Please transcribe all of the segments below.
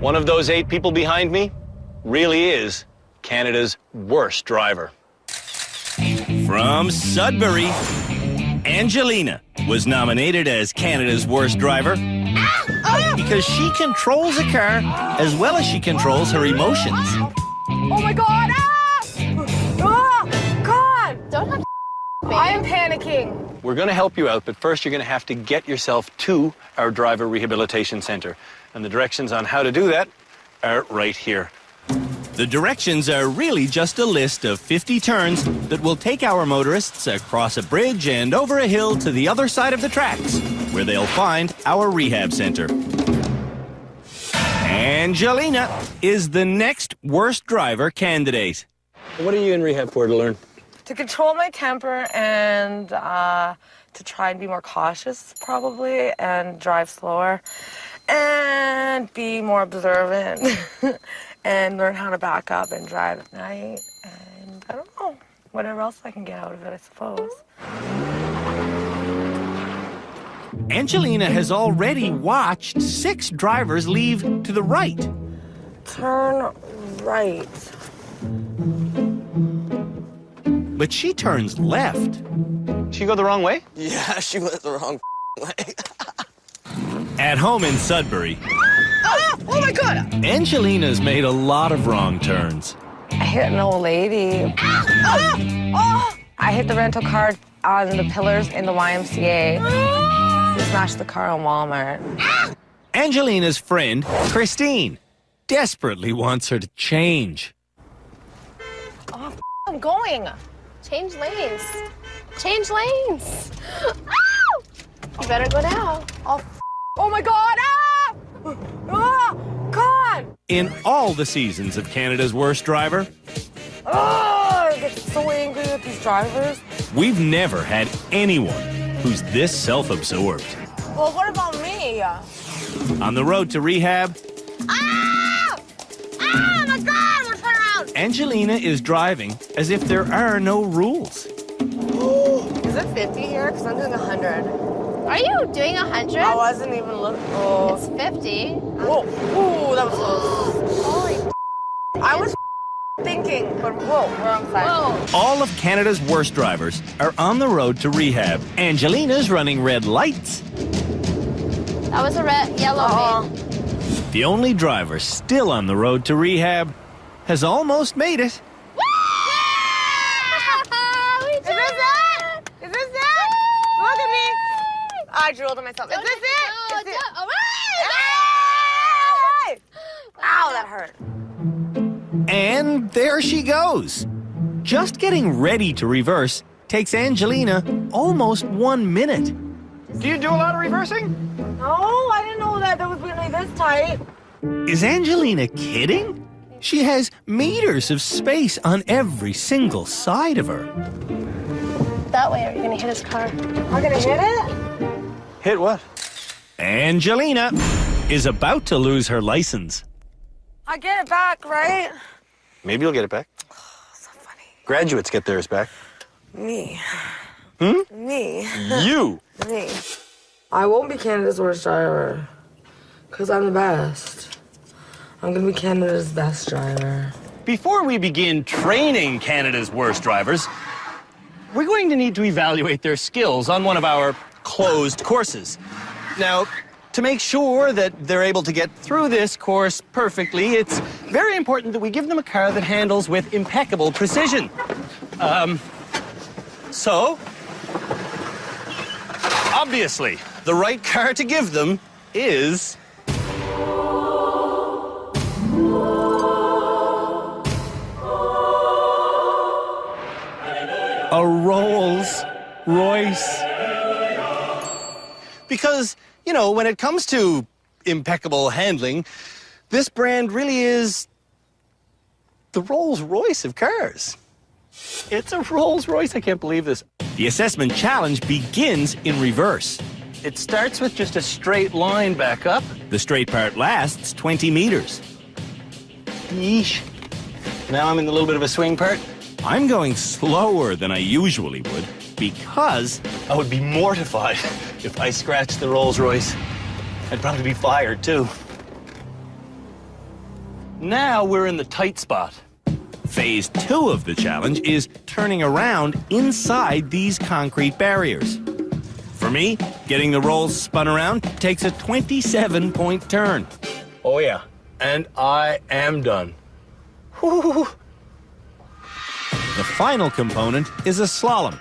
One of those 8 people behind me really is Canada's worst driver. From Sudbury, Angelina was nominated as Canada's worst driver because she controls a car as well as she controls her emotions. Oh my God! Ah! Oh, God! Don't have I am panicking. We're going to help you out, but first you're going to have to get yourself to our driver rehabilitation center. And the directions on how to do that are right here. The directions are really just a list of 50 turns that will take our motorists across a bridge and over a hill to the other side of the tracks, where they'll find our rehab center. Angelina is the next worst driver candidate. What are you in rehab for, to learn? To control my temper and to try and be more cautious, probably, and drive slower, and be more observant, and learn how to back up and drive at night, and I don't know, whatever else I can get out of it, I suppose. Angelina has already watched 6 drivers leave to the right. Turn right. But she turns left. Did she go the wrong way? Yeah, she went the wrong way. At home in Sudbury, Oh my God! Angelina's made a lot of wrong turns. I hit an old lady. I hit the rental car on the pillars in the YMCA. Smashed the car on Walmart. Angelina's friend, Christine, desperately wants her to change. Oh, I'm going. Change lanes. Change lanes. Ow! You better go now. Oh my God! Ah! Oh, God! In all the seasons of Canada's Worst Driver, Oh, I get so angry with these drivers. we've never had anyone who's this self-absorbed. Well, what about me? On the road to rehab, Ah! Ah, my God! We're turn around. Angelina is driving as if there are no rules. Is it 50 here? Because I'm doing 100. Are you doing 100? I wasn't even looking. Oh. It's 50. Whoa. Ooh, that was close. Holy I was thinking, but whoa, wrong side. Whoa. All of Canada's worst drivers are on the road to rehab. Angelina's running red lights. That was a yellow man. The only driver still on the road to rehab has almost made it. Is this it? Is this it? Look at me. I drilled on myself. Is this it? Is it? Hey! Ow, that hurt. And there she goes. Just getting ready to reverse takes Angelina almost 1 minute. Do you do a lot of reversing? No, I didn't know that was going to be this tight. Is Angelina kidding? She has meters of space on every single side of her. That way, are you going to hit his car? I'm going to hit it? Hit what? Angelina is about to lose her license. I get it back, right? Maybe you'll get it back. So funny. Graduates get theirs back. Me. Hmm? Me. You! Me. I won't be Canada's worst driver. Because I'm the best. I'm going to be Canada's best driver. Before we begin training Canada's worst drivers, we're going to need to evaluate their skills on one of our closed courses. Now, to make sure that they're able to get through this course perfectly, it's very important that we give them a car that handles with impeccable precision. So, obviously, the right car to give them is... a Rolls Royce. Because, you know, when it comes to impeccable handling, this brand really is the Rolls Royce of cars. It's a Rolls Royce, I can't believe this. The assessment challenge begins in reverse. It starts with just a straight line back up. The straight part lasts 20 meters. Yeesh. Now I'm in a little bit of a swing part. I'm going slower than I usually would because I would be mortified if I scratched the Rolls Royce. I'd probably be fired, too. Now we're in the tight spot. Phase 2 of the challenge is turning around inside these concrete barriers. For me, getting the rolls spun around takes a 27-point turn. Oh yeah, and I am done. Whew. The final component is a slalom,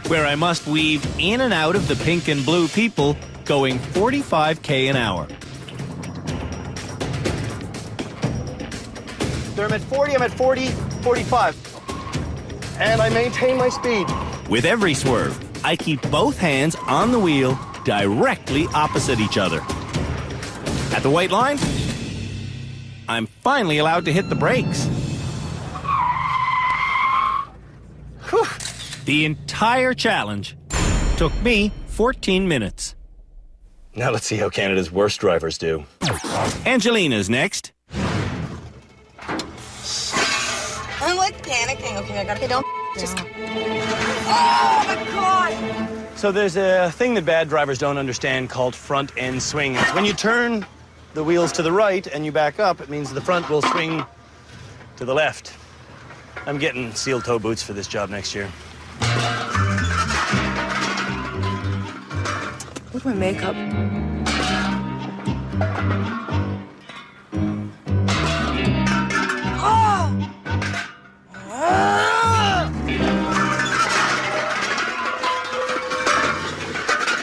where I must weave in and out of the pink and blue people going 45k an hour. There I'm at 40, I'm at 40, 45. And I maintain my speed. With every swerve, I keep both hands on the wheel directly opposite each other. At the white line, I'm finally allowed to hit the brakes. Whew. The entire challenge took me 14 minutes. Now let's see how Canada's worst drivers do. Angelina's next. I'm like panicking. Okay, I gotta don't just. Oh my God! So there's a thing that bad drivers don't understand called front end swing. It's when you turn the wheels to the right and you back up, it means the front will swing to the left. I'm getting steel toe boots for this job next year. Where's my makeup?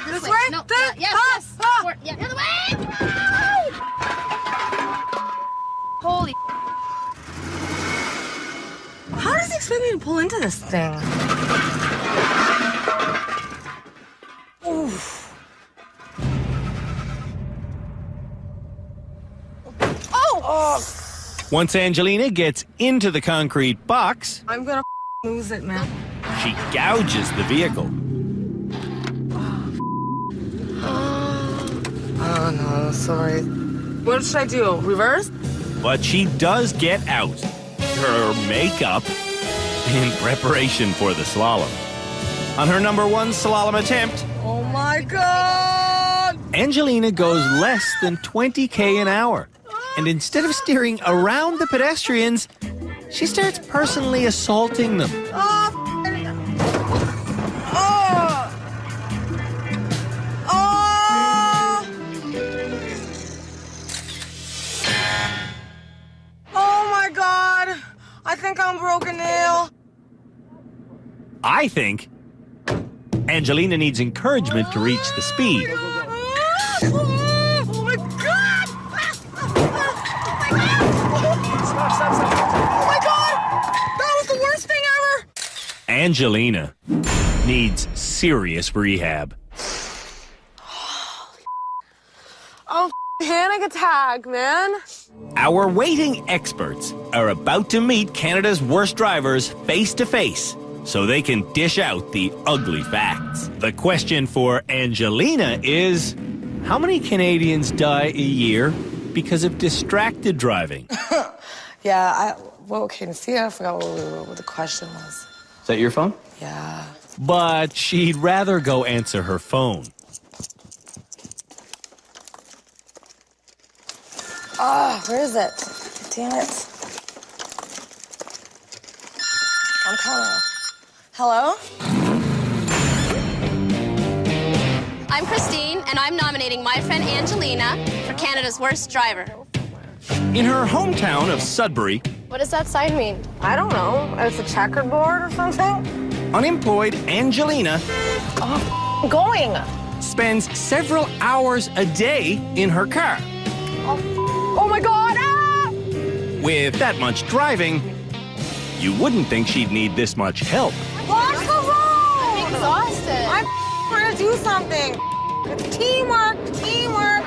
This way? No, This? yes, yes. Yeah, the other way. Holy. How does he expect me to pull into this thing? Oof. Oh! Once Angelina gets into the concrete box, I'm gonna lose it, man. she gouges the vehicle. Oh no, sorry. What should I do? Reverse? But she does get out her makeup in preparation for the slalom. On her number 1 slalom attempt, Oh my God! Angelina goes less than 20k an hour. And instead of steering around the pedestrians, she starts personally assaulting them. Oh! Oh! Oh! Oh my God! I think I'm broken nail. I think Angelina needs encouragement to reach the speed. Oh my God! Oh my God! That was the worst thing ever! Angelina needs serious rehab. Oh, panic attack, man. Our waiting experts are about to meet Canada's worst drivers face to face so they can dish out the ugly facts. The question for Angelina is, how many Canadians die a year because of distracted driving? Yeah, okay, see, I forgot what the question was. Is that your phone? Yeah. But she'd rather go answer her phone. Oh, where is it? Damn it. I'm coming. Hello? I'm Christine, and I'm nominating my friend Angelina for Canada's worst driver. In her hometown of Sudbury, What does that sign mean? I don't know. It's a checkerboard or something? unemployed Angelina I'm going. spends several hours a day in her car. Oh my God! Ah! With that much driving, you wouldn't think she'd need this much help. Watch the road! I'm exhausted. I'm trying to do something. It's teamwork, teamwork.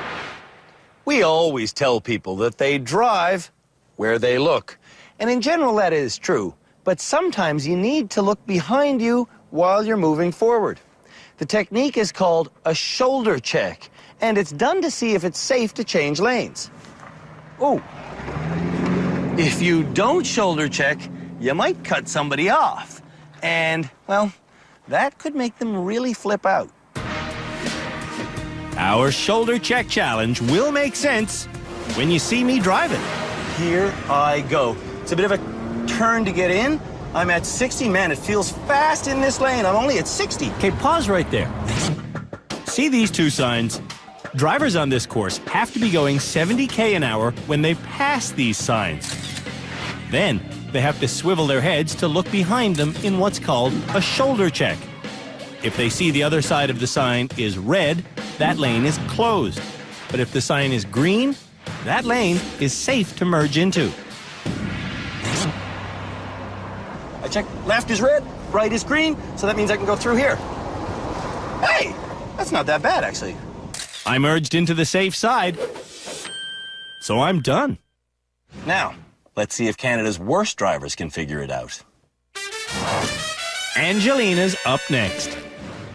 We always tell people that they drive where they look. And in general, that is true. But sometimes you need to look behind you while you're moving forward. The technique is called a shoulder check, and it's done to see if it's safe to change lanes. Oh, if you don't shoulder check, you might cut somebody off. And, well, that could make them really flip out. Our shoulder check challenge will make sense when you see me driving. Here I go. It's a bit of a turn to get in. I'm at 60. Man, it feels fast in this lane. I'm only at 60. Okay, pause right there. See these two signs? Drivers on this course have to be going 70 an hour when they pass these signs. Then, they have to swivel their heads to look behind them in what's called a shoulder check. If they see the other side of the sign is red, that lane is closed. But if the sign is green, that lane is safe to merge into. I check left is red, right is green, so that means I can go through here. Hey, that's not that bad, actually. I merged into the safe side, so I'm done. Now, let's see if Canada's worst drivers can figure it out. Angelina's up next.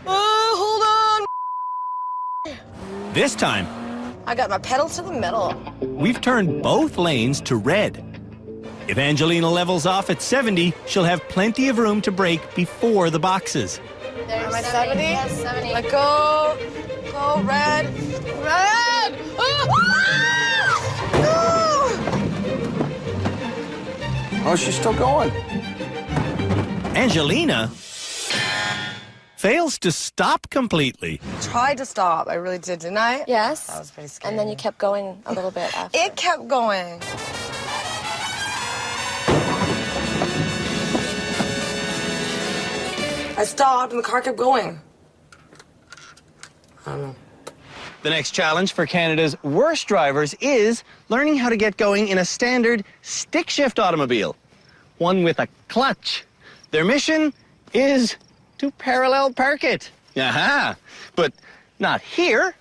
Hold on. This time, I got my pedal to the metal. we've turned both lanes to red. If Angelina levels off at 70, she'll have plenty of room to brake before the boxes. There's Am I 70? Yes, 70. Let go. Go, red. Red! Oh, she's still going. Angelina fails to stop completely. Tried to stop. I really did, didn't I? Yes. That was pretty scary. And then you kept going a little bit after. It kept going. I stopped and the car kept going. I don't know. The next challenge for Canada's worst drivers is learning how to get going in a standard stick-shift automobile, one with a clutch. Their mission is to parallel park it. Aha! But not here.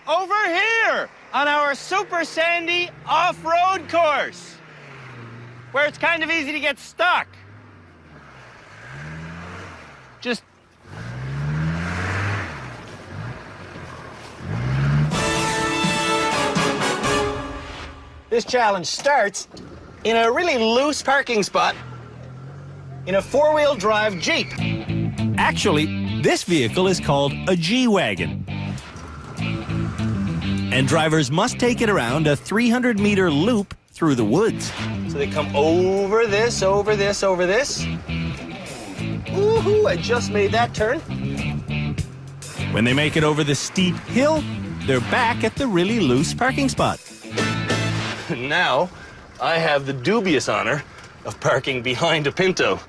Over here on our super sandy off-road course, where it's kind of easy to get stuck. Just this challenge starts in a really loose parking spot in a four-wheel drive Jeep. Actually, this vehicle is called a G-Wagon. And drivers must take it around a 300-meter loop through the woods. So they come over this, over this, over this. Woohoo, I just made that turn. When they make it over the steep hill, they're back at the really loose parking spot. Now, I have the dubious honor of parking behind a Pinto.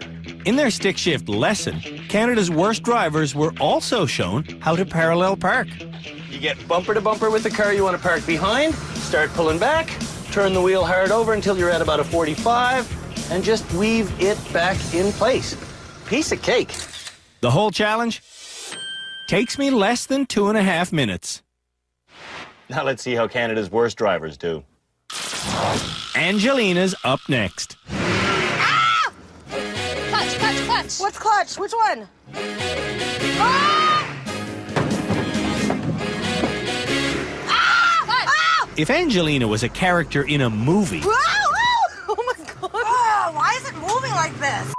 In their stick shift lesson, Canada's worst drivers were also shown how to parallel park. You get bumper to bumper with the car you want to park behind, start pulling back, turn the wheel hard over until you're at about a 45, and just weave it back in place. Piece of cake. The whole challenge takes me less than 2.5 minutes. Now let's see how Canada's worst drivers do. Angelina's up next. Ah! Clutch, clutch, clutch. What's clutch? Which one? Ah! Clutch. Ah! If Angelina was a character in a movie, Oh my god! Oh, why is it moving like this?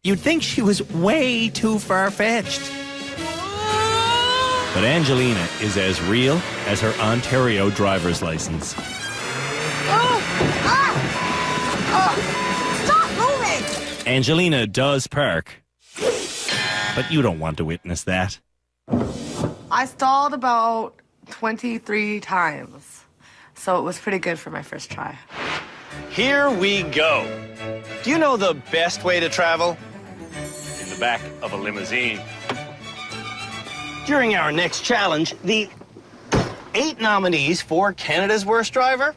you'd think she was way too far-fetched. But Angelina is as real as her Ontario driver's license. Stop moving! Angelina does park, but you don't want to witness that. I stalled about 23 times, so it was pretty good for my first try. Here we go. Do you know the best way to travel? In the back of a limousine. During our next challenge, the 8 nominees for Canada's Worst Driver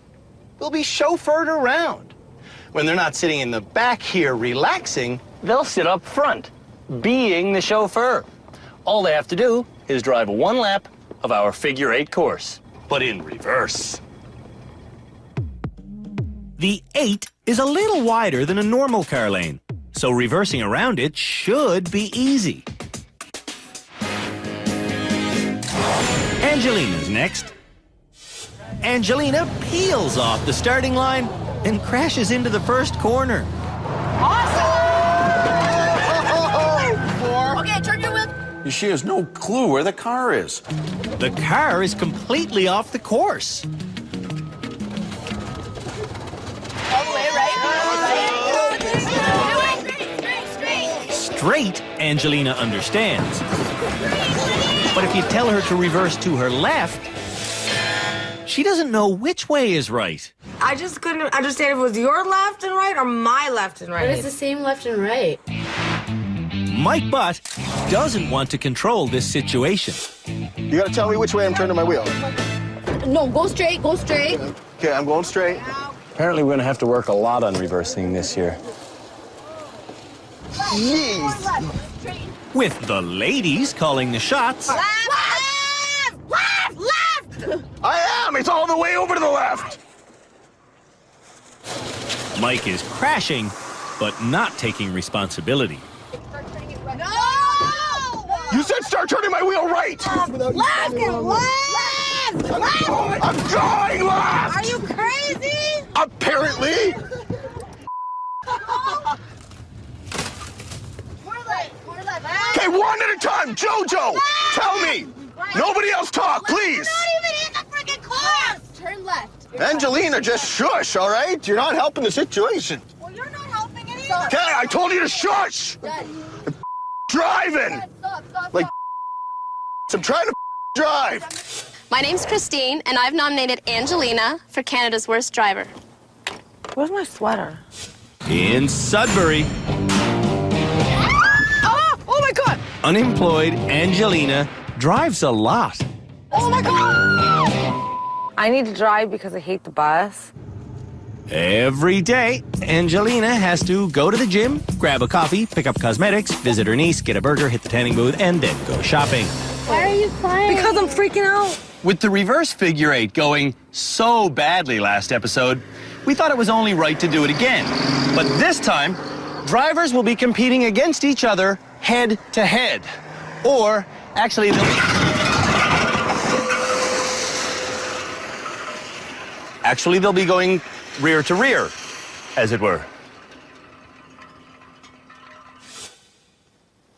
will be chauffeured around. When they're not sitting in the back here relaxing, they'll sit up front, being the chauffeur. All they have to do is drive 1 lap of our figure 8 course, but in reverse. The 8 is a little wider than a normal car lane, so reversing around it should be easy. Angelina's next. Angelina peels off the starting line and crashes into the first corner. Okay, turn your wheel. She has no clue where the car is. The car is completely off the course. straight, Angelina understands. But if you tell her to reverse to her left, she doesn't know which way is right. I just couldn't understand if it was your left and right or my left and right. But it's the same left and right. Mike Butt doesn't want to control this situation. You gotta tell me which way I'm turning my wheel. No, go straight, go straight. Okay, I'm going straight. Apparently, we're gonna have to work a lot on reversing this year. Jeez. With the ladies calling the shots. Left! Left! Left! I am! It's all the way over to the left! Mike is crashing, but not taking responsibility. No! You said start turning my wheel right! Left and left! Left! I'm going left! Are you crazy? Apparently! More left. Okay, one at a time! Jojo! Tell me! Nobody else talk, please! Not even in the freaking car! Turn left. Angelina, just shush, all right? You're not helping the situation. Well, you're not helping it either. Okay, I told you to shush! Driving! Stop. Like, I'm trying to drive. My name's Christine, and I've nominated Angelina for Canada's Worst Driver. Where's my sweater? In Sudbury, Oh my God! unemployed Angelina drives a lot. Oh my God! I need to drive because I hate the bus. Every day, Angelina has to go to the gym, grab a coffee, pick up cosmetics, visit her niece, get a burger, hit the tanning booth, and then go shopping. Why are you crying? Because I'm freaking out. With the reverse figure eight going so badly last episode, we thought it was only right to do it again. But this time, drivers will be competing against each other head to head. Or, actually, they'll be going rear to rear, as it were.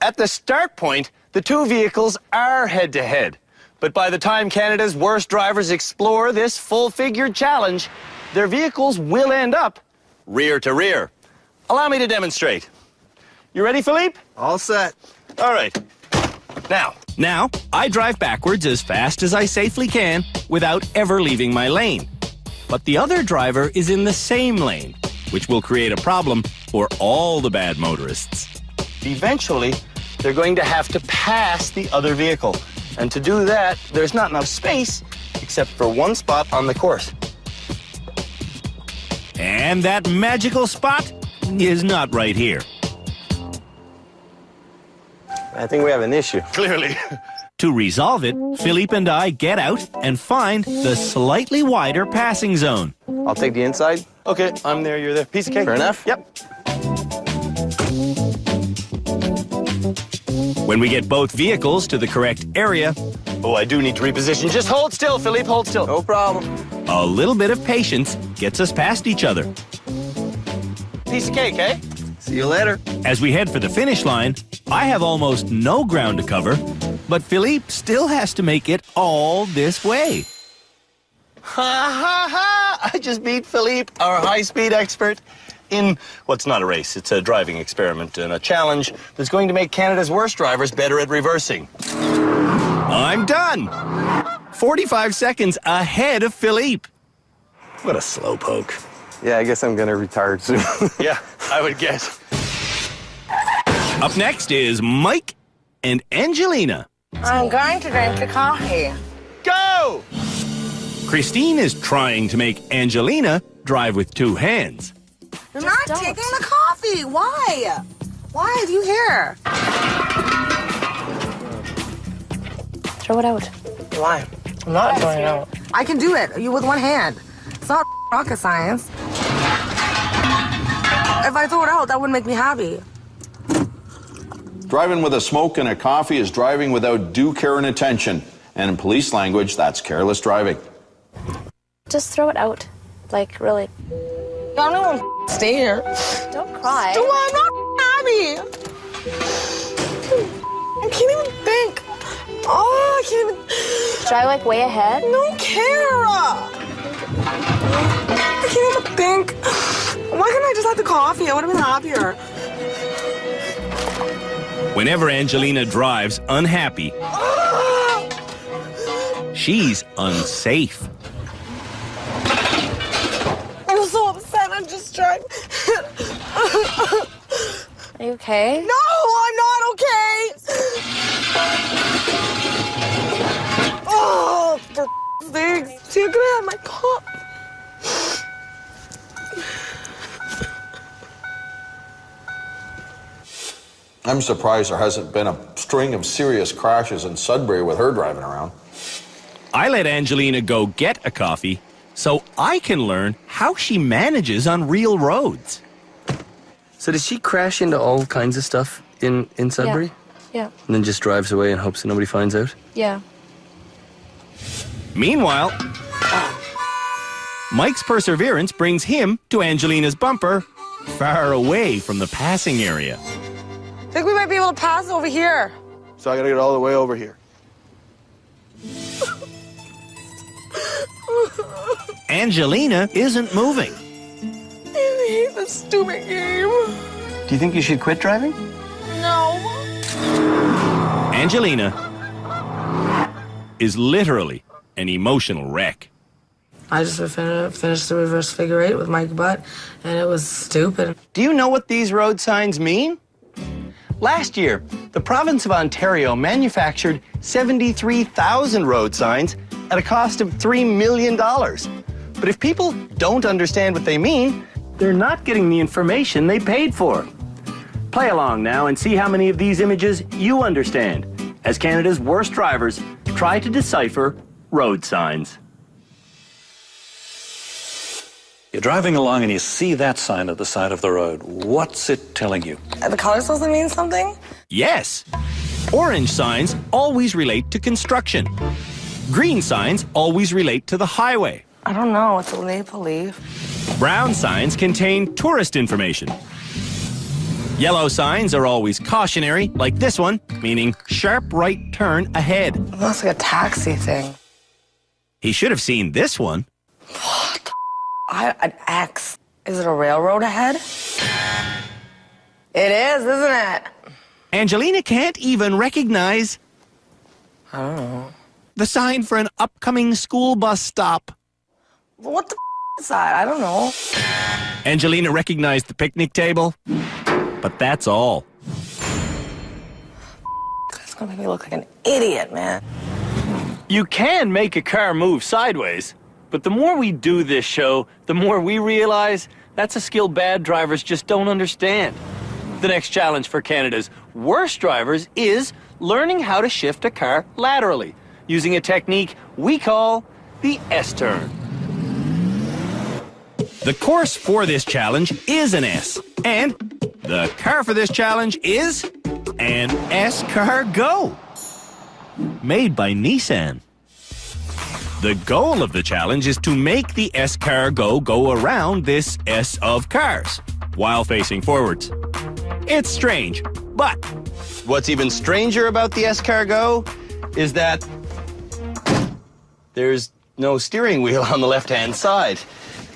At the start point, the two vehicles are head to head. But by the time Canada's worst drivers explore this full-figured challenge, their vehicles will end up rear to rear. Allow me to demonstrate. You ready, Philippe? All set. All right. Now, I drive backwards as fast as I safely can without ever leaving my lane. But the other driver is in the same lane, which will create a problem for all the bad motorists. Eventually, they're going to have to pass the other vehicle. And to do that, there's not enough space except for one spot on the course. And that magical spot is not right here. I think we have an issue. Clearly. To resolve it, Philippe and I get out and find the slightly wider passing zone. I'll take the inside. Okay, I'm there, you're there. Piece of cake. Fair enough. Yep. When we get both vehicles to the correct area, Oh, I do need to reposition. Just hold still, Philippe, hold still. No problem. a little bit of patience gets us past each other. Piece of cake, eh? See you later. As we head for the finish line, I have almost no ground to cover, but Philippe still has to make it all this way. Ha ha ha! I just beat Philippe, our high-speed expert, in what's not a race. It's a driving experiment and a challenge that's going to make Canada's worst drivers better at reversing. I'm done! 45 seconds ahead of Philippe. What a slowpoke. Yeah, I guess I'm gonna retire soon. Yeah, I would guess. Up next is Mike and Angelina. I'm going to drink the coffee. Go! Christine is trying to make Angelina drive with two hands. You're not don't. taking the coffee. Why? Why are you here? Throw it out. Why? I'm not throwing it out. I can do it. You with one hand. It's not rocket science. If I throw it out, that wouldn't make me happy. Driving with a smoke and a coffee is driving without due care and attention. And in police language, that's careless driving. Just throw it out. Like, really. I'm not gonna stay here. Don't cry. I'm not happy. I can't even think. Oh, I can't even. Drive, like, way ahead. No care. I can't even think. Why couldn't I just have the coffee? I would have been happier. Whenever Angelina drives unhappy, she's unsafe. I'm so upset. I'm just trying. Are you okay? No, I'm not okay. Oh, for sakes. You're gonna have my car. I'm surprised there hasn't been a string of serious crashes in Sudbury with her driving around. I let Angelina go get a coffee so I can learn how she manages on real roads. So does she crash into all kinds of stuff in Sudbury? Yeah. And then just drives away in hopes that nobody finds out? Yeah. Meanwhile, Mike's perseverance brings him to Angelina's bumper, far away from the passing area. I think we might be able to pass over here. So I gotta get all the way over here. Angelina isn't moving. I hate this stupid game. Do you think you should quit driving? No. Angelina is literally an emotional wreck. I just finished the reverse figure eight with Mike Butt, and it was stupid. Do you know what these road signs mean? Last year, the province of Ontario manufactured 73,000 road signs at a cost of $3 million. But if people don't understand what they mean, they're not getting the information they paid for. Play along now and see how many of these images you understand as Canada's worst drivers try to decipher road signs. You're driving along and you see that sign at the side of the road. What's it telling you? The color's supposed to mean something? Yes, orange signs always relate to construction. Green signs always relate to the highway. I don't know. It's a maple leaf. Brown signs contain tourist information. Yellow signs are always cautionary, like this one, meaning sharp right turn ahead. It looks like a taxi thing. He should have seen this one. An X. Is it a railroad ahead? It is, isn't it? Angelina can't even recognize I don't know. the sign for an upcoming school bus stop. What the is that? I don't know. Angelina recognized the picnic table, but that's all. It's gonna make me look like an idiot, man. You can make a car move sideways, but the more we do this show, the more we realize that's a skill bad drivers just don't understand. The next challenge for Canada's worst drivers is learning how to shift a car laterally, using a technique we call the S-turn. The course for this challenge is an S, and the car for this challenge is an S-Car Go, made by Nissan. The goal of the challenge is to make the S-Car go around this S of cars while facing forwards. It's strange, but what's even stranger about the S-Car Go is that there's no steering wheel on the left-hand side.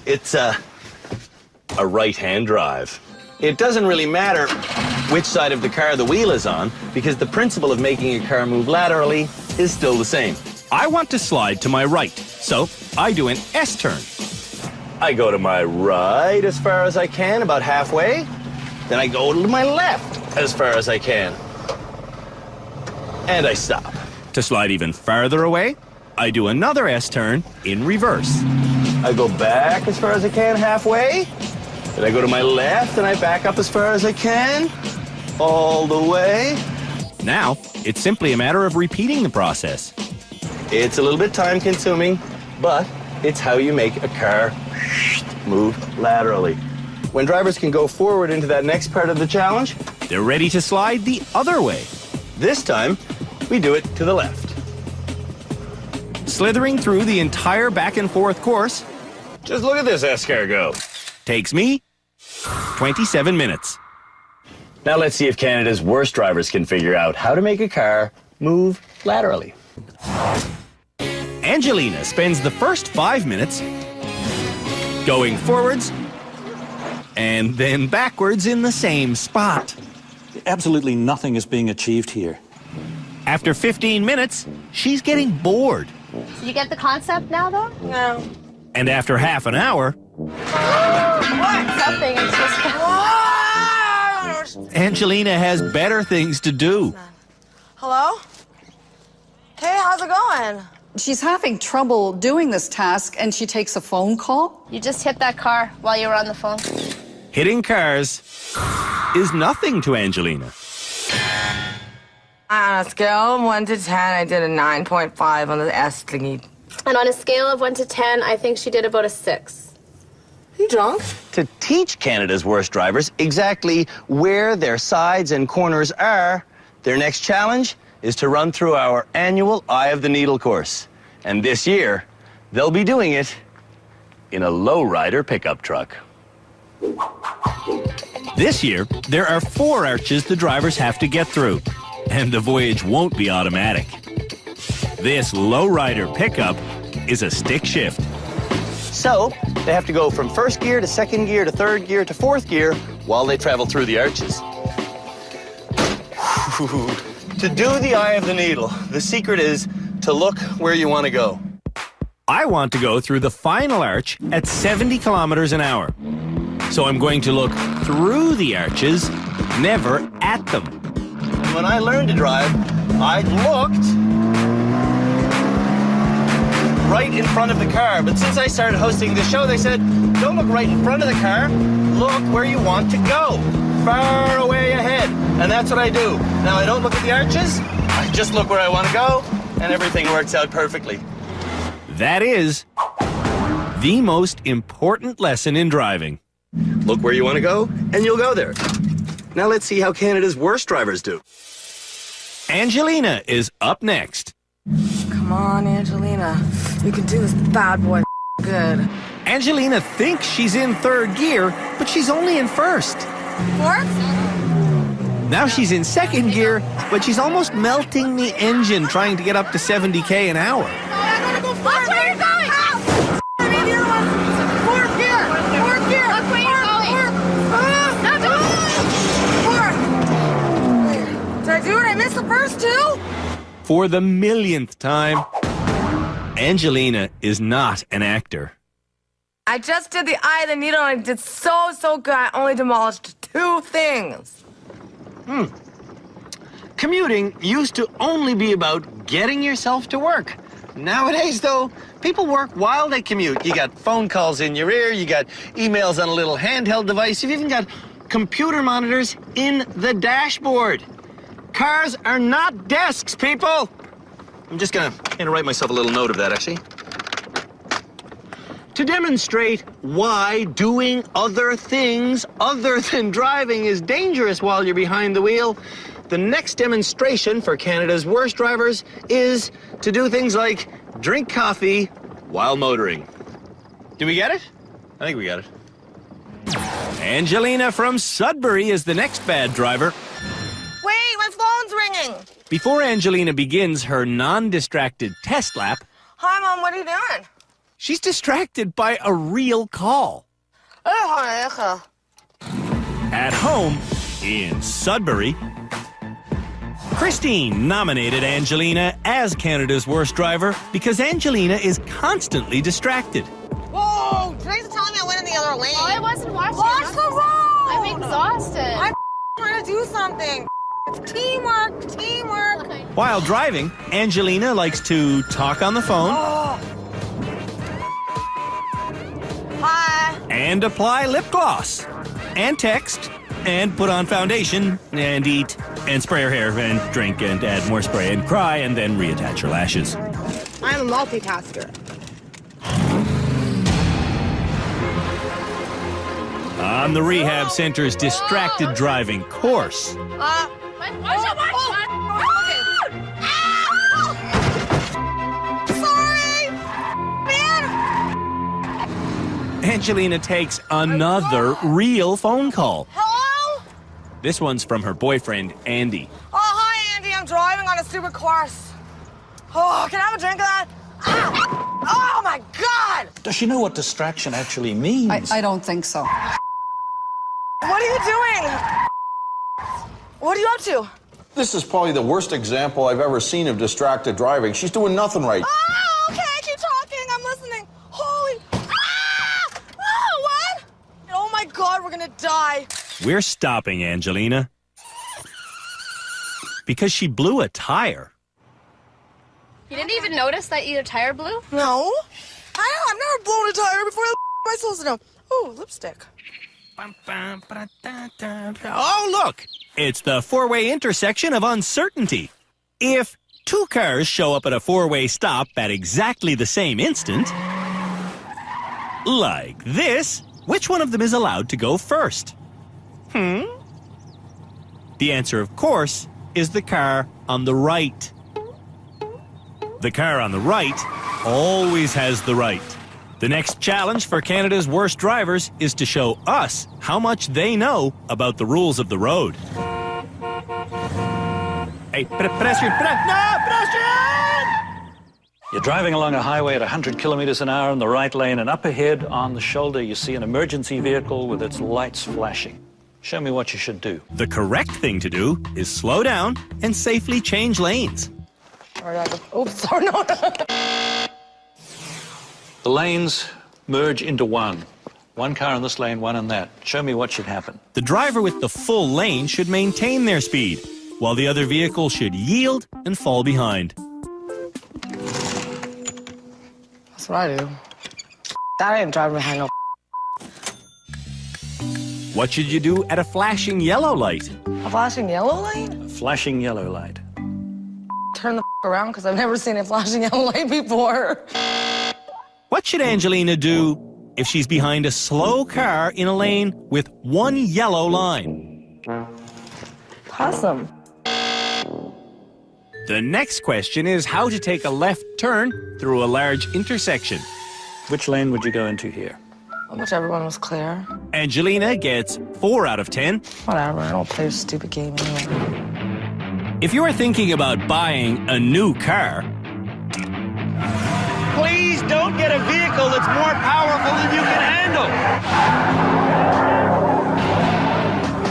It's a right-hand drive. It doesn't really matter which side of the car the wheel is on because the principle of making a car move laterally is still the same. I want to slide to my right, so I do an S-turn. I go to my right as far as I can, about halfway. Then I go to my left as far as I can. And I stop. To slide even farther away, I do another S-turn in reverse. I go back as far as I can, halfway. Then I go to my left and I back up as far as I can, all the way. Now, it's simply a matter of repeating the process. It's a little bit time-consuming, but it's how you make a car move laterally. When drivers can go forward into that next part of the challenge, they're ready to slide the other way. This time, we do it to the left. Slithering through the entire back-and-forth course, just look at this S-Car Go. Takes me 27 minutes. Now let's see if Canada's worst drivers can figure out how to make a car move laterally. Angelina spends the first 5 minutes going forwards and then backwards in the same spot. Absolutely nothing is being achieved here. After 15 minutes, she's getting bored. So you get the concept now, though? No. And after half an hour, Something. It's just. Angelina has better things to do. Hello? Hey, how's it going? She's having trouble doing this task, and she takes a phone call. You just hit that car while you were on the phone. Hitting cars is nothing to Angelina. On a scale of 1 to 10, I did a 9.5 on the S thingy. And on a scale of 1 to 10, I think she did about a 6. Are you drunk? To teach Canada's worst drivers exactly where their sides and corners are, their next challenge is to run through our annual Eye of the Needle course. And this year, they'll be doing it in a lowrider pickup truck. This year, there are 4 arches the drivers have to get through, and the voyage won't be automatic. This lowrider pickup is a stick shift. So, they have to go from first gear to second gear to third gear to fourth gear while they travel through the arches. To do the Eye of the Needle, the secret is to look where you want to go. I want to go through the final arch at 70 kilometers an hour. So I'm going to look through the arches, never at them. When I learned to drive, I looked right in front of the car. But since I started hosting the show, they said, don't look right in front of the car, look where you want to go, far away ahead. And that's what I do. Now, I don't look at the arches, I just look where I want to go, and everything works out perfectly. That is the most important lesson in driving. Look where you want to go, and you'll go there. Now let's see how Canada's worst drivers do. Angelina is up next. Come on, Angelina. You can do this bad boy good. Angelina thinks she's in third gear, but she's only in first. Fourth? Now she's in second gear, but she's almost melting the engine trying to get up to 70k an hour. I gotta go fourth. Watch where you're going. Fourth gear. Fourth gear. Look where you're going. No, don't. Did I do it? I missed the first two? For the millionth time, Angelina is not an actor. I just did the Eye of the Needle and I did so good. I only demolished 2 things. Commuting used to only be about getting yourself to work. Nowadays, though, people work while they commute. You got phone calls in your ear, you got emails on a little handheld device, you've even got computer monitors in the dashboard. Cars are not desks, people! I'm just gonna write myself a little note of that, actually. To demonstrate why doing other things other than driving is dangerous while you're behind the wheel, the next demonstration for Canada's worst drivers is to do things like drink coffee while motoring. Do we get it? I think we got it. Angelina from Sudbury is the next bad driver. Wait, my phone's ringing. Before Angelina begins her non-distracted test lap, Hi, Mom, what are you doing? she's distracted by a real call. At home in Sudbury, Christine nominated Angelina as Canada's worst driver because Angelina is constantly distracted. Whoa, today's telling me I went in the other lane. Oh, I wasn't watching. Watch the road. I'm exhausted. I'm trying to do something. It's teamwork. While driving, Angelina likes to talk on the phone Hi. and apply lip gloss and text and put on foundation and eat and spray her hair and drink and add more spray and cry and then reattach her lashes. I'm a multitasker. On the rehab center's distracted driving course, Sorry, man. Angelina takes another real phone call. Hello? This one's from her boyfriend, Andy. Oh, hi, Andy. I'm driving on a stupid course. Oh, can I have a drink of that? Ow. Oh, my God. Does she know what distraction actually means? I don't think so. What are you doing? What are you up to? This is probably the worst example I've ever seen of distracted driving. She's doing nothing right. Ah, okay, keep talking. I'm listening. Holy. Ah! Oh, what? Oh my God, we're gonna die. We're stopping Angelina because she blew a tire. You didn't even notice that your tire blew? No. I've never blown a tire before. Am I supposed to know? Oh, lipstick. Oh, look! It's the four-way intersection of uncertainty. If two cars show up at a four-way stop at exactly the same instant, like this, which one of them is allowed to go first? The answer, of course, is the car on the right. The car on the right always has the right. The next challenge for Canada's worst drivers is to show us how much they know about the rules of the road. Hey, pedestrian! No, pedestrian! You're driving along a highway at 100 kilometers an hour in the right lane, and up ahead on the shoulder you see an emergency vehicle with its lights flashing. Show me what you should do. The correct thing to do is slow down and safely change lanes. Oops, sorry, no. The lanes merge into one. One car in this lane, one in that. Show me what should happen. The driver with the full lane should maintain their speed, while the other vehicle should yield and fall behind. That's what I do. That ain't driving behind no. What should you do at a flashing yellow light? A flashing yellow light? Flashing yellow light. Turn the around because I've never seen a flashing yellow light before. What should Angelina do if she's behind a slow car in a lane with one yellow line? Possum. The next question is how to take a left turn through a large intersection. Which lane would you go into here? Whichever one was clear. Angelina gets 4 out of 10. Whatever, I don't play a stupid game anyway. If you are thinking about buying a new car, please don't get a vehicle that's more powerful than you can handle.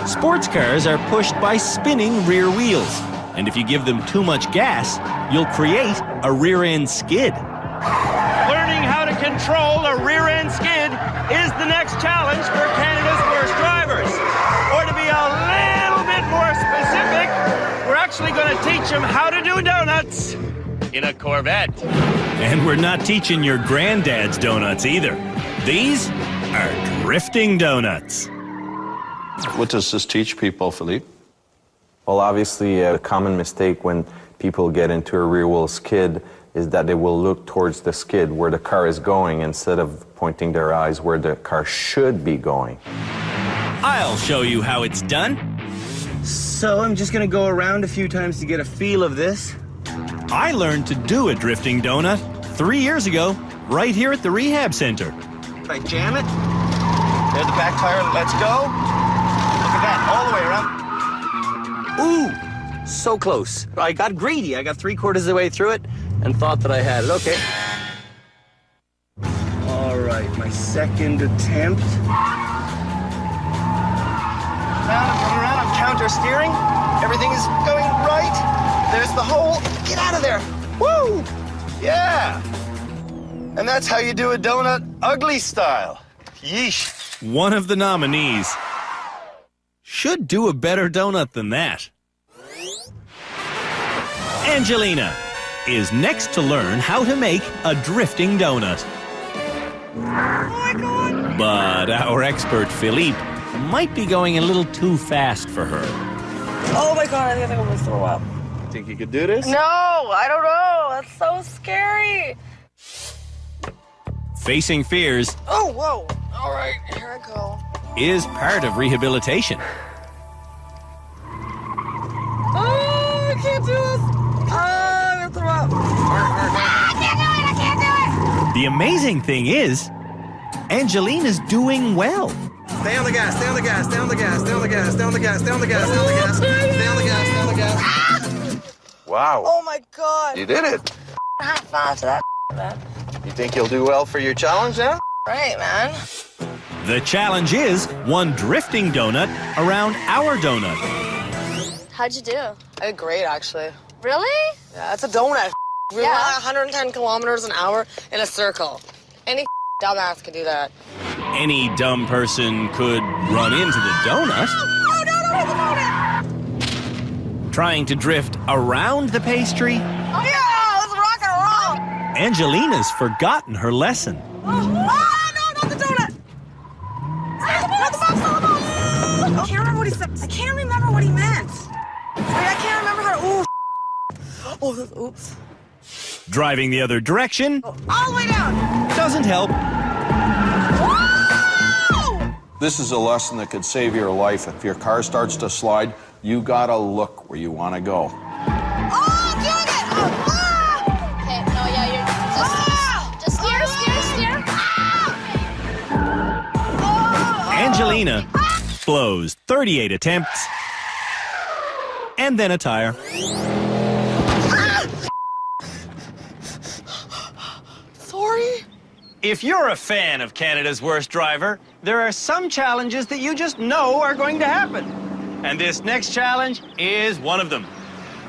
Sports cars are pushed by spinning rear wheels, and if you give them too much gas, you'll create a rear-end skid. Learning how to control a rear-end skid is the next challenge for Canada's worst drivers. Or to be a little bit more specific, we're actually going to teach them how to do donuts in a Corvette. And we're not teaching your granddad's donuts either. These are drifting donuts. What does this teach people, Philippe? Well, obviously, a common mistake when people get into a rear-wheel skid is that they will look towards the skid where the car is going instead of pointing their eyes where the car should be going. I'll show you how it's done. So I'm just gonna go around a few times to get a feel of this. I learned to do a drifting donut 3 years ago, right here at the rehab center. If I jam it, there's the back tire, let's go. Look at that, all the way around. Ooh, so close. I got greedy. I got 3/4 of the way through it and thought that I had it. Okay. All right, my second attempt. Around, I'm counter steering. Everything is going right. There's the hole. Get out of there. Woo! Yeah. And that's how you do a donut ugly style. Yeesh. One of the nominees should do a better donut than that. Angelina is next to learn how to make a drifting donut. Oh my God. But our expert Philippe might be going a little too fast for her. Oh my God, I think I'm gonna throw up. Think you could do this? No, I don't know. That's so scary. Facing fears Oh, whoa. All right, here I go. is part of rehabilitation. Oh, I can't do this. I'm gonna throw up. I can't do it. I can't do it. The amazing thing is, Angelina's doing well. Stay on the gas, stay on the gas, stay on the gas, stay on the gas, stay on the gas, stay on the gas, stay on the gas, stay on the gas, stay on the gas. Wow. Oh my God. You did it. High five to that, man. You think you'll do well for your challenge now? Right, man. The challenge is one drifting donut around our donut. How'd you do? I did great, actually. Really? Yeah, it's a donut. We went 110 kilometers an hour in a circle. Any dumbass could do that. Any dumb person could run into the donut. Oh, no, hit the donut! Trying to drift around the pastry, Oh, yeah, let's rock and roll. Angelina's forgotten her lesson. Oh, no, not the donut. Not the box, not the box. I can't remember what he said. I can't remember what he meant. I can't remember how to, oops. Driving the other direction All the way down. doesn't help. This is a lesson that could save your life. If your car starts to slide, you gotta look where you want to go. Oh, I'm doing it! Okay, no, yeah, you're just steer. Angelina blows 38 attempts and then a tire. Sorry. If you're a fan of Canada's Worst Driver, there are some challenges that you just know are going to happen. And this next challenge is one of them.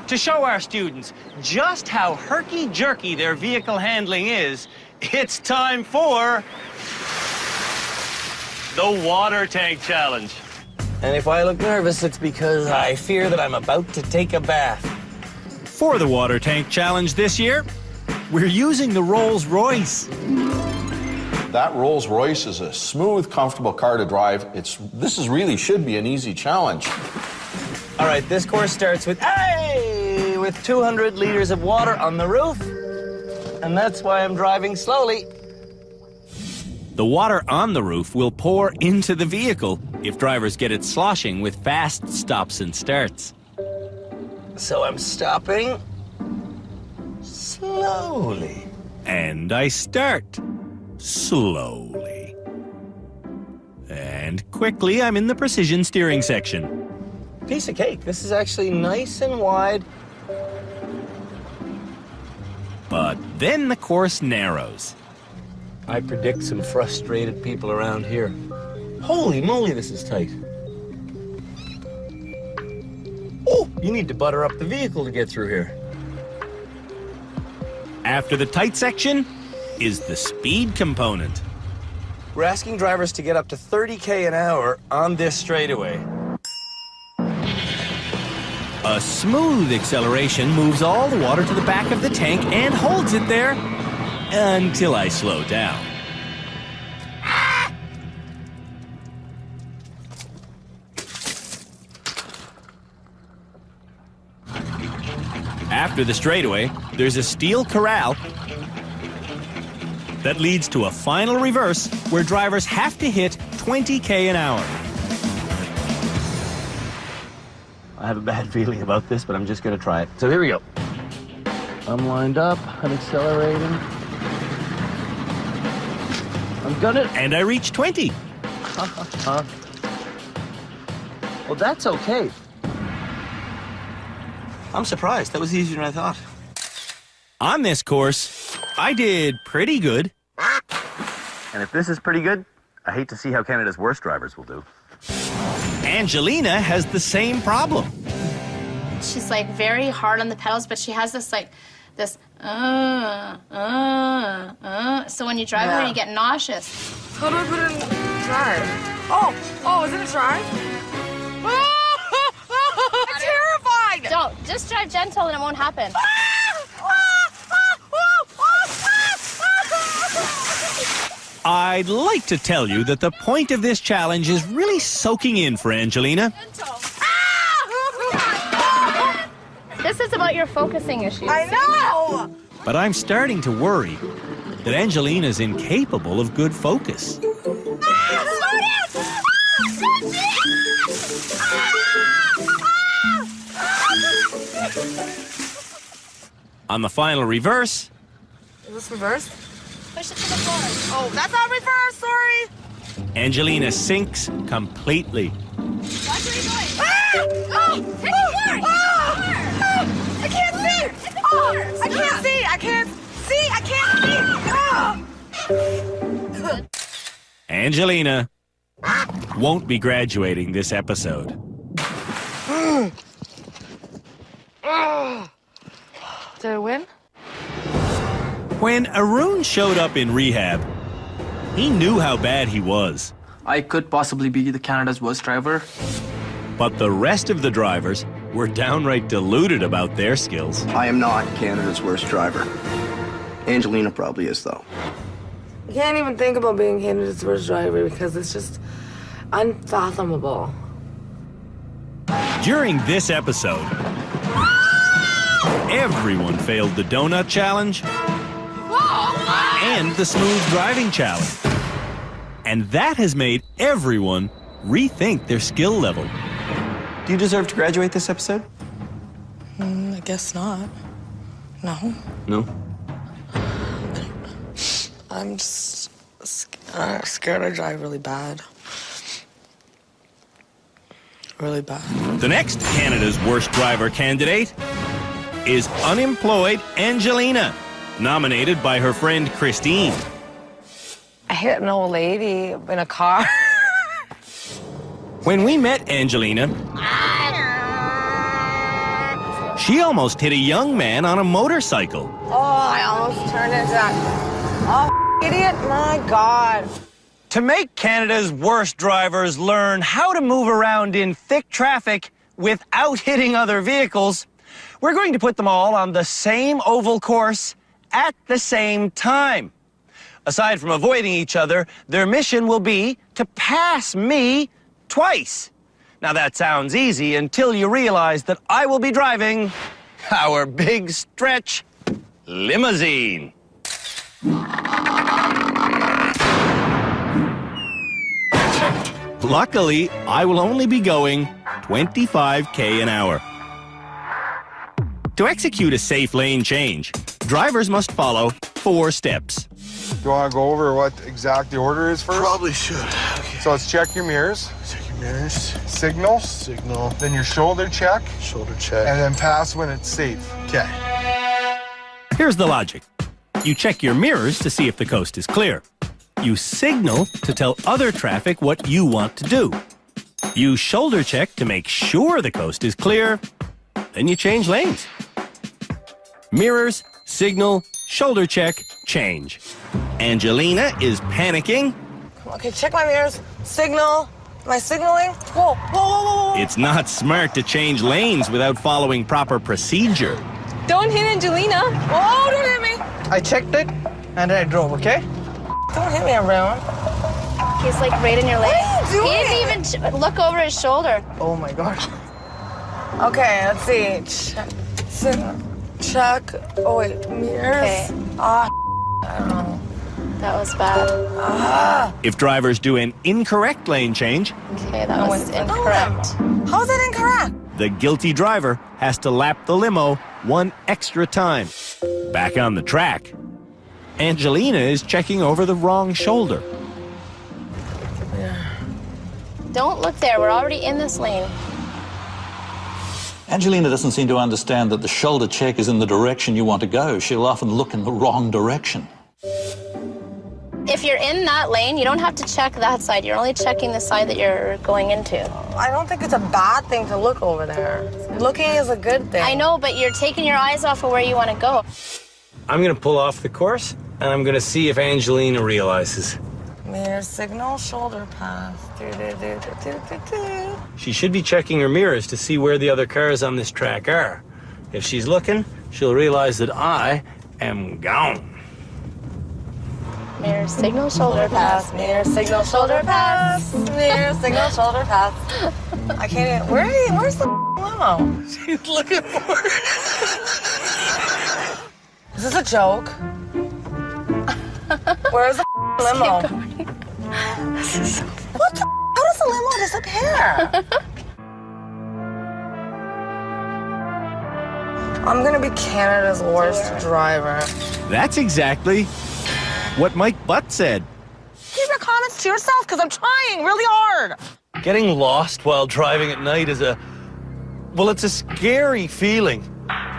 To show our students just how herky-jerky their vehicle handling is, it's time for the water tank challenge. And if I look nervous, it's because I fear that I'm about to take a bath. For the water tank challenge this year, we're using the Rolls-Royce. That Rolls-Royce is a smooth, comfortable car to drive. This really should be an easy challenge. All right, this course starts with 200 liters of water on the roof. And that's why I'm driving slowly. The water on the roof will pour into the vehicle if drivers get it sloshing with fast stops and starts. So I'm stopping slowly. And I start slowly. And quickly, I'm in the precision steering section. Piece of cake. This is actually nice and wide. But then the course narrows. I predict some frustrated people around here. Holy moly, this is tight. Oh, you need to butter up the vehicle to get through here. After the tight section is the speed component. We're asking drivers to get up to 30K an hour on this straightaway. A smooth acceleration moves all the water to the back of the tank and holds it there until I slow down. After the straightaway, there's a steel corral that leads to a final reverse where drivers have to hit 20K an hour. I have a bad feeling about this, but I'm just going to try it. So here we go. I'm lined up. I'm accelerating. I'm gonna... And I reach 20. Well, that's okay. I'm surprised. That was easier than I thought. On this course, I did pretty good. And if this is pretty good, I hate to see how Canada's worst drivers will do. Angelina has the same problem. She's like very hard on the pedals, but she has this So when you drive her, you get nauseous. How do I put it in drive? Oh, is it a drive? I'm terrified! Don't. Just drive gentle and it won't happen. I'd like to tell you that the point of this challenge is really soaking in for Angelina. This is about your focusing issues. I know! But I'm starting to worry that Angelina's incapable of good focus. On the final reverse... Is this reverse? Push it to the floor. Oh, that's not reverse, sorry! Angelina sinks completely. Watch where you're going. Oh, hit the floor! I can't see! I can't see! I can't see! I can't see! Angelina won't be graduating this episode. Did I win? When Arun showed up in rehab, he knew how bad he was. I could possibly be the Canada's worst driver. But the rest of the drivers were downright deluded about their skills. I am not Canada's worst driver. Angelina probably is, though. You can't even think about being Canada's worst driver because it's just unfathomable. During this episode, everyone failed the donut challenge and the smooth driving challenge. And that has made everyone rethink their skill level. Do you deserve to graduate this episode? I guess not. No. No. I'm just scared I drive really bad. Really bad. The next Canada's Worst Driver candidate is unemployed Angelina, nominated by her friend Christine. I hit an old lady in a car. When we met Angelina, she almost hit a young man on a motorcycle. Oh, I almost turned into that. Oh, idiot, my God. To make Canada's worst drivers learn how to move around in thick traffic without hitting other vehicles, we're going to put them all on the same oval course at the same time. Aside from avoiding each other, their mission will be to pass me twice. Now that sounds easy until you realize that I will be driving our big stretch limousine. Luckily, I will only be going 25k an hour. To execute a safe lane change, drivers must follow 4 steps. Do you want to go over what exact the order is first? Probably should. Okay. So it's check your mirrors. Check your mirrors. Signal. Signal. Then your shoulder check. Shoulder check. And then pass when it's safe. Okay. Here's the logic. You check your mirrors to see if the coast is clear. You signal to tell other traffic what you want to do. You shoulder check to make sure the coast is clear. Then you change lanes. Mirrors, signal, shoulder check, change. Angelina is panicking. Okay, check my mirrors. Signal. Am I signaling? Whoa, whoa, whoa, whoa. It's not smart to change lanes without following proper procedure. Don't hit Angelina. Whoa, don't hit me. I checked it and I drove, okay? Don't hit me, everyone. He's like right in your lane. What are you doing? He didn't even look over his shoulder. Oh my God. Okay, let's see. Check. Oh, wait. Mirrors. Okay. I don't know. That was bad. If drivers do an incorrect lane change, Okay, that was incorrect. How's that incorrect? the guilty driver has to lap the limo 1 extra time. Back on the track, Angelina is checking over the wrong shoulder. Don't look there. We're already in this lane. Angelina doesn't seem to understand that the shoulder check is in the direction you want to go. She'll often look in the wrong direction. If you're in that lane, you don't have to check that side. You're only checking the side that you're going into. I don't think it's a bad thing to look over there. Looking is a good thing. I know, but you're taking your eyes off of where you want to go. I'm going to pull off the course, and I'm going to see if Angelina realizes. Mirror signal, shoulder pass. She should be checking her mirrors to see where the other cars on this track are. If she's looking, she'll realize that I am gone. Mirror signal, shoulder pass. Mirror signal, shoulder pass. Mirror signal, shoulder pass. I can't even. Where's the limo? She's looking for it. Is this a joke? Where's the limo? What the? How does the limo disappear? I'm gonna be Canada's worst driver. That's exactly what Mike Butt said. Keep your comments to yourself, because I'm trying really hard. Getting lost while driving at night is it's a scary feeling.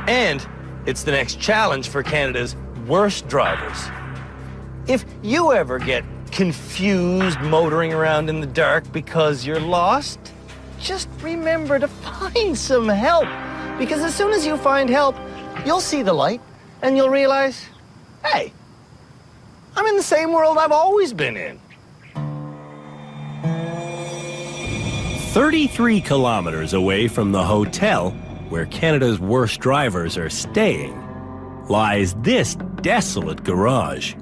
And it's the next challenge for Canada's worst drivers. If you ever get confused motoring around in the dark because you're lost, just remember to find some help. Because as soon as you find help, you'll see the light and you'll realize, hey, I'm in the same world I've always been in. 33 kilometers away from the hotel where Canada's worst drivers are staying lies this desolate garage.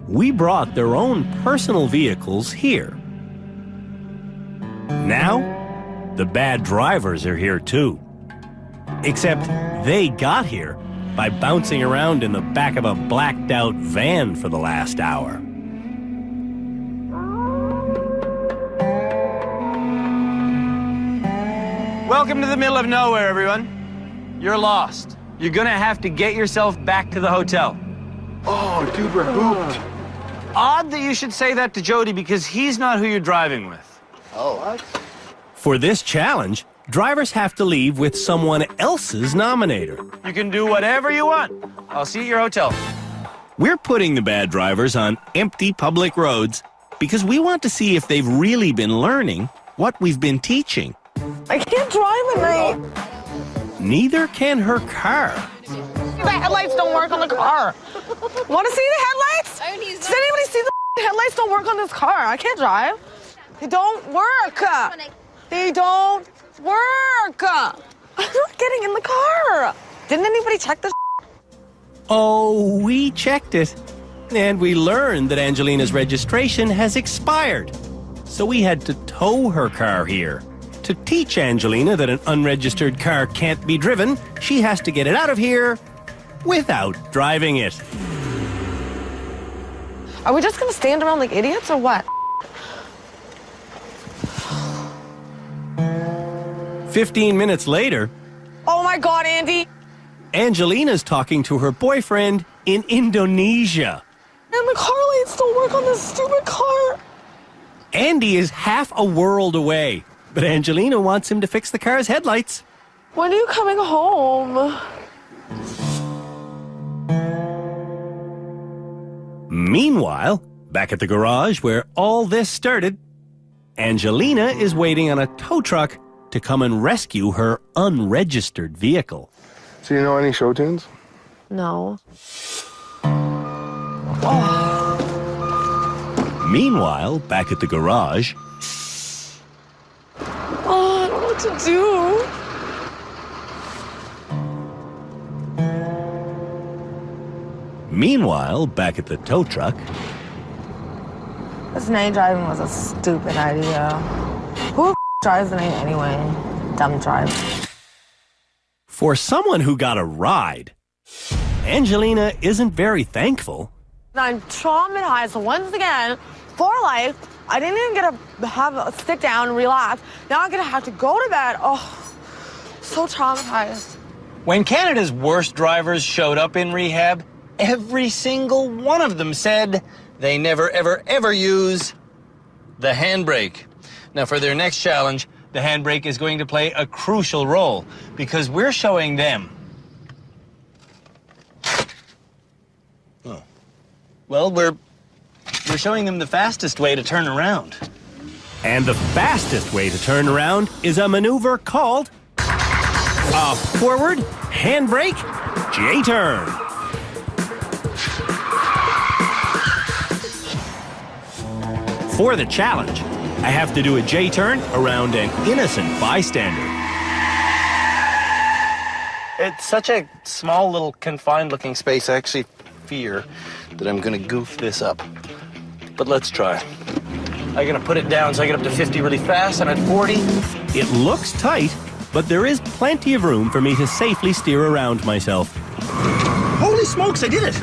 We brought their own personal vehicles here. Now, the bad drivers are here too. Except they got here by bouncing around in the back of a blacked-out van for the last hour. Welcome to the middle of nowhere, everyone. You're lost. You're gonna have to get yourself back to the hotel. Oh, dude, we're hooped. Odd that you should say that to Jody because he's not who you're driving with. Oh, what? For this challenge, drivers have to leave with someone else's nominator. You can do whatever you want. I'll see you at your hotel. We're putting the bad drivers on empty public roads because we want to see if they've really been learning what we've been teaching. I can't drive at night. Neither can her car. The headlights don't work on the car. Want to see the headlights? Does anybody see the headlights don't work on this car? I can't drive. They don't work. They don't work. I'm not getting in the car. Didn't anybody check this? Oh, we checked it. And we learned that Angelina's registration has expired. So we had to tow her car here. To teach Angelina that an unregistered car can't be driven, she has to get it out of here without driving it. Are we just going to stand around like idiots or what? 15 minutes later, Oh my God, Andy. Angelina's talking to her boyfriend in Indonesia. And the car lights don't work on this stupid car. Andy is half a world away, but Angelina wants him to fix the car's headlights. When are you coming home? Meanwhile, back at the garage where all this started, Angelina is waiting on a tow truck to come and rescue her unregistered vehicle. So you know any show tunes? No. Meanwhile, back at the garage, Oh, I don't know what to do. meanwhile, back at the tow truck, This night driving was a stupid idea. Who drives the night anyway? Dumb drive. for someone who got a ride, Angelina isn't very thankful. I'm traumatized once again for life. I didn't even get to have a sit down and relax. Now I'm gonna have to go to bed. Oh, so traumatized. When Canada's worst drivers showed up in rehab, every single one of them said they never, ever, ever use the handbrake. Now, for their next challenge, the handbrake is going to play a crucial role because we're showing them. Oh. Well, we're showing them the fastest way to turn around. And the fastest way to turn around is a maneuver called a forward handbrake J-turn. For the challenge, I have to do a J-turn around an innocent bystander. It's such a small little confined looking space. I actually fear that I'm gonna goof this up. But let's try. I'm gonna put it down so I get up to 50 really fast. I'm at 40. It looks tight, but there is plenty of room for me to safely steer around myself. Holy smokes, I did it!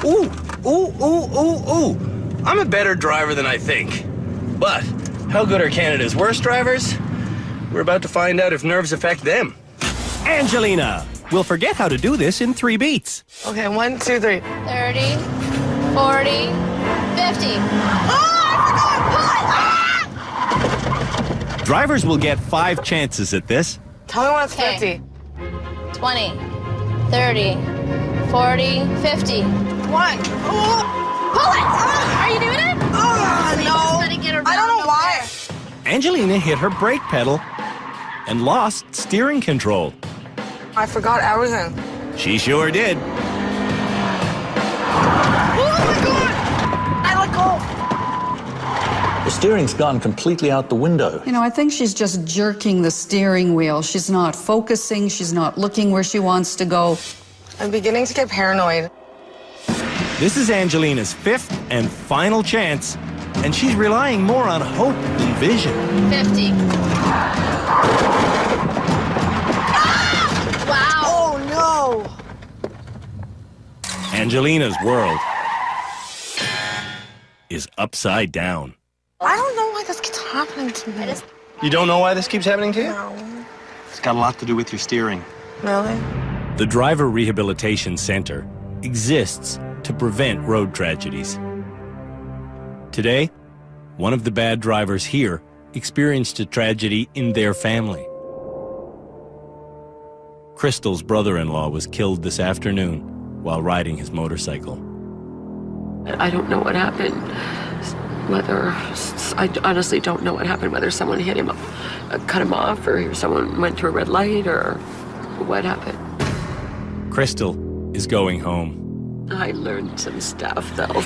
Ooh, ooh, ooh, ooh, ooh. I'm a better driver than I think. But how good are Canada's worst drivers? We're about to find out if nerves affect them. Angelina, we'll forget how to do this in 3 beats. Okay, 1, 2, 3. 30, 40, 50. Drivers will get 5 chances at this. Tell me when it's Okay. 50. 20, 30, 40, 50. One. Pull it! Are you doing it? Oh, So you just no. gotta get around I don't know over why. there. Angelina hit her brake pedal, and lost steering control. I forgot everything. She sure did. Oh my God! I let go. The steering's gone completely out the window. You know, I think she's just jerking the steering wheel. She's not focusing. She's not looking where she wants to go. I'm beginning to get paranoid. This is Angelina's 5th and final chance, and she's relying more on hope than vision. 50. Wow. Oh no! Angelina's world is upside down. I don't know why this keeps happening to me. You don't know why this keeps happening to you? No. It's got a lot to do with your steering. Really? The Driver Rehabilitation Center exists to prevent road tragedies. Today, one of the bad drivers here experienced a tragedy in their family. Crystal's brother-in-law was killed this afternoon while riding his motorcycle. I don't know what happened. I honestly don't know what happened, whether someone hit him, cut him off, or someone went to a red light, or what happened. Crystal is going home. I learned some stuff, though.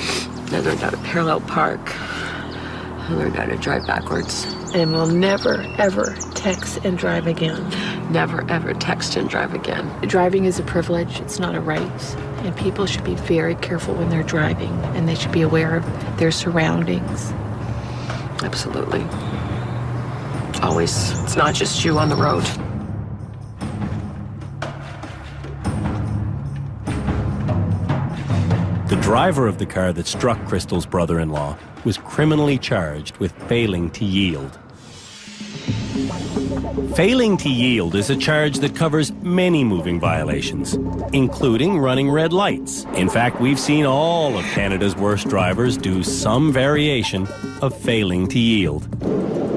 I learned how to parallel park. I learned how to drive backwards. And will never, ever text and drive again. Never, ever text and drive again. Driving is a privilege. It's not a right. And people should be very careful when they're driving, and they should be aware of their surroundings. Absolutely. Always. It's not just you on the road. The driver of the car that struck Crystal's brother-in-law was criminally charged with failing to yield. Failing to yield is a charge that covers many moving violations, including running red lights. In fact, we've seen all of Canada's worst drivers do some variation of failing to yield.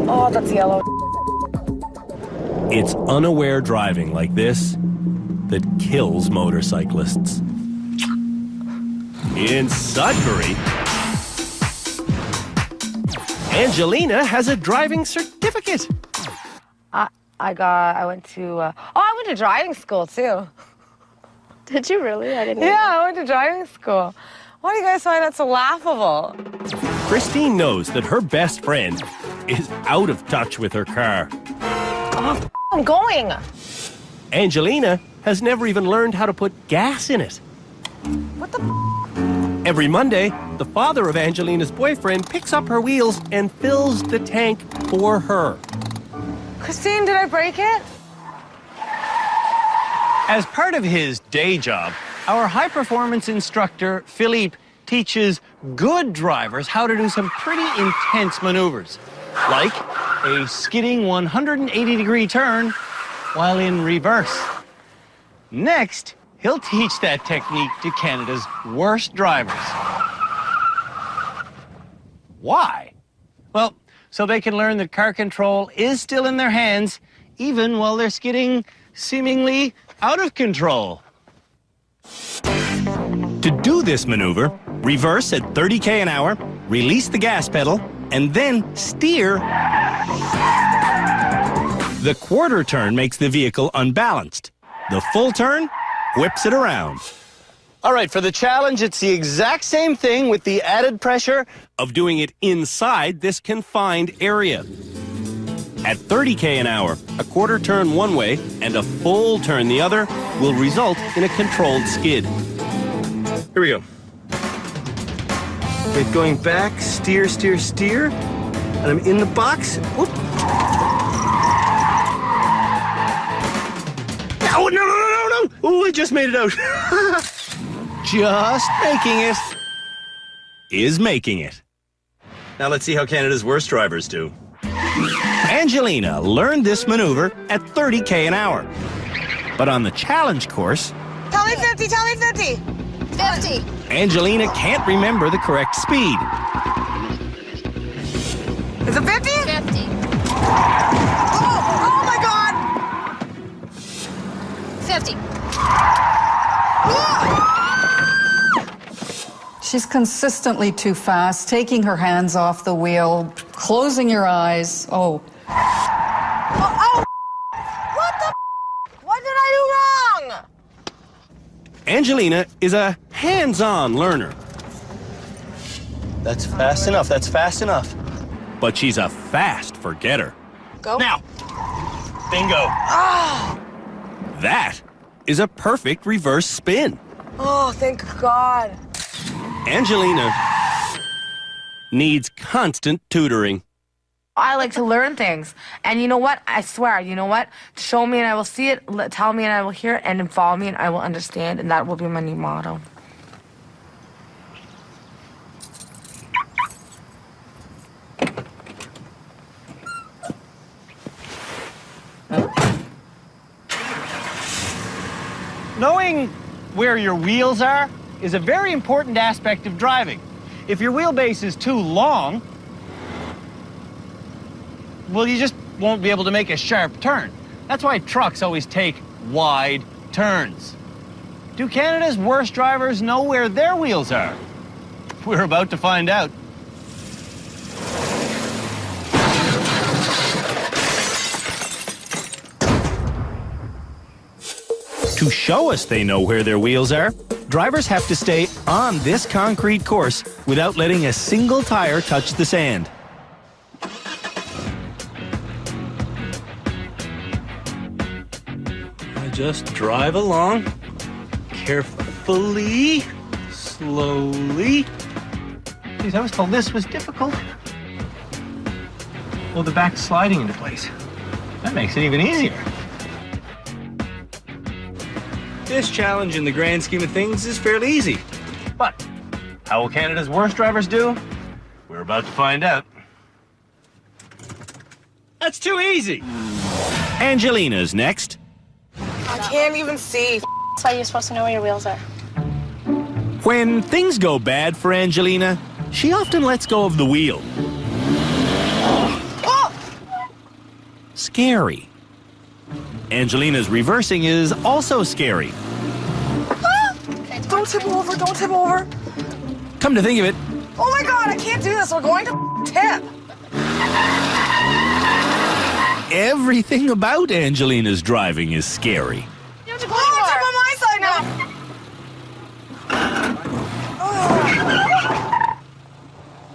Oh, that's yellow. It's unaware driving like this that kills motorcyclists. In Sudbury, Angelina has a driving certificate. I went to driving school too. Did you really? I didn't know. Yeah, I went to driving school. Why do you guys find that so laughable? Christine knows that her best friend is out of touch with her car. Oh, I'm going. Angelina has never even learned how to put gas in it. What the? Every Monday, the father of Angelina's boyfriend picks up her wheels and fills the tank for her. Christine, did I break it? As part of his day job, our high-performance instructor, Philippe, teaches good drivers how to do some pretty intense maneuvers, like a skidding 180-degree turn while in reverse. Next, he'll teach that technique to Canada's worst drivers. Why? Well, so they can learn that car control is still in their hands, even while they're skidding seemingly out of control. To do this maneuver, reverse at 30 an hour, release the gas pedal, and then steer. The quarter turn makes the vehicle unbalanced. The full turn whips it around. All right, for the challenge, it's the exact same thing with the added pressure of doing it inside this confined area. At 30 an hour, a quarter turn one way and a full turn the other will result in a controlled skid. Here we go. Okay, going back, steer, steer, steer, and I'm in the box. Whoop. Oh, no, no, no, no, no! Oh, I just made it out. Just making it. Is making it. Now let's see how Canada's worst drivers do. Angelina learned this maneuver at 30 an hour. But on the challenge course, Tell me 50, tell me 50. 50. Angelina can't remember the correct speed. Is it 50? 50. Oh my God! 50. She's consistently too fast, taking her hands off the wheel, closing her eyes. Oh. Oh, Angelina is a hands-on learner, That's fast enough. That's fast enough. but she's a fast forgetter. Go. Now. Bingo. That is a perfect reverse spin. Oh, thank God. Angelina needs constant tutoring. I like to learn things. And you know what? I swear, you know what? Show me and I will see it. Tell me and I will hear it. And then follow me and I will understand. And that will be my new motto. Knowing where your wheels are is a very important aspect of driving. If your wheelbase is too long, well, you just won't be able to make a sharp turn. That's why trucks always take wide turns. Do Canada's worst drivers know where their wheels are? We're about to find out. To show us they know where their wheels are, drivers have to stay on this concrete course without letting a single tire touch the sand. I just drive along, carefully, slowly. Geez, I was told this was difficult. Well, the back's sliding into place. That makes it even easier. This challenge, in the grand scheme of things, is fairly easy. But how will Canada's worst drivers do? We're about to find out. That's too easy. Angelina's next. I can't even see. That's why you're supposed to know where your wheels are. When things go bad for Angelina, she often lets go of the wheel. Scary. Angelina's reversing is also scary. Don't tip over, don't tip over. Come to think of it, Oh my God, I can't do this. We're going to tip. everything about Angelina's driving is scary. You have to go tip on my side now.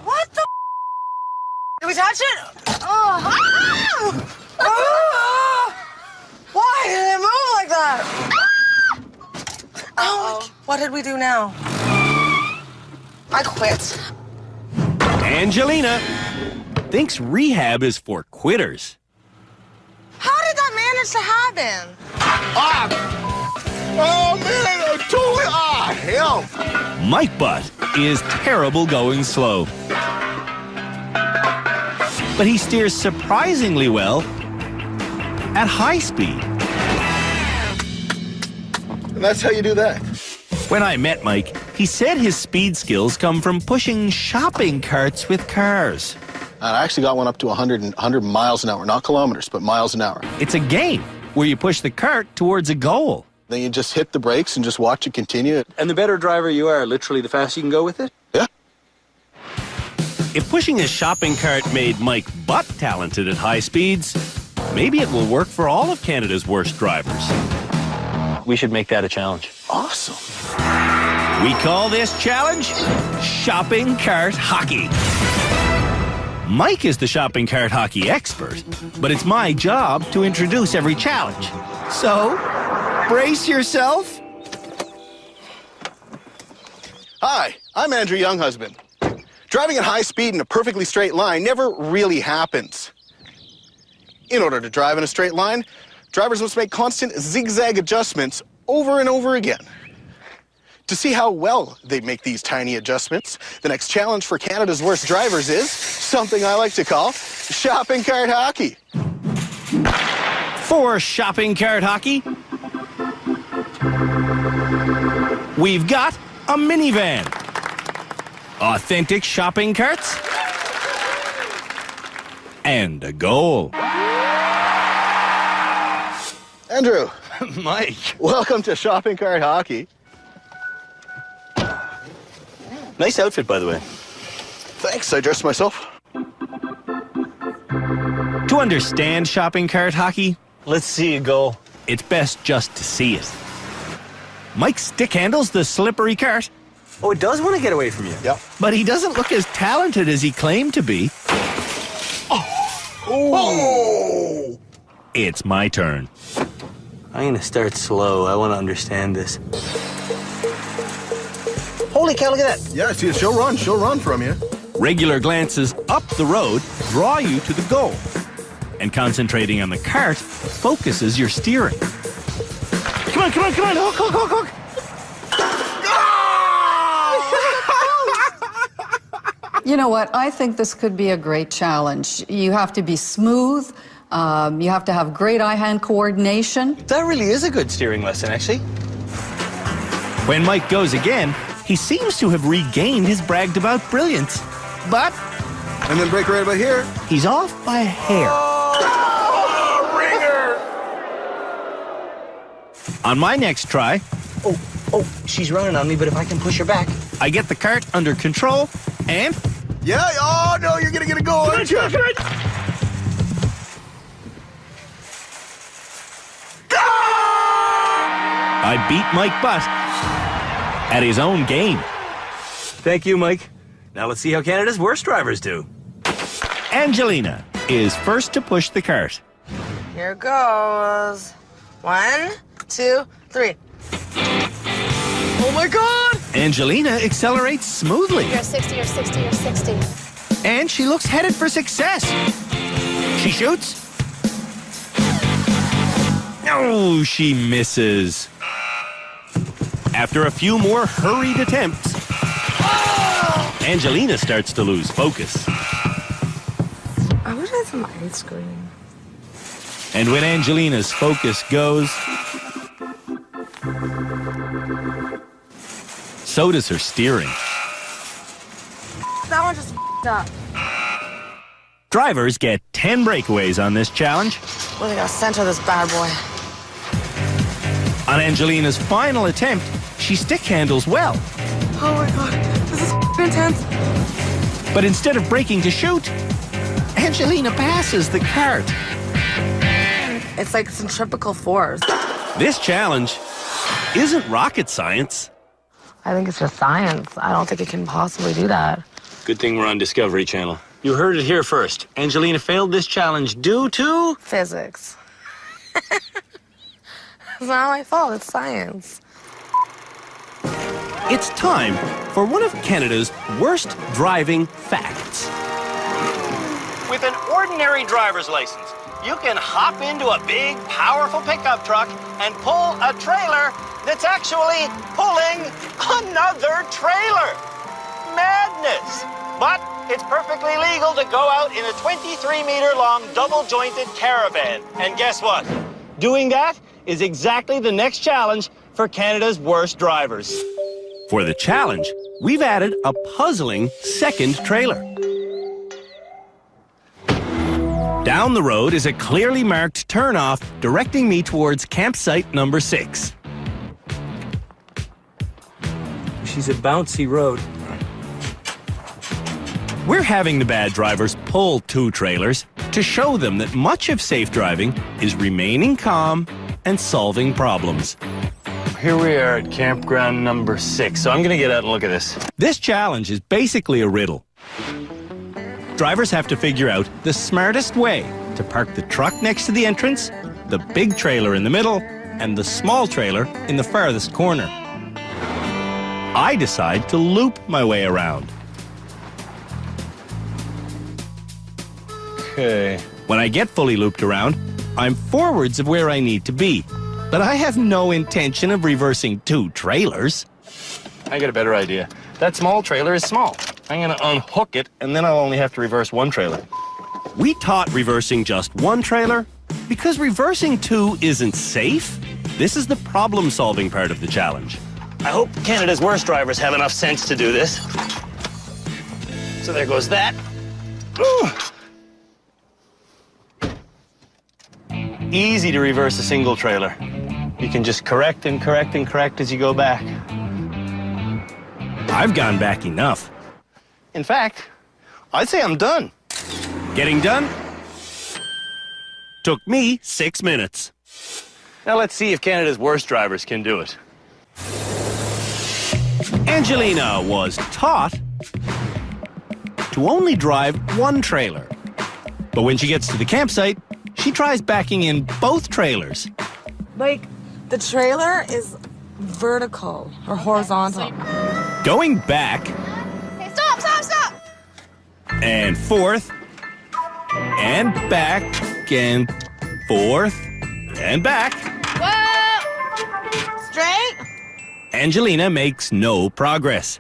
What the? Did we touch it? Why did it move like that? Oh, what did we do now? I quit. Angelina thinks rehab is for quitters. How did that manage to happen? Oh, man, hell. Mike Butt is terrible going slow. But he steers surprisingly well at high speed. And that's how you do that. When I met Mike, he said his speed skills come from pushing shopping carts with cars. I actually got one up to 100 miles an hour, not kilometers, but miles an hour. It's a game where you push the cart towards a goal. Then you just hit the brakes and just watch it continue. And the better driver you are, literally the faster you can go with it? Yeah. If pushing a shopping cart made Mike Butt talented at high speeds, maybe it will work for all of Canada's worst drivers. We should make that a challenge. Awesome. We call this challenge shopping cart hockey. Mike is the shopping cart hockey expert, but it's my job to introduce every challenge. So, brace yourself. Hi, I'm Andrew Younghusband. Driving at high speed in a perfectly straight line never really happens. In order to drive in a straight line, drivers must make constant zigzag adjustments over and over again. To see how well they make these tiny adjustments, the next challenge for Canada's worst drivers is something I like to call shopping cart hockey. For shopping cart hockey, we've got a minivan, authentic shopping carts, and a goal. Andrew. Mike. Welcome to shopping cart hockey. Nice outfit, by the way. Thanks, I dressed myself. To understand shopping cart hockey, Let's see you go. it's best just to see it. Mike stick handles the slippery cart. Oh, it does want to get away from you. Yep. But he doesn't look as talented as he claimed to be. Oh! It's my turn. I'm going to start slow. I want to understand this. Holy cow, look at that. Yeah, see, she'll run from you. Regular glances up the road draw you to the goal. And concentrating on the cart focuses your steering. Come on, hook. You know what? I think this could be a great challenge. You have to be smooth. You have to have great eye-hand coordination. That really is a good steering lesson, actually. When Mike goes again, he seems to have regained his bragged-about brilliance. But And then brake right about here. he's off by a hair. Oh, ringer! On my next try, Oh, she's running on me, but if I can push her back. I get the cart under control and... Yeah, oh no, you're gonna get it going. Come on. I beat Mike Butt at his own game. Thank you, Mike. Now let's see how Canada's worst drivers do. Angelina is first to push the cart. Here goes. 1, 2, 3. Oh my God! Angelina accelerates smoothly, You're 60, you're 60, you're 60. and she looks headed for success. She shoots. Oh, she misses. After a few more hurried attempts, Angelina starts to lose focus. I wish I had some ice cream. And when Angelina's focus goes, so does her steering. That one just f***ed up. Drivers get 10 breakaways on this challenge. Well, they gotta center this bad boy. On Angelina's final attempt, she stick handles well. Oh my God, this is intense. But instead of braking to shoot, Angelina passes the cart. It's like centripetal force. This challenge isn't rocket science. I think it's just science. I don't think it can possibly do that. Good thing we're on Discovery Channel. You heard it here first. Angelina failed this challenge due to... Physics. It's not my fault, it's science. It's time for one of Canada's worst driving facts. With an ordinary driver's license, you can hop into a big, powerful pickup truck and pull a trailer that's actually pulling another trailer. Madness! But it's perfectly legal to go out in a 23-meter-long double-jointed caravan. And guess what? Doing that is exactly the next challenge for Canada's worst drivers. For the challenge, we've added a puzzling second trailer. Down the road is a clearly marked turnoff directing me towards campsite number 6. She's a bouncy road. We're having the bad drivers pull 2 trailers to show them that much of safe driving is remaining calm and solving problems. Here we are at campground number 6, so I'm gonna get out and look at this. This challenge is basically a riddle. Drivers have to figure out the smartest way to park the truck next to the entrance, the big trailer in the middle, and the small trailer in the farthest corner. I decide to loop my way around. Okay. When I get fully looped around, I'm forwards of where I need to be. But I have no intention of reversing 2 trailers. I got a better idea. That small trailer is small. I'm gonna unhook it, and then I'll only have to reverse 1 trailer. We taught reversing just 1 trailer because reversing 2 isn't safe. This is the problem-solving part of the challenge. I hope Canada's worst drivers have enough sense to do this. So there goes that. Ooh. Easy to reverse a single trailer. You can just correct and correct and correct as you go back. I've gone back enough. In fact, I'd say I'm done. Getting done took me 6 minutes. Now let's see if Canada's worst drivers can do it. Angelina was taught to only drive one trailer. But when she gets to the campsite, she tries backing in both trailers. Like, the trailer is vertical or horizontal. Going back Okay, stop! and forth and back and forth and back. Whoa! Straight? Angelina makes no progress.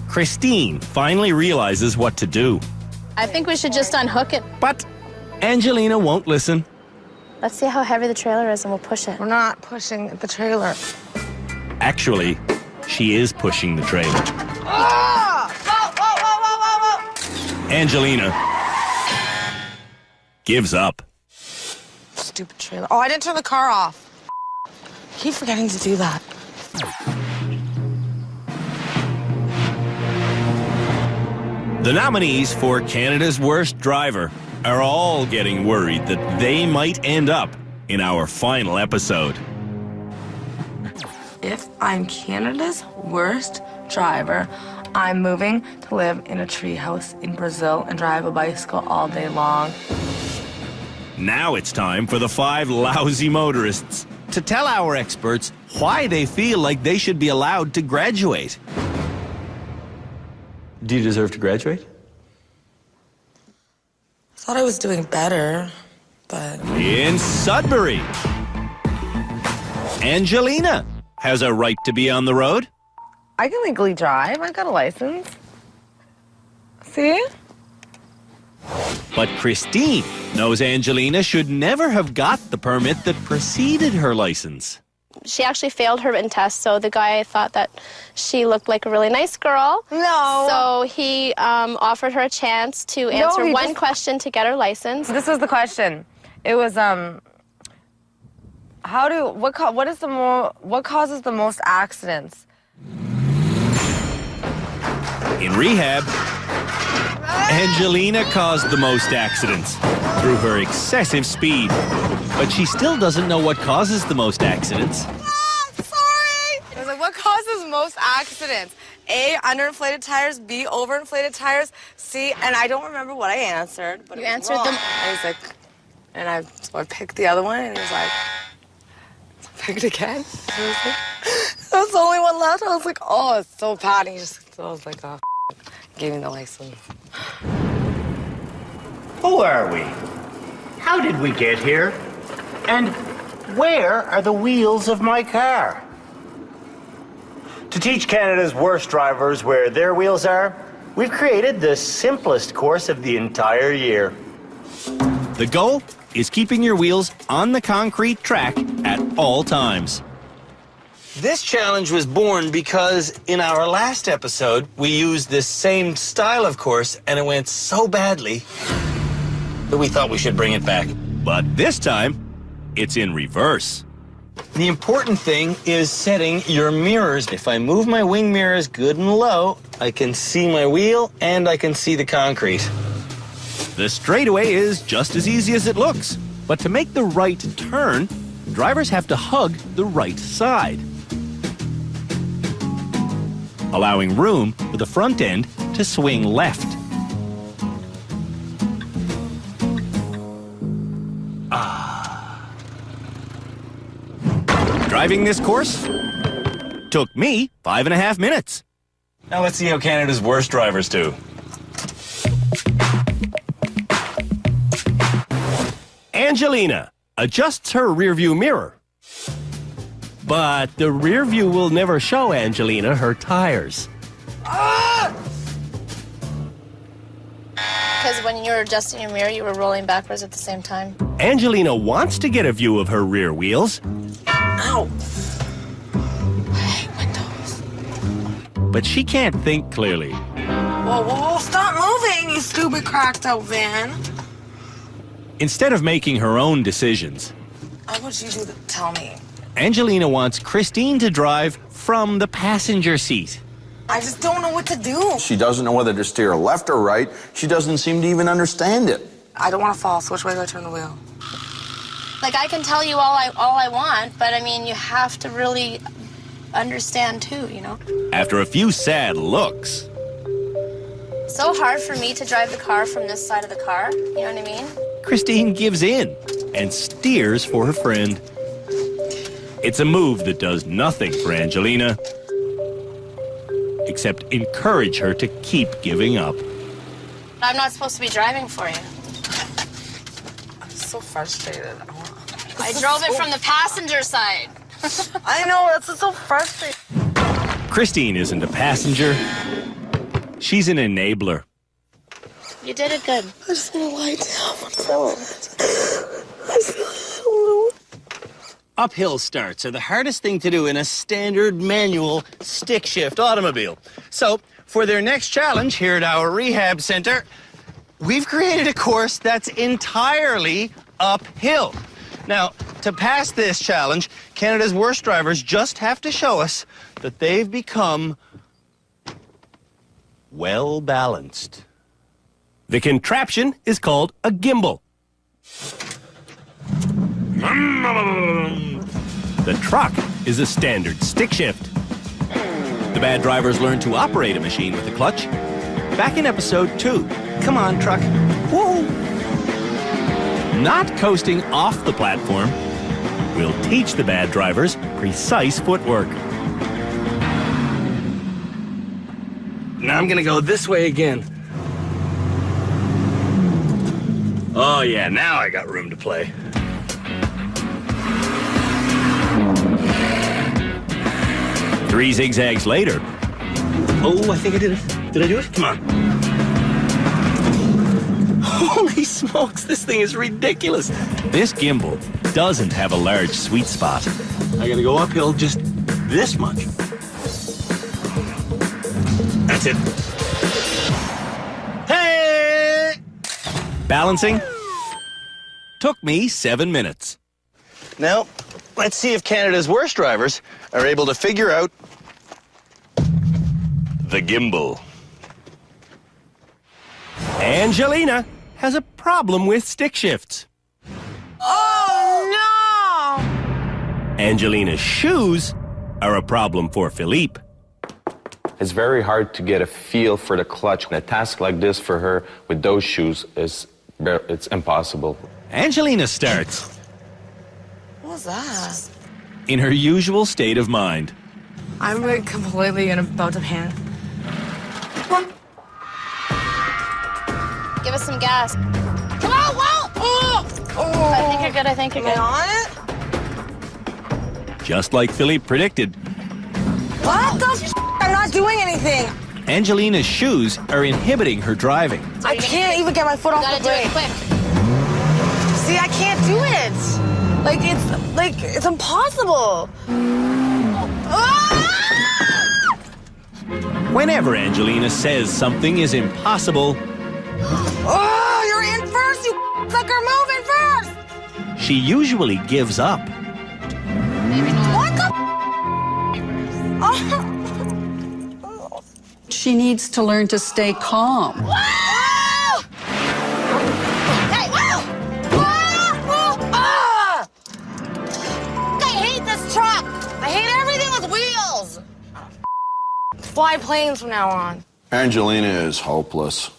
Christine finally realizes what to do. I think we should just unhook it. But Angelina won't listen. Let's see how heavy the trailer is and we'll push it. We're not pushing the trailer. Actually, she is pushing the trailer. Oh! Whoa! Angelina gives up. Stupid trailer. Oh, I didn't turn the car off. Keep forgetting to do that. The nominees for Canada's Worst Driver are all getting worried that they might end up in our final episode. If I'm Canada's worst driver, I'm moving to live in a treehouse in Brazil and drive a bicycle all day long. Now it's time for the 5 lousy motorists to tell our experts why they feel like they should be allowed to graduate. Do you deserve to graduate? I thought I was doing better, but... In Sudbury, Angelina has a right to be on the road. I can legally drive. I got a license. See? But Christine knows Angelina should never have got the permit that preceded her license. She actually failed her written test, so the guy thought that she looked like a really nice girl. No. So he offered her a chance to answer one question to get her license. This was the question. It was, what causes the most accidents? In rehab, Angelina caused the most accidents through her excessive speed. But she still doesn't know what causes the most accidents. Sorry! It was like, what causes most accidents? A, underinflated tires, B, overinflated tires, C, and I don't remember what I answered. But You answered them. And he's like, so I picked the other one, and he was like, pick it again. That was the only one left. I was like, oh, it's so bad. And I was like, oh, gave me the license. Who are we? How did we get here? And where are the wheels of my car? To teach Canada's worst drivers where their wheels are, we've created the simplest course of the entire year. The goal is keeping your wheels on the concrete track at all times. This challenge was born because in our last episode, we used this same style of course, and it went so badly that we thought we should bring it back. But this time, it's in reverse. The important thing is setting your mirrors. If I move my wing mirrors good and low, I can see my wheel and I can see the concrete. The straightaway is just as easy as it looks. But to make the right turn, drivers have to hug the right side, allowing room for the front end to swing left. Driving this course took me 5.5 minutes. Now let's see how Canada's worst drivers do. Angelina adjusts her rearview mirror. But the rearview will never show Angelina her tires. Because when you were adjusting your mirror, you were rolling backwards at the same time. Angelina wants to get a view of her rear wheels. Ow! I hate windows. But she can't think clearly. Whoa, stop moving, you stupid cracked out van. Instead of making her own decisions, What would you do to tell me? Angelina wants Christine to drive from the passenger seat. I just don't know what to do. She doesn't know whether to steer left or right. She doesn't seem to even understand it. I don't want to fall, so which way do I turn the wheel? Like, I can tell you all I want, but I mean, you have to really understand too, you know? After a few sad looks, So hard for me to drive the car from this side of the car, you know what I mean? Christine gives in and steers for her friend. It's a move that does nothing for Angelina, except encourage her to keep giving up. I'm not supposed to be driving for you. I'm so frustrated. I drove it from the passenger side. I know, it's so frustrating. Christine isn't a passenger. She's an enabler. You did it good. I just want to lie down. I feel Uphill starts are the hardest thing to do in a standard manual stick shift automobile. So, for their next challenge here at our rehab center, we've created a course that's entirely uphill. Now, to pass this challenge, Canada's worst drivers just have to show us that they've become well-balanced. The contraption is called a gimbal. The truck is a standard stick shift. The bad drivers learn to operate a machine with a clutch. Back in episode 2. Come on, truck. Woo! Not coasting off the platform will teach the bad drivers precise footwork. Now I'm gonna go this way again. Oh yeah, now I got room to play. Three zigzags later. Oh, I think I did it. Did I do it? Come on. Holy smokes, this thing is ridiculous. This gimbal doesn't have a large sweet spot. I gotta go uphill just this much. That's it. Hey! Balancing took me 7 minutes. Now, let's see if Canada's worst drivers are able to figure out the gimbal. Angelina has a problem with stick shifts. Oh, no! Angelina's shoes are a problem for Philippe. It's very hard to get a feel for the clutch. A task like this for her with those shoes it's impossible. Angelina starts What was that? in her usual state of mind. I'm like completely about to panic. Give us some gas. Come on, whoa! Oh! I think you're good, I think you're good. Am I on it? Just like Philippe predicted, What the f? I'm not doing anything. Angelina's shoes are inhibiting her driving. I can't even get my foot off the Do it brake. quick. See, I can't do it. It's impossible. Whenever Angelina says something is impossible, Oh, you're in first, you sucker. Move in first. she usually gives up. What the? She needs to learn to stay calm. Hey, whoa! I hate this truck. I hate everything with wheels. Fly planes from now on. Angelina is hopeless.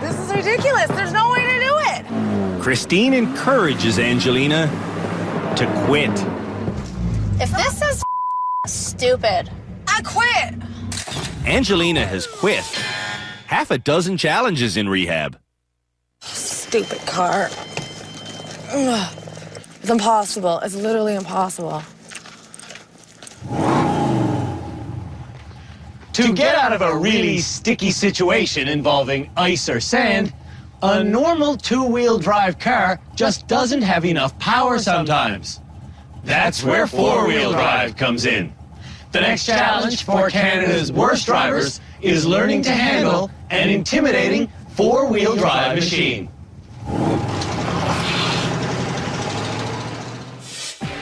This is ridiculous. There's no way to do it. Christine encourages Angelina to quit. If this is stupid. I quit. Angelina has quit half a dozen challenges in rehab. Stupid car. Ugh. It's impossible. It's literally impossible. To get out of a really sticky situation involving ice or sand, a normal two-wheel drive car just doesn't have enough power sometimes. That's where four-wheel drive comes in. The next challenge for Canada's worst drivers is learning to handle an intimidating four-wheel drive machine.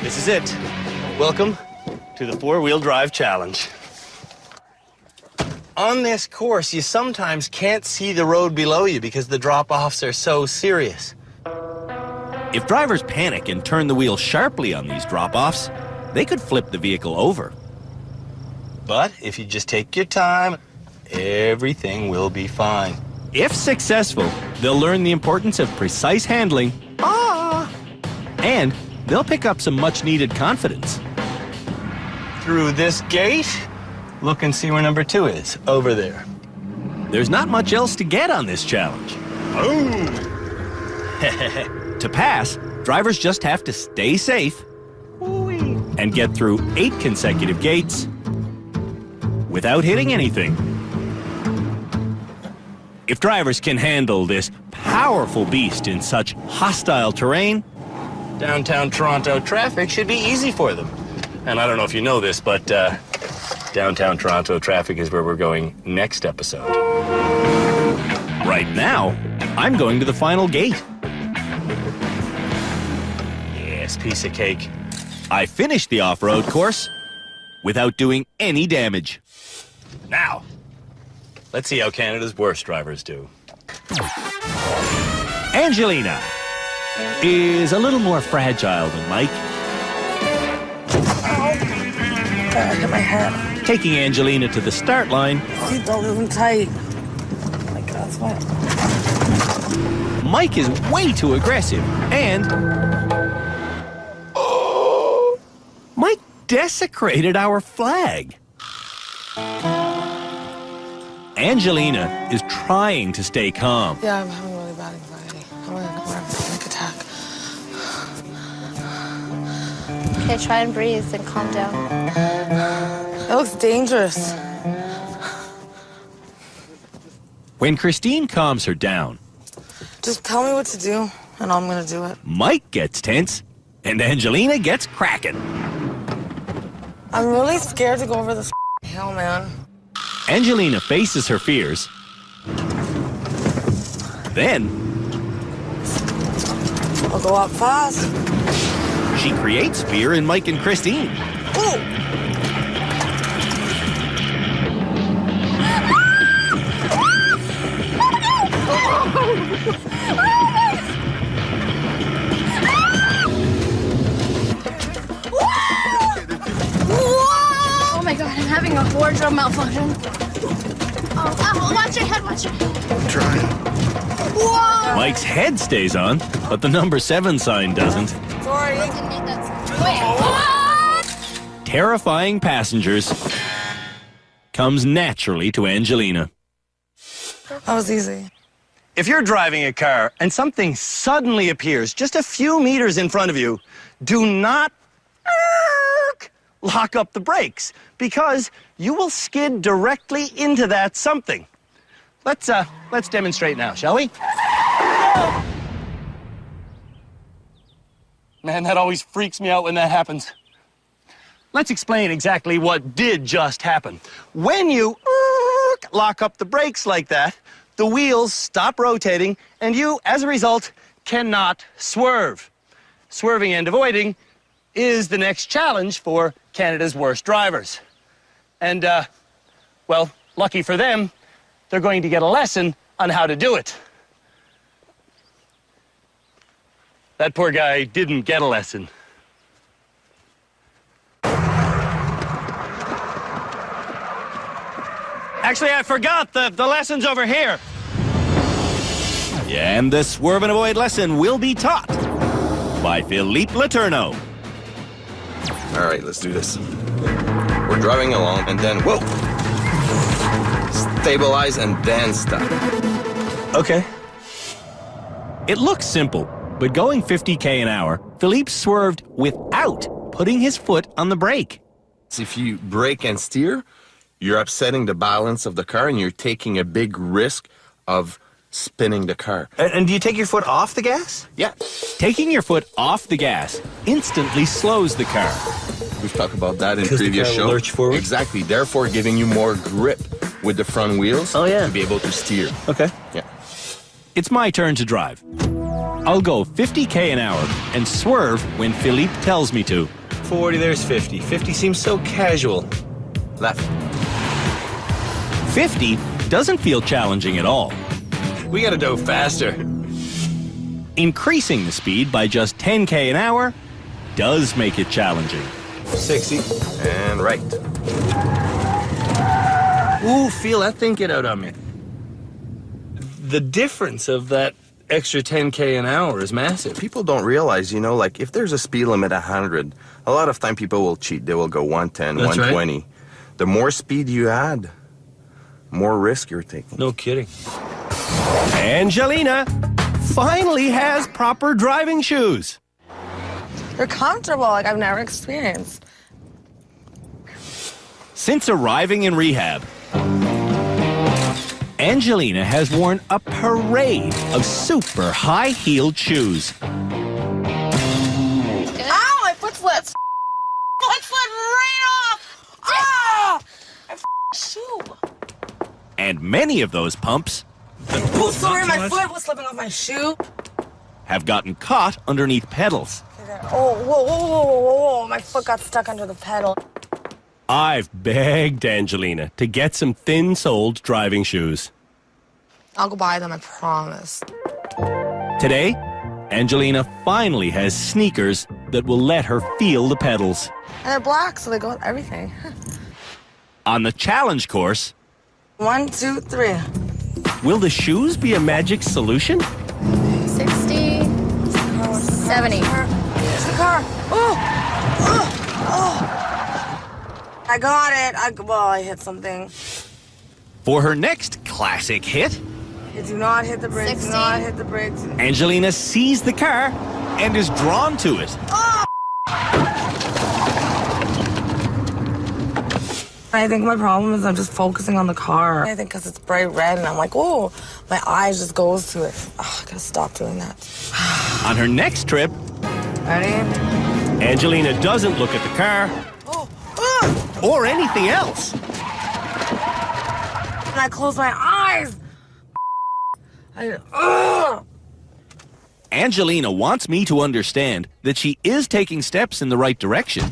This is it. Welcome to the four-wheel drive challenge. On this course, you sometimes can't see the road below you because the drop-offs are so serious. If drivers panic and turn the wheel sharply on these drop-offs, they could flip the vehicle over. But if you just take your time, everything will be fine. If successful, they'll learn the importance of precise handling, and they'll pick up some much-needed confidence. Through this gate, look and see where number 2 is, over there. There's not much else to get on this challenge. Oh! To pass, drivers just have to stay safe and get through 8 consecutive gates without hitting anything. If drivers can handle this powerful beast in such hostile terrain, Downtown Toronto traffic should be easy for them. And I don't know if you know this, but downtown Toronto traffic is where we're going next episode. Right now, I'm going to the final gate. Yes, piece of cake. I finished the off-road course without doing any damage. Now, let's see how Canada's worst drivers do. Angelina is a little more fragile than Mike. I hit my head. Taking Angelina to the start line, Seatbelt isn't tight. Oh my God, that's why. Mike is way too aggressive, and Mike desecrated our flag. Angelina is trying to stay calm. Yeah, I'm having really bad anxiety. I'm gonna have a panic attack. Okay, try and breathe and calm down. It looks dangerous. When Christine calms her down, Just tell me what to do, and I'm gonna do it. Mike gets tense, and Angelina gets cracking. I'm really scared to go over this hill, man. Angelina faces her fears. Then I'll go up fast. she creates fear in Mike and Christine. Ooh. Oh my God, I'm having a wardrobe malfunction. Oh, watch your head, watch your head. I'm trying. Whoa! Mike's head stays on, but the number 7 sign doesn't. Sorry. Terrifying passengers comes naturally to Angelina. That was easy. If you're driving a car and something suddenly appears just a few meters in front of you, do not lock up the brakes, because you will skid directly into that something. Let's demonstrate now, shall we? Man, that always freaks me out when that happens. Let's explain exactly what did just happen. When you lock up the brakes like that, the wheels stop rotating, and you, as a result, cannot swerve. Swerving and avoiding is the next challenge for Canada's worst drivers. And, well, lucky for them, they're going to get a lesson on how to do it. That poor guy didn't get a lesson. Actually, I forgot. The lesson's over here. Yeah, and the swerve and avoid lesson will be taught by Philippe Letourneau. All right, let's do this. We're driving along, and then, whoa! Stabilize and then stop. Okay. It looks simple, but going 50k an hour, Philippe swerved without putting his foot on the brake. If you brake and steer, you're upsetting the balance of the car, and you're taking a big risk of spinning the car. And do you take your foot off the gas? Yeah. Taking your foot off the gas instantly slows the car. We've talked about that in Because the previous car will shows. lurch forward? Exactly. Therefore, giving you more grip with the front wheels to be able to steer. Okay. Yeah. It's my turn to drive. I'll go 50k an hour and swerve when Philippe tells me to. 40, there's 50. 50 seems so casual. Left. 50 doesn't feel challenging at all. We gotta go faster. Increasing the speed by just 10k an hour does make it challenging. 60 and right. Ooh, feel that thing get out on me. The difference of that extra 10k an hour is massive. People don't realize, you know, like if there's a speed limit 100, a lot of time people will cheat. They will go 110, That's 120. right. The more speed you add, more risk you're taking. No kidding. Angelina finally has proper driving shoes. They're comfortable, like I've never experienced. Since arriving in rehab, Angelina has worn a parade of super high-heeled shoes. Ow, my foot slipped. Foot slipped right off. Ah! My shoe. And many of those pumps Oh, sorry, my foot was slipping off my shoe. have gotten caught underneath pedals. Oh, whoa, whoa, whoa, whoa, whoa. My foot got stuck under the pedal. I've begged Angelina to get some thin-soled driving shoes. I'll go buy them, I promise. Today, Angelina finally has sneakers that will let her feel the pedals. And they're black, so they go with everything. On the challenge course, 1, 2, 3. Will the shoes be a magic solution? 60, 70. There's the car. Oh! Oh! I got it. Well, I hit something. for her next classic hit, Do not hit the brakes. 60. Do not hit the brakes. Angelina sees the car and is drawn to it. Oh! I think my problem is I'm just focusing on the car. I think because it's bright red and I'm like, oh, my eyes just goes to it. Oh, I gotta stop doing that. On her next trip, Ready? Angelina doesn't look at the car or anything else. And I close my eyes. Angelina wants me to understand that she is taking steps in the right direction.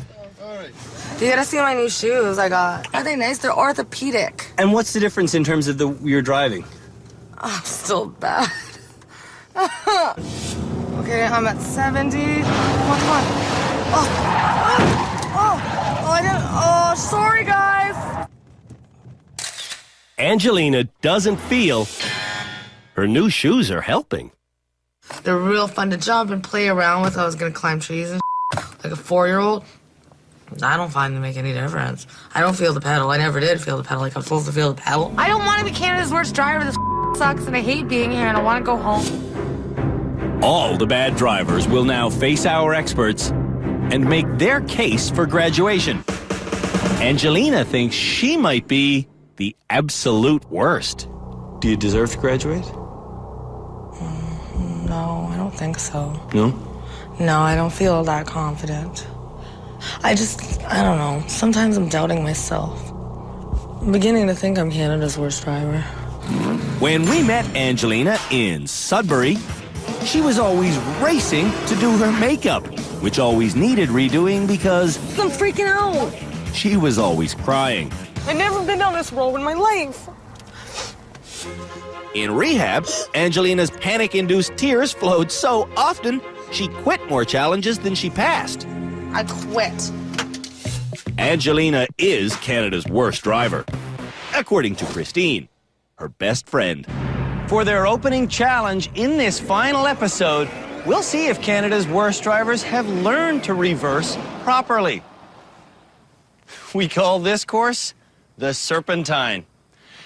You gotta see my new shoes I got. Are they nice? They're orthopedic. And what's the difference in terms of your driving? I'm still bad. Okay, I'm at 70. Come on. I didn't. Oh, sorry, guys. Angelina doesn't feel her new shoes are helping. They're real fun to jump and play around with. I was gonna climb trees and like a 4-year-old. I don't find them make any difference. I don't feel the pedal. I never did feel the pedal like I'm supposed to feel the pedal. I don't want to be Canada's worst driver. This sucks and I hate being here and I want to go home. All the bad drivers will now face our experts and make their case for graduation. Angelina thinks she might be the absolute worst. Do you deserve to graduate? No, I don't think so. No? No, I don't feel that confident. I don't know. Sometimes I'm doubting myself. I'm beginning to think I'm Canada's worst driver. When we met Angelina in Sudbury, she was always racing to do her makeup, which always needed redoing because I'm freaking out. she was always crying. I've never been down this road in my life. In rehab, Angelina's panic-induced tears flowed so often, she quit more challenges than she passed. I quit. Angelina is Canada's worst driver, according to Christine, her best friend. For their opening challenge in this final episode, we'll see if Canada's worst drivers have learned to reverse properly. We call this course the Serpentine.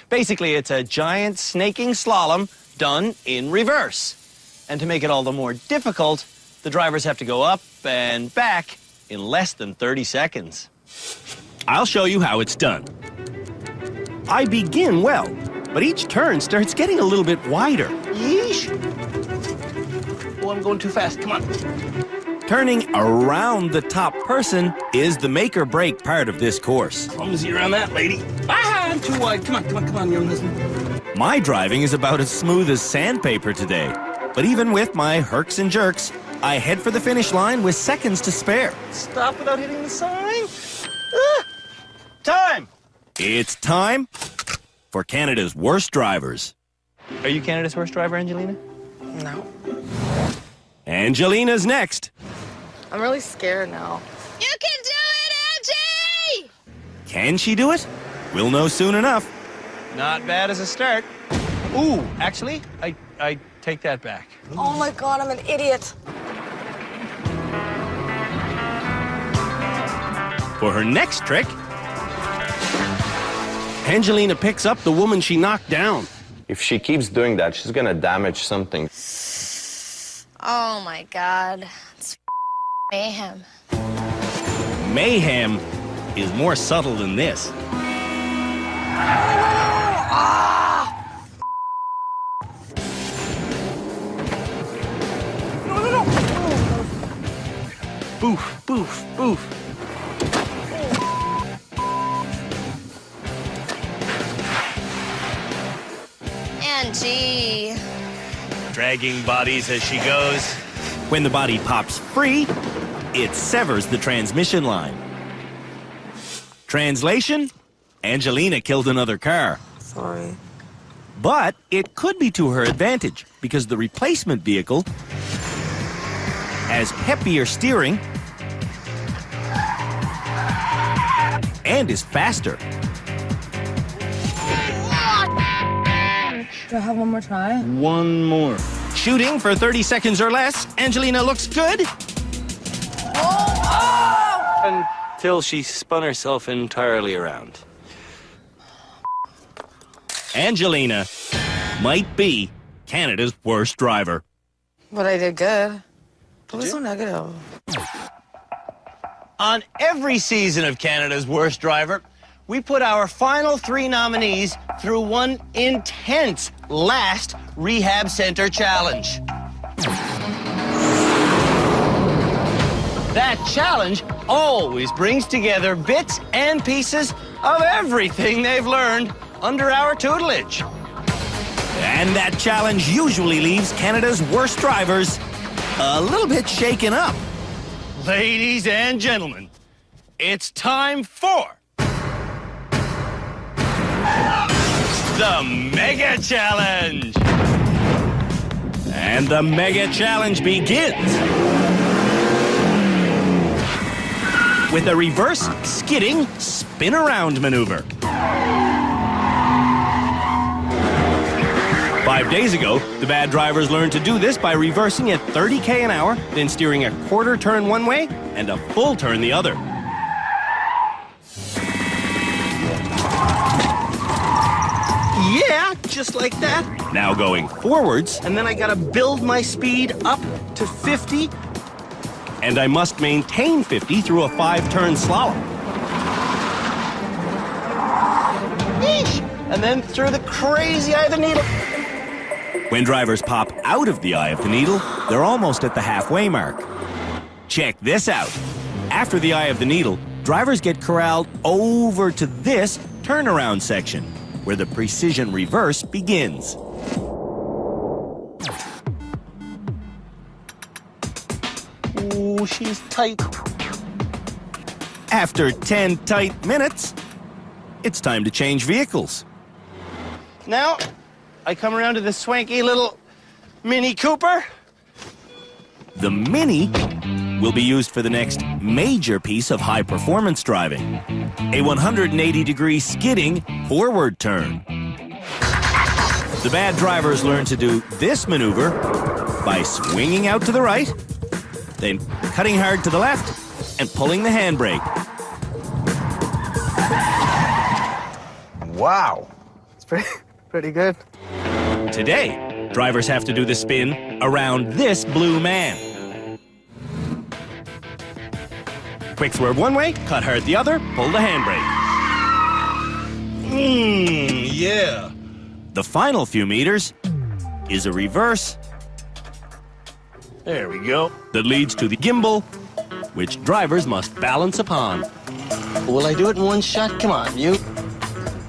Basically, it's a giant snaking slalom done in reverse. And to make it all the more difficult, the drivers have to go up and back in less than 30 seconds. I'll show you how it's done. I begin well, but each turn starts getting a little bit wider. Yeesh. Oh, I'm going too fast. Come on. Turning around the top person is the make or break part of this course. Clumsy around that lady. Ah, I'm too wide. Come on, you're listening. My driving is about as smooth as sandpaper today. But even with my herks and jerks, I head for the finish line with seconds to spare. Stop without hitting the sign. Time. It's time for Canada's worst drivers. Are you Canada's worst driver, Angelina? No. Angelina's next. I'm really scared now. You can do it, Angie! Can she do it? We'll know soon enough. Not bad as a start. Ooh, actually, I take that back. Oh my God, I'm an idiot. For her next trick, Angelina picks up the woman she knocked down. If she keeps doing that, she's gonna damage something. Oh my God. It's mayhem. Mayhem is more subtle than this. Boof, boof, boof. Angie. Dragging bodies as she goes. When the body pops free, it severs the transmission line. Translation? Angelina killed another car. Sorry. But it could be to her advantage because the replacement vehicle has peppier steering and is faster. Do I have one more try? One more. Shooting for 30 seconds or less, Angelina looks good. Until she spun herself entirely around. Angelina might be Canada's worst driver. But I did good. It was so negative. On every season of Canada's Worst Driver, we put our final 3 nominees through one intense last rehab center challenge. That challenge always brings together bits and pieces of everything they've learned under our tutelage. And that challenge usually leaves Canada's worst drivers a little bit shaken up. Ladies and gentlemen, it's time for the Mega Challenge. And the Mega Challenge begins with a reverse skidding spin around maneuver. 5 days ago, the bad drivers learned to do this by reversing at 30 an hour, then steering a quarter turn one way and a full turn the other. Yeah, just like that. Now going forwards, And then I gotta build my speed up to 50. and I must maintain 50 through a 5-turn slalom. Yeesh. And then through the crazy eye of the needle. When drivers pop out of the eye of the needle, they're almost at the halfway mark. Check this out. After the eye of the needle, drivers get corralled over to this turnaround section, where the precision reverse begins. Ooh, she's tight. After 10 tight minutes, it's time to change vehicles. Now, I come around to this swanky little Mini Cooper. The Mini will be used for the next major piece of high-performance driving, a 180-degree skidding forward turn. The bad drivers learn to do this maneuver by swinging out to the right, then cutting hard to the left and pulling the handbrake. Wow. It's pretty good. Today, drivers have to do the spin around this blue man. Quick swerve one way, cut hard the other, pull the handbrake. Yeah. The final few meters is a reverse. There we go. That leads to the gimbal, which drivers must balance upon. Will I do it in one shot? Come on, you.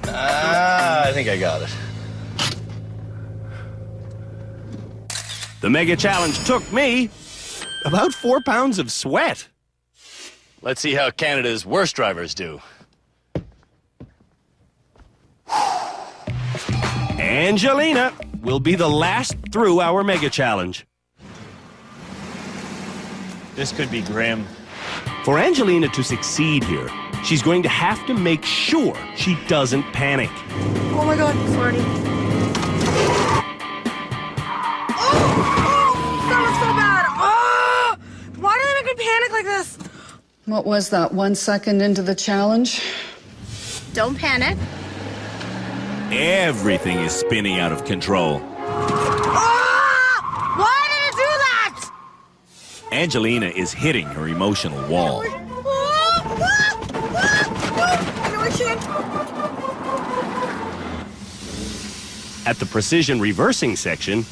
I think I got it. The Mega Challenge took me about 4 pounds of sweat. Let's see how Canada's worst drivers do. Angelina will be the last through our Mega Challenge. This could be grim. For Angelina to succeed here, she's going to have to make sure she doesn't panic. Oh my God, 40. That was so bad. Oh, why do they make me panic like this? What was that, 1 second into the challenge? Don't panic. Everything is spinning out of control. Why did it do that? Angelina is hitting her emotional wall. I know I can't. At the precision reversing section,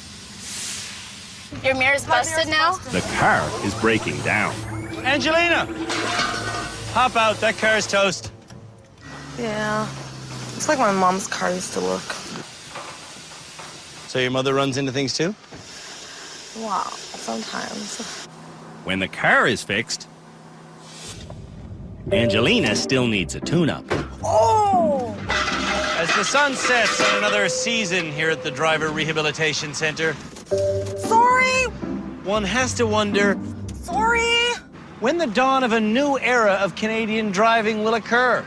Your mirror's busted now? the car is breaking down. Angelina! Hop out, that car's toast. Yeah. It's like my mom's car used to look. So your mother runs into things too? Wow, sometimes. When the car is fixed, Angelina still needs a tune-up. Oh! As the sun sets on another season here at the Driver Rehabilitation Center, Sorry! one has to wonder Sorry! when the dawn of a new era of Canadian driving will occur.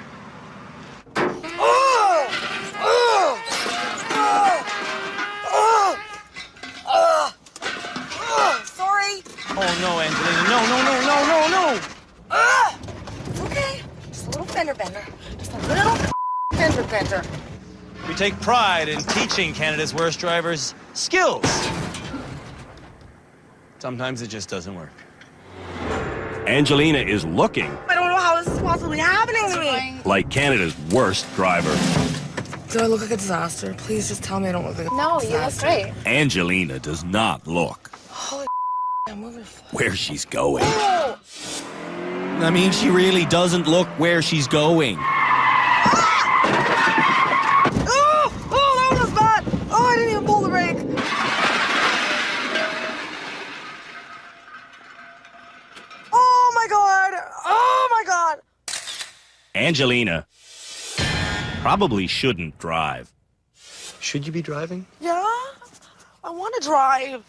Sorry! Oh no, Angelina, no. It's okay. Just a little fender bender. Just a little fender bender. We take pride in teaching Canada's worst drivers skills. Sometimes it just doesn't work. Angelina is looking I don't know how this is possibly happening to me. like Canada's worst driver. Do I look like a disaster? Please just tell me I don't look like a No, you look disaster. great. Angelina does not look Holy I'm moving. where she's going. Oh! I mean, she really doesn't look where she's going. Oh, that one was bad. Oh, I didn't even pull the brake. Oh my God. Oh my God. Angelina probably shouldn't drive. Should you be driving? Yeah, I want to drive.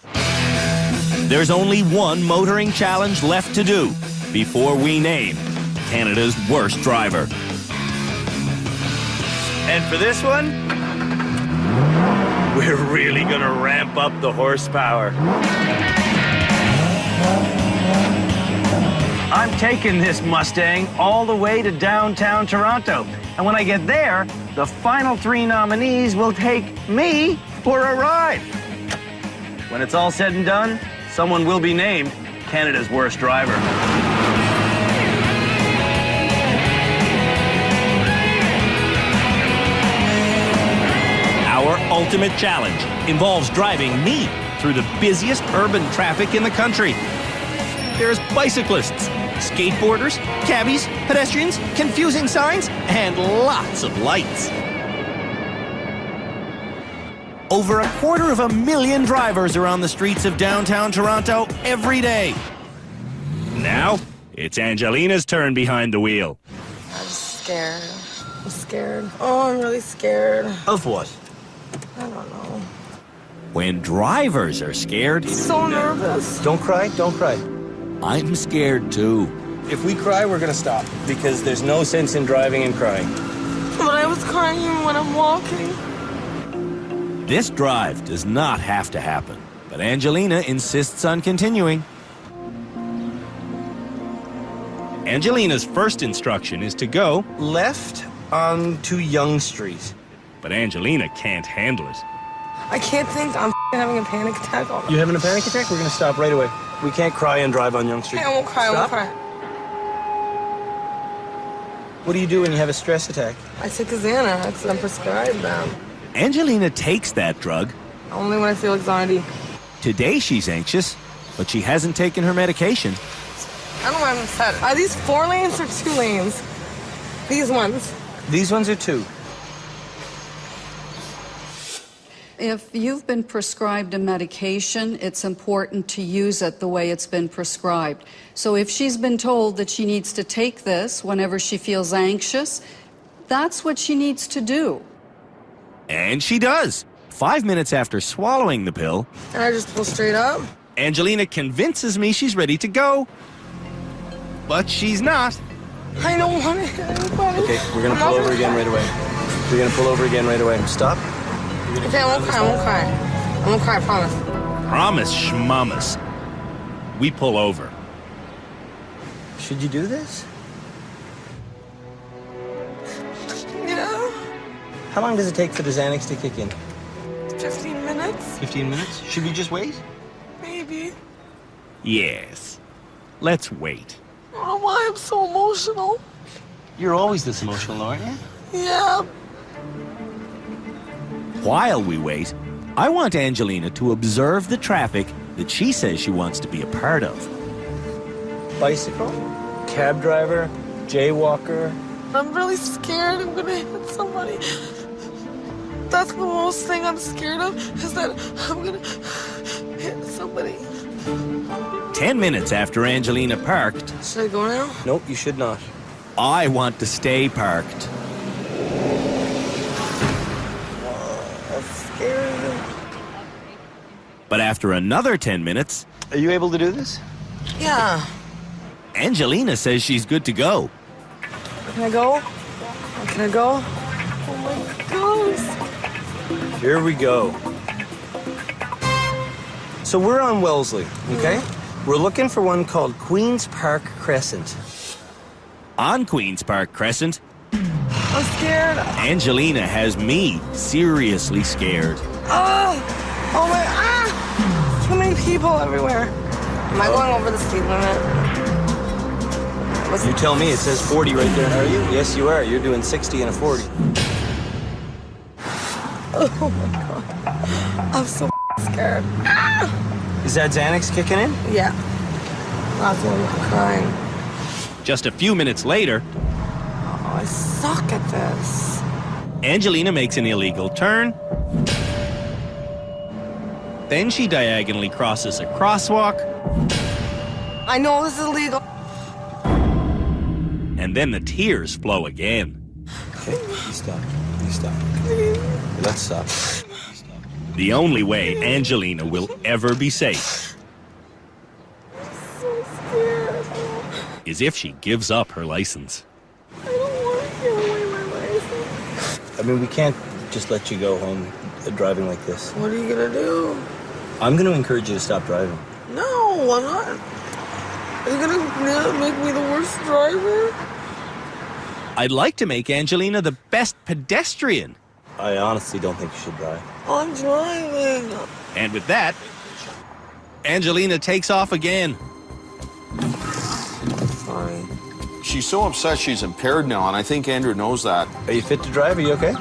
There's only one motoring challenge left to do before we name Canada's worst driver. And for this one, we're really gonna ramp up the horsepower. I'm taking this Mustang all the way to downtown Toronto. And when I get there, the final 3 nominees will take me for a ride. When it's all said and done, someone will be named Canada's worst driver. Our ultimate challenge involves driving me through the busiest urban traffic in the country. There's bicyclists, skateboarders, cabbies, pedestrians, confusing signs, and lots of lights. Over 250,000 drivers are on the streets of downtown Toronto every day. Now, it's Angelina's turn behind the wheel. I'm scared. I'm scared. Oh, I'm really scared. Of what? I don't know. When drivers are scared, I'm so nervous. Don't cry, don't cry. I'm scared too. If we cry, we're gonna stop, because there's no sense in driving and crying. But I was crying even when I'm walking. This drive does not have to happen, but Angelina insists on continuing. Angelina's first instruction is to go, Left onto Yonge Street. but Angelina can't handle it. I can't think. I'm having a panic attack. You having a panic attack? We're gonna stop right away. We can't cry and drive on Yonge Street. Okay, I won't cry. I won't Stop. cry. What do you do when you have a stress attack? I take a Xanax. I'm prescribed them. Angelina takes that drug. Only when I feel anxiety. Today she's anxious, but she hasn't taken her medication. I don't know why I'm upset. Are these 4 lanes or 2 lanes? These ones. These ones are 2. If you've been prescribed a medication, it's important to use it the way it's been prescribed. So if she's been told that she needs to take this whenever she feels anxious, that's what she needs to do. And she does. 5 minutes after swallowing the pill, And I just pull straight up. Angelina convinces me she's ready to go. but she's not. I don't want to hit anybody. Okay, we're gonna pull over again right away. We're gonna pull over again right away. Stop. Okay, I won't cry, I won't cry. I won't cry, I promise. Promise schmamas. We pull over. Should you do this? Yeah. How long does it take for the Xanax to kick in? 15 minutes? 15 minutes? Should we just wait? Maybe. Yes. Let's wait. I don't know why I'm so emotional. You're always this emotional, aren't you? Yeah. While we wait, I want Angelina to observe the traffic that she says she wants to be a part of. Bicycle, cab driver, jaywalker. I'm really scared I'm gonna hit somebody. That's the most thing I'm scared of, is that I'm gonna hit somebody. 10 minutes after Angelina parked, Should I go now? Nope, you should not. I want to stay parked. I'm scared. But after another 10 minutes, Are you able to do this? Yeah. Angelina says she's good to go. Can I go? Can I go? Oh my gosh. Here we go. So we're on Wellesley, okay? We're looking for one called Queen's Park Crescent. On Queen's Park Crescent, I'm scared. Angelina has me seriously scared. Oh my, too many people everywhere. Am I going over the speed limit? You tell me, it says 40 right there, are you? Yes, you are. You're doing 60 and a 40. Oh my God. I'm so scared. Is that Xanax kicking in? Yeah. That's why I'm crying. Just a few minutes later, Oh, I suck at this. Angelina makes an illegal turn. Then she diagonally crosses a crosswalk. I know this is illegal. And then the tears flow again. Okay, you stop. You stop. Let's stop. The only way Angelina will ever be safe So scared. is if she gives up her license. I don't want to give away my license. I mean, we can't just let you go home driving like this. What are you gonna do? I'm going to encourage you to stop driving. No, why not? Are you gonna make me the worst driver? I'd like to make Angelina the best pedestrian. I honestly don't think you should drive. I'm driving. And with that, Angelina takes off again. Sorry. She's so upset she's impaired now, and I think Andrew knows that. Are you fit to drive? Are you okay?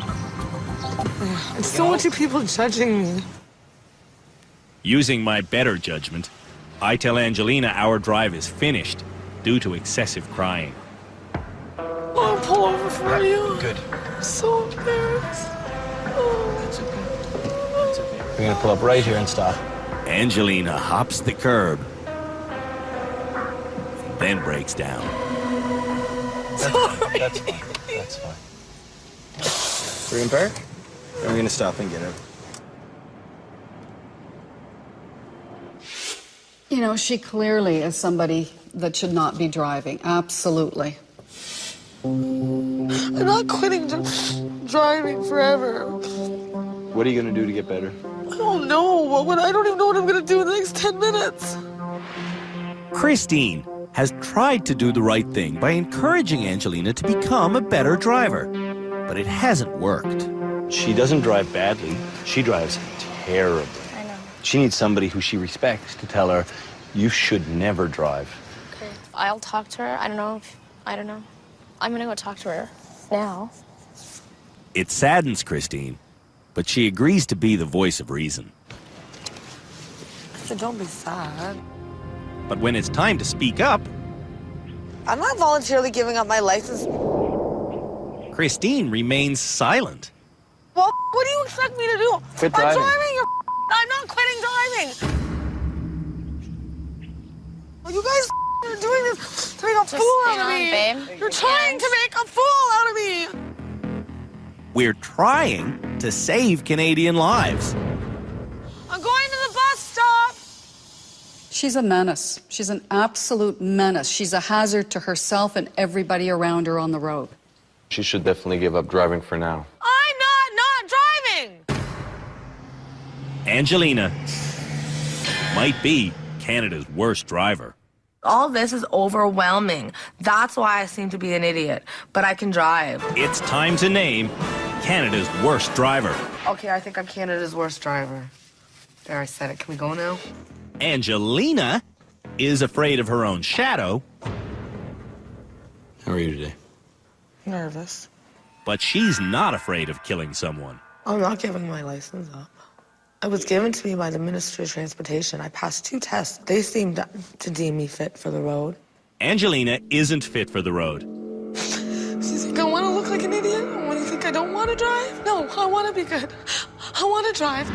It's so many people judging me. Using my better judgment, I tell Angelina our drive is finished due to excessive crying. I'll pull over for you. Good. I'm so embarrassed. That's okay. That's okay. We're going to pull up right here and stop. Angelina hops the curb, then breaks down. Sorry. That's fine. That's fine. We're in park, and we're going to stop and get her. You know, she clearly is somebody that should not be driving. Absolutely. I'm not quitting driving forever. What are you going to do to get better? I don't know. I don't even know what I'm going to do in the next 10 minutes. Christine has tried to do the right thing by encouraging Angelina to become a better driver, but it hasn't worked. She doesn't drive badly. She drives terribly. I know. She needs somebody who she respects to tell her, you should never drive. Okay. I'll talk to her. I don't know. I'm gonna go talk to her now. It saddens Christine, but she agrees to be the voice of reason. So don't be sad. But when it's time to speak up, I'm not voluntarily giving up my license. Christine remains silent. Well, what do you expect me to do? Quit I'm driving. driving. I'm not quitting driving. Well, you guys are doing this to make a fool out of me. Babe. You're trying to make a fool out of me. We're trying to save Canadian lives. I'm going to the bus stop. She's a menace. She's an absolute menace. She's a hazard to herself and everybody around her on the road. She should definitely give up driving for now. I'm not driving! Angelina might be Canada's worst driver. All this is overwhelming. That's why I seem to be an idiot. But I can drive. It's time to name Canada's worst driver. Okay, I think I'm Canada's worst driver. There, I said it. Can we go now? Angelina is afraid of her own shadow. How are you today? Nervous. But she's not afraid of killing someone. I'm not giving my license up. It was given to me by the Ministry of Transportation. I passed 2 tests. They seemed to deem me fit for the road. Angelina isn't fit for the road. So you think I want to look like an idiot? When you think I don't want to drive? No, I want to be good. I want to drive.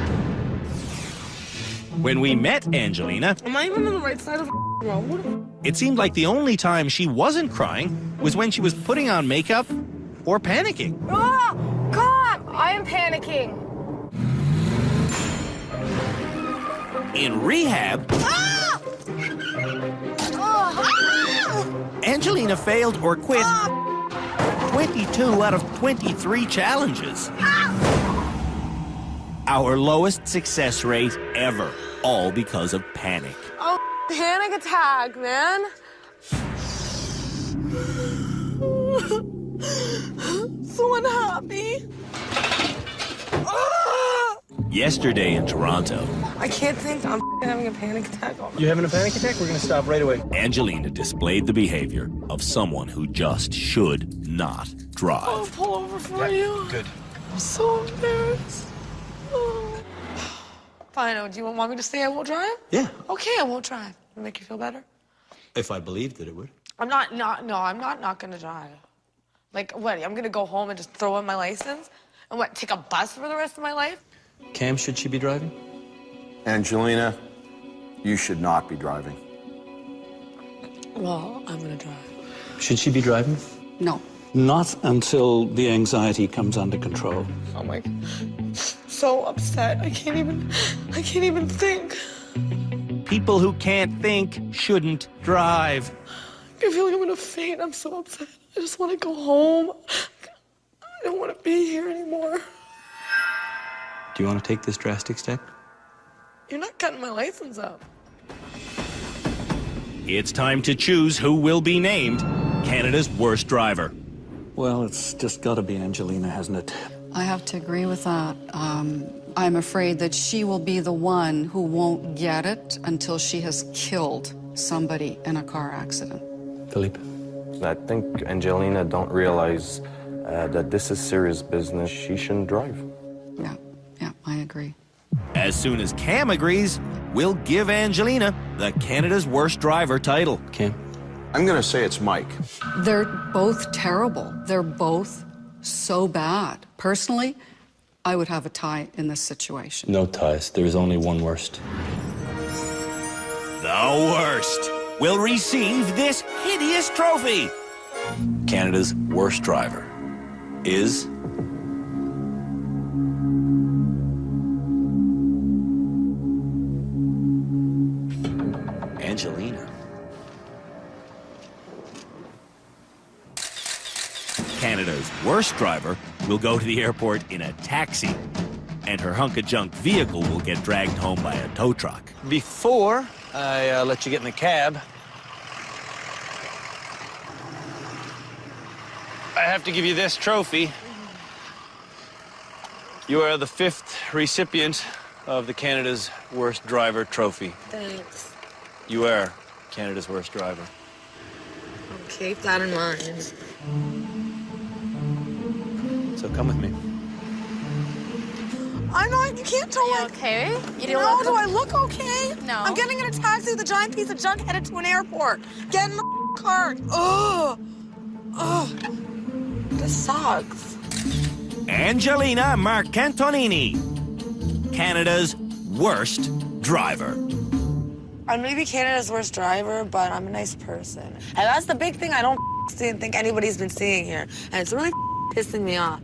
When we met Angelina, Am I even on the right side of the road? it seemed like the only time she wasn't crying was when she was putting on makeup or panicking. Oh, God! I am panicking. In rehab, Ah! Angelina failed or quit 22 out of 23 challenges. Our lowest success rate ever, all because of panic. Oh, panic attack, man. So unhappy. Yesterday in Toronto, I can't think. I'm having a panic attack. You having a panic attack? We're gonna stop right away. Angelina displayed the behavior of someone who just should not drive. I'll pull over for you. Good. I'm so embarrassed. Oh. Fine. Do you want me to say I won't drive? Yeah. Okay, I won't drive. Will it make you feel better? If I believed that it would. I'm not gonna drive. Like, what? I'm gonna go home and just throw in my license? And what, take a bus for the rest of my life? Cam, should she be driving? Angelina, you should not be driving. Well, I'm gonna drive. Should she be driving? No. Not until the anxiety comes under control. Oh my, so upset. I can't even think. People who can't think shouldn't drive. I feel like I'm gonna faint. I'm so upset. I just want to go home. I don't want to be here anymore. Do you want to take this drastic step? You're not cutting my license up. It's time to choose who will be named Canada's worst driver. Well, it's just got to be Angelina, hasn't it? I have to agree with that. I'm afraid that she will be the one who won't get it until she has killed somebody in a car accident. Philippe? I think Angelina don't realize that this is serious business. She shouldn't drive. Yeah, I agree. As soon as Cam agrees, we'll give Angelina the Canada's worst driver title. Cam? I'm going to say it's Mike. They're both terrible. They're both so bad. Personally, I would have a tie in this situation. No ties. There is only one worst. The worst will receive this hideous trophy. Canada's worst driver is Angelina. Canada's worst driver will go to the airport in a taxi, and her hunk-of-junk vehicle will get dragged home by a tow truck. Before I let you get in the cab, I have to give you this trophy. You are the 5th recipient of the Canada's Worst Driver trophy. Thanks. You are Canada's worst driver. I'll keep that in mind. So come with me. I'm not, you can't tell me. Okay? You No, don't do I look okay? No. I'm getting in a taxi with a giant piece of junk headed to an airport. Get in the car. Ugh. This sucks. Angelina Marcantognini, Canada's worst driver. I may be Canada's worst driver, but I'm a nice person. And that's the big thing I don't think anybody's been seeing here. And it's really pissing me off.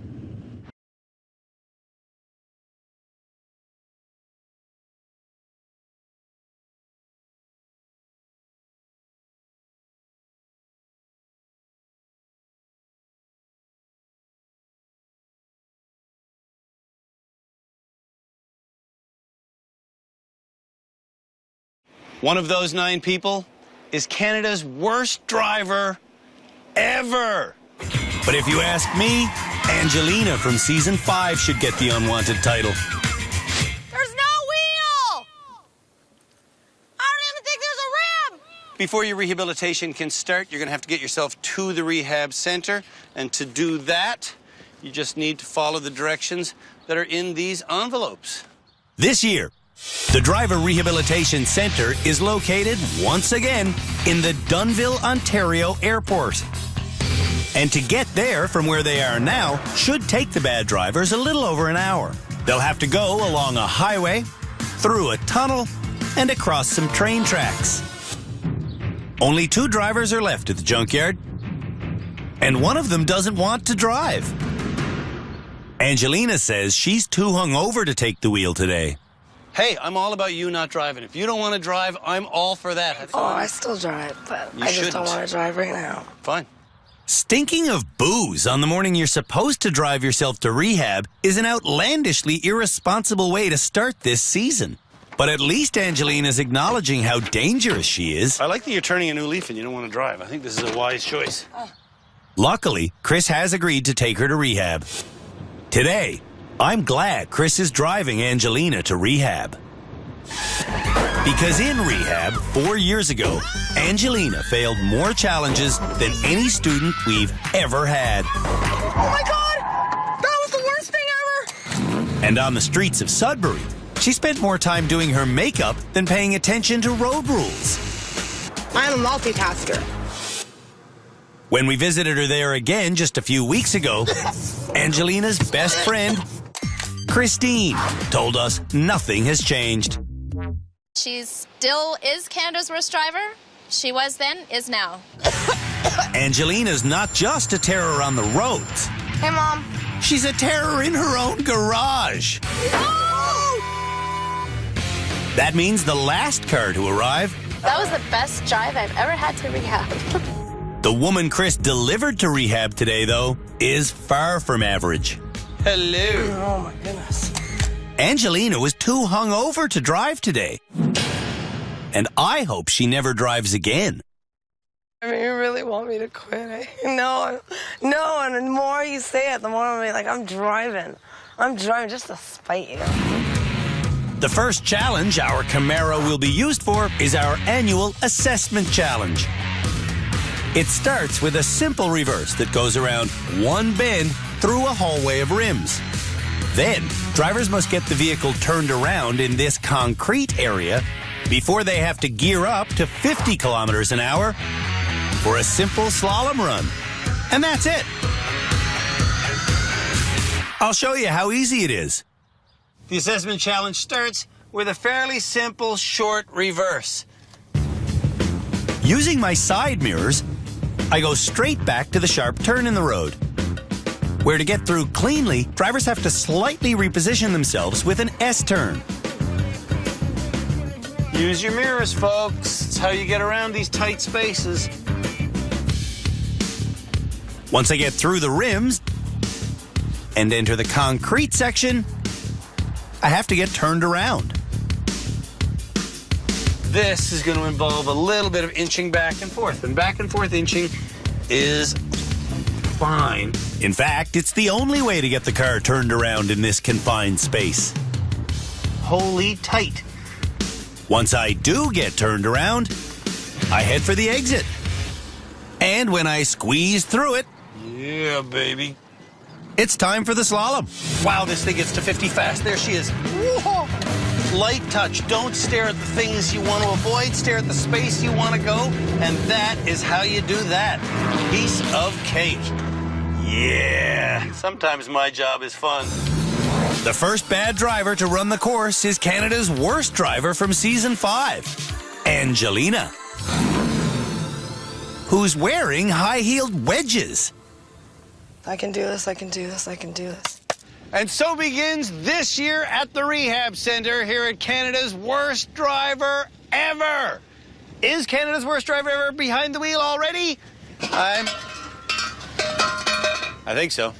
One of those 9 people is Canada's worst driver ever. But if you ask me, Angelina from season 5 should get the unwanted title. There's no wheel! I don't even think there's a rim! Before your rehabilitation can start, you're going to have to get yourself to the rehab center. And to do that, you just need to follow the directions that are in these envelopes. This year, the Driver Rehabilitation Center is located, once again, in the Dunnville, Ontario airport. And to get there from where they are now should take the bad drivers a little over an hour. They'll have to go along a highway, through a tunnel, and across some train tracks. Only 2 drivers are left at the junkyard, and one of them doesn't want to drive. Angelina says she's too hungover to take the wheel today. Hey, I'm all about you not driving. If you don't want to drive, I'm all for that. Oh, I still drive, but You I just shouldn't. don't want to drive right now. Fine. Stinking of booze on the morning you're supposed to drive yourself to rehab is an outlandishly irresponsible way to start this season. But at least Angelina's acknowledging how dangerous she is. I like that you're turning a new leaf and you don't want to drive. I think this is a wise choice. Luckily, Chris has agreed to take her to rehab. Today, I'm glad Chris is driving Angelina to rehab. Because in rehab, 4 years ago, Angelina failed more challenges than any student we've ever had. Oh my God! That was the worst thing ever! And on the streets of Sudbury, she spent more time doing her makeup than paying attention to road rules. I'm a multitasker. When we visited her there again just a few weeks ago, Angelina's best friend, Christine, told us nothing has changed. She still is Canada's worst driver. She was then, is now. Angelina's not just a terror on the roads. Hey, Mom. She's a terror in her own garage. That means the last car to arrive. That was the best drive I've ever had to rehab. The woman Chris delivered to rehab today, though, is far from average. Hello. Oh my goodness. Angelina was too hungover to drive today. And I hope she never drives again. I mean, you really want me to quit? No, and the more you say it, the more I'm like, I'm driving. I'm driving just to spite you. The first challenge our Camaro will be used for is our annual assessment challenge. It starts with a simple reverse that goes around one bend through a hallway of rims. Then, drivers must get the vehicle turned around in this concrete area before they have to gear up to 50 kilometers an hour for a simple slalom run. And that's it. I'll show you how easy it is. The assessment challenge starts with a fairly simple short reverse. Using my side mirrors, I go straight back to the sharp turn in the road. Where to get through cleanly, drivers have to slightly reposition themselves with an S-turn. Use your mirrors, folks. It's how you get around these tight spaces. Once I get through the rims and enter the concrete section, I have to get turned around. This is going to involve a little bit of inching back and forth. And back and forth inching is fine. In fact, it's the only way to get the car turned around in this confined space. Holy tight. Once I do get turned around, I head for the exit. And when I squeeze through it, Yeah, baby. it's time for the slalom. Wow, this thing gets to 50 fast. There she is. Whoa. Light touch. Don't stare at the things you want to avoid. Stare at the space you want to go. And that is how you do that. Piece of cake. Yeah. Sometimes my job is fun. The first bad driver to run the course is Canada's worst driver from season 5, Angelina, who's wearing high-heeled wedges. I can do this, I can do this, I can do this. And so begins this year at the Rehab Center here at Canada's worst driver ever. Is Canada's worst driver ever behind the wheel already? I think so.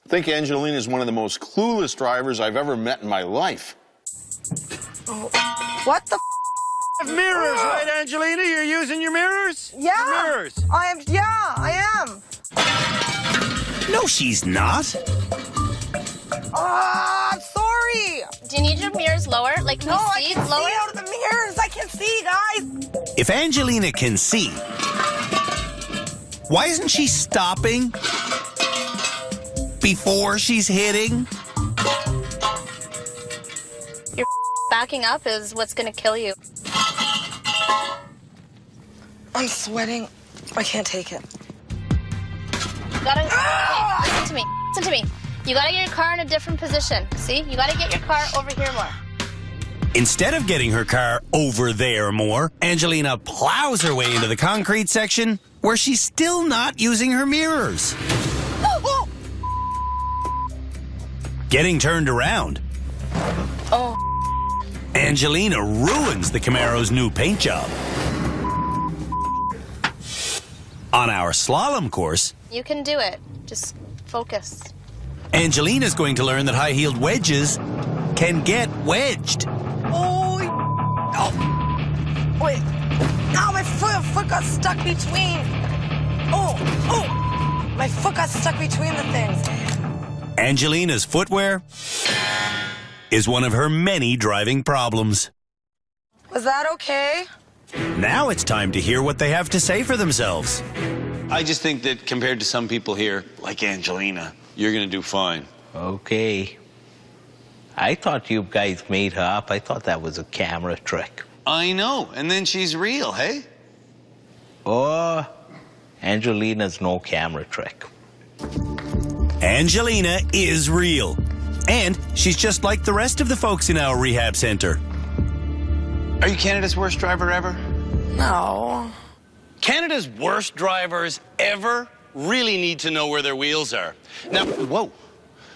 I think Angelina is one of the most clueless drivers I've ever met in my life. Oh, what the Mirrors, right, Angelina? You're using your mirrors? Yeah. Your mirrors. I am. No, she's not. I'm sorry. Do you need your mirrors lower? Like, can No, you I see? can Lower? see out of the mirrors. I can see, guys. If Angelina can see, why isn't she stopping before she's hitting? Your backing up is what's going to kill you. I'm sweating. I can't take it. You gotta, listen to me. Listen to me. You gotta get your car in a different position. See? You gotta get your car over here more. Instead of getting her car over there more, Angelina plows her way into the concrete section where she's still not using her mirrors. Getting turned around, Oh. Angelina ruins the Camaro's new paint job. On our slalom course, You can do it. Just focus. Angelina's going to learn that high-heeled wedges can get wedged. Oh. Wait. Ow, my foot got stuck between. Oh. My foot got stuck between the things. Angelina's footwear is one of her many driving problems. Was that okay? Now it's time to hear what they have to say for themselves. I just think that compared to some people here, like Angelina, you're going to do fine. Okay. I thought you guys made her up. I thought that was a camera trick. I know. And then she's real, hey? Oh, Angelina's no camera trick. Angelina is real. And she's just like the rest of the folks in our rehab center. Are you Canada's worst driver ever? No. Canada's worst drivers ever really need to know where their wheels are. Now, whoa.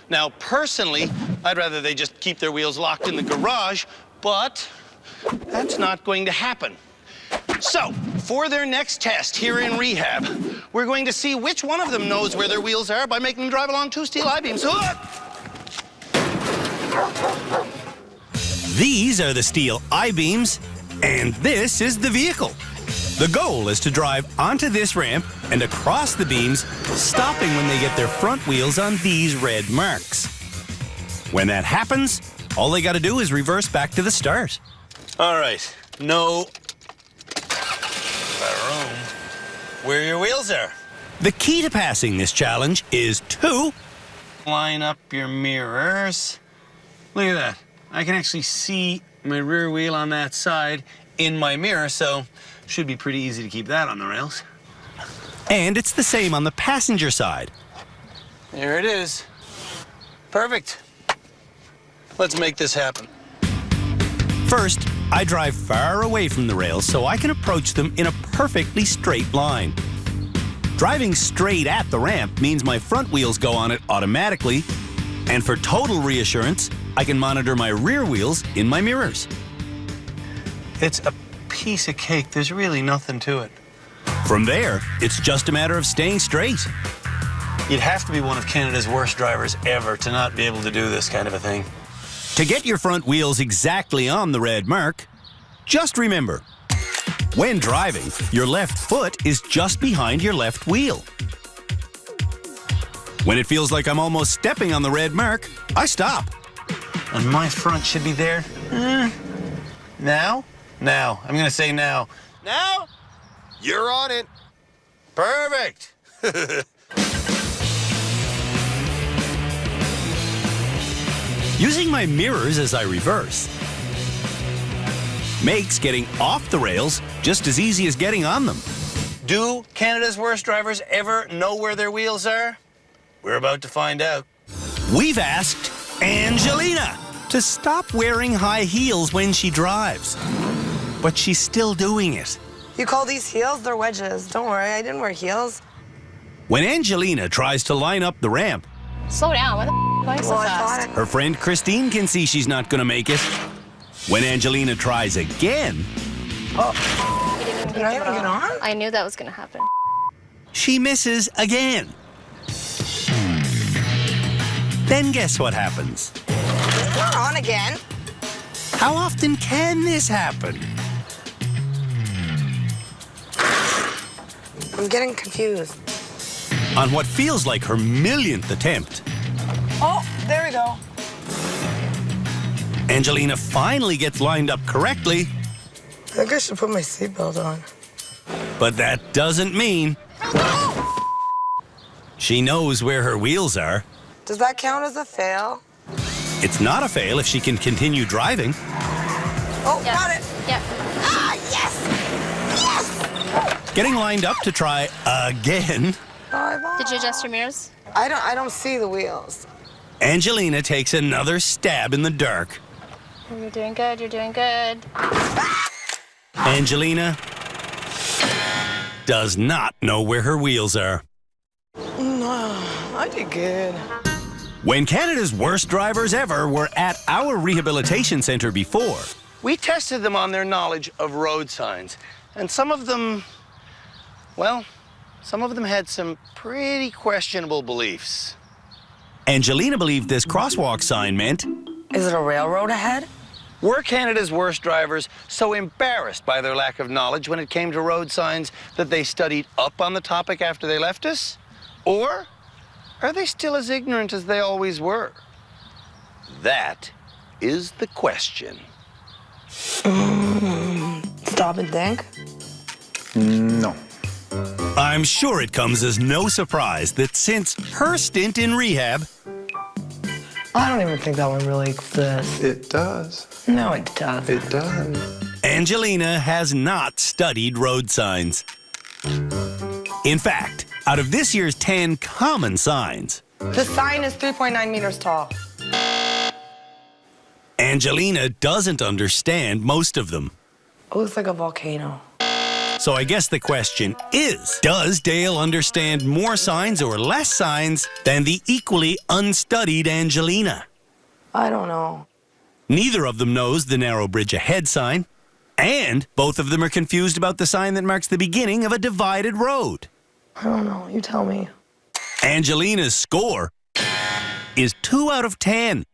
Now, personally, I'd rather they just keep their wheels locked in the garage, but that's not going to happen. So, for their next test here in rehab, we're going to see which one of them knows where their wheels are by making them drive along 2 steel I-beams. These are the steel I-beams, and this is the vehicle. The goal is to drive onto this ramp and across the beams, stopping when they get their front wheels on these red marks. When that happens, all they got to do is reverse back to the start. All right, know where your wheels are. The key to passing this challenge is to line up your mirrors. Look at that. I can actually see my rear wheel on that side in my mirror, so should be pretty easy to keep that on the rails. And it's the same on the passenger side. There it is. Perfect. Let's make this happen. First, I drive far away from the rails so I can approach them in a perfectly straight line. Driving straight at the ramp means my front wheels go on it automatically, and for total reassurance, I can monitor my rear wheels in my mirrors. It's a piece of cake. There's really nothing to it. From there, it's just a matter of staying straight. You'd have to be one of Canada's worst drivers ever to not be able to do this kind of a thing. To get your front wheels exactly on the red mark, just remember, when driving, your left foot is just behind your left wheel. When it feels like I'm almost stepping on the red mark, I stop. And my front should be there. Now? Now. I'm going to say now. Now? You're on it. Perfect. Using my mirrors as I reverse makes getting off the rails just as easy as getting on them. Do Canada's worst drivers ever know where their wheels are? We're about to find out. We've asked Angelina to stop wearing high heels when she drives, but she's still doing it. You call these heels? They're wedges. Don't worry, I didn't wear heels. When Angelina tries to line up the ramp, Slow down. Why the f*** are you going so fast? her friend Christine can see she's not going to make it. When Angelina tries again, You didn't even get on? I knew that was going to happen. she misses again. Then guess what happens? You're on again. How often can this happen? I'm getting confused. On what feels like her millionth attempt, Oh, there we go. Angelina finally gets lined up correctly, I think I should put my seatbelt on. but that doesn't mean she knows where her wheels are. Does that count as a fail? It's not a fail if she can continue driving. Oh, got it. Yep. Ah, yes! Yes! Getting lined up to try again, Did you adjust your mirrors? I don't see the wheels. Angelina takes another stab in the dark. You're doing good. You're doing good. Angelina does not know where her wheels are. No, I did good. When Canada's worst drivers ever were at our rehabilitation center before, We tested them on their knowledge of road signs, and some of them had some pretty questionable beliefs. Angelina believed this crosswalk sign meant, Is it a railroad ahead? Were Canada's worst drivers so embarrassed by their lack of knowledge when it came to road signs that they studied up on the topic after they left us? Or are they still as ignorant as they always were? That is the question. Stop and think. No. I'm sure it comes as no surprise that since her stint in rehab, I don't even think that one really exists. It does. No, it doesn't. It does. Angelina has not studied road signs. In fact, out of this year's 10 common signs, The sign is 3.9 meters tall. Angelina doesn't understand most of them. It looks like a volcano. So I guess the question is, does Dale understand more signs or less signs than the equally unstudied Angelina? I don't know. Neither of them knows the narrow bridge ahead sign, and both of them are confused about the sign that marks the beginning of a divided road. I don't know. You tell me. Angelina's score is 2 out of 10.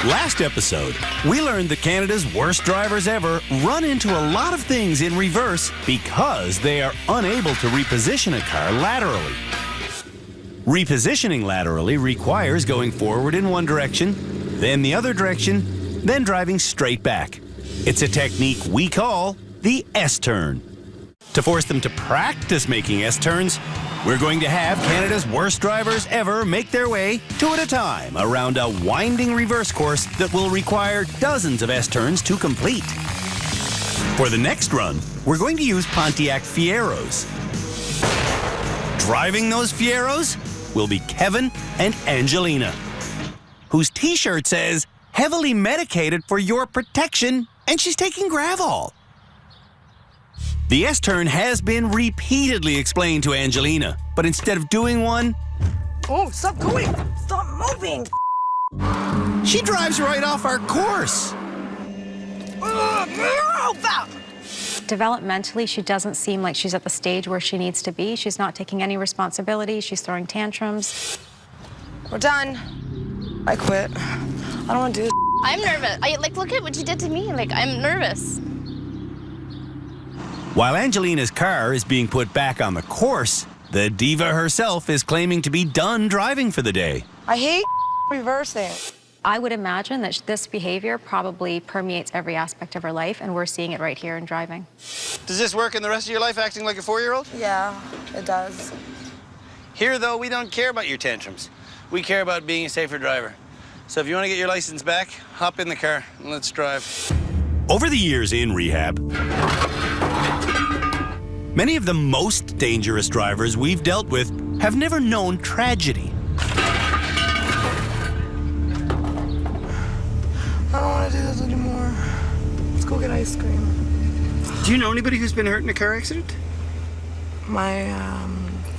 Last episode, we learned that Canada's worst drivers ever run into a lot of things in reverse because they are unable to reposition a car laterally. Repositioning laterally requires going forward in one direction, then the other direction, then driving straight back. It's a technique we call the S-turn. To force them to practice making S-turns, we're going to have Canada's worst drivers ever make their way, 2 at a time, around a winding reverse course that will require dozens of S-turns to complete. For the next run, we're going to use Pontiac Fieros. Driving those Fieros will be Kevin and Angelina, whose t-shirt says, "Heavily medicated for your protection," and she's taking Gravol. The S-turn has been repeatedly explained to Angelina, but instead of doing one, Oh, stop going! Stop moving! she drives right off our course. Developmentally, she doesn't seem like she's at the stage where she needs to be. She's not taking any responsibility. She's throwing tantrums. We're done. I quit. I don't want to do this. I'm nervous. Look at what you did to me. I'm nervous. While Angelina's car is being put back on the course, the diva herself is claiming to be done driving for the day. I hate reversing. I would imagine that this behavior probably permeates every aspect of her life, and we're seeing it right here in driving. Does this work in the rest of your life, acting like a 4-year-old? Yeah, it does. Here, though, we don't care about your tantrums. We care about being a safer driver. So if you want to get your license back, hop in the car and let's drive. Over the years in rehab, many of the most dangerous drivers we've dealt with have never known tragedy. I don't want to do this anymore. Let's go get ice cream. Do you know anybody who's been hurt in a car accident? My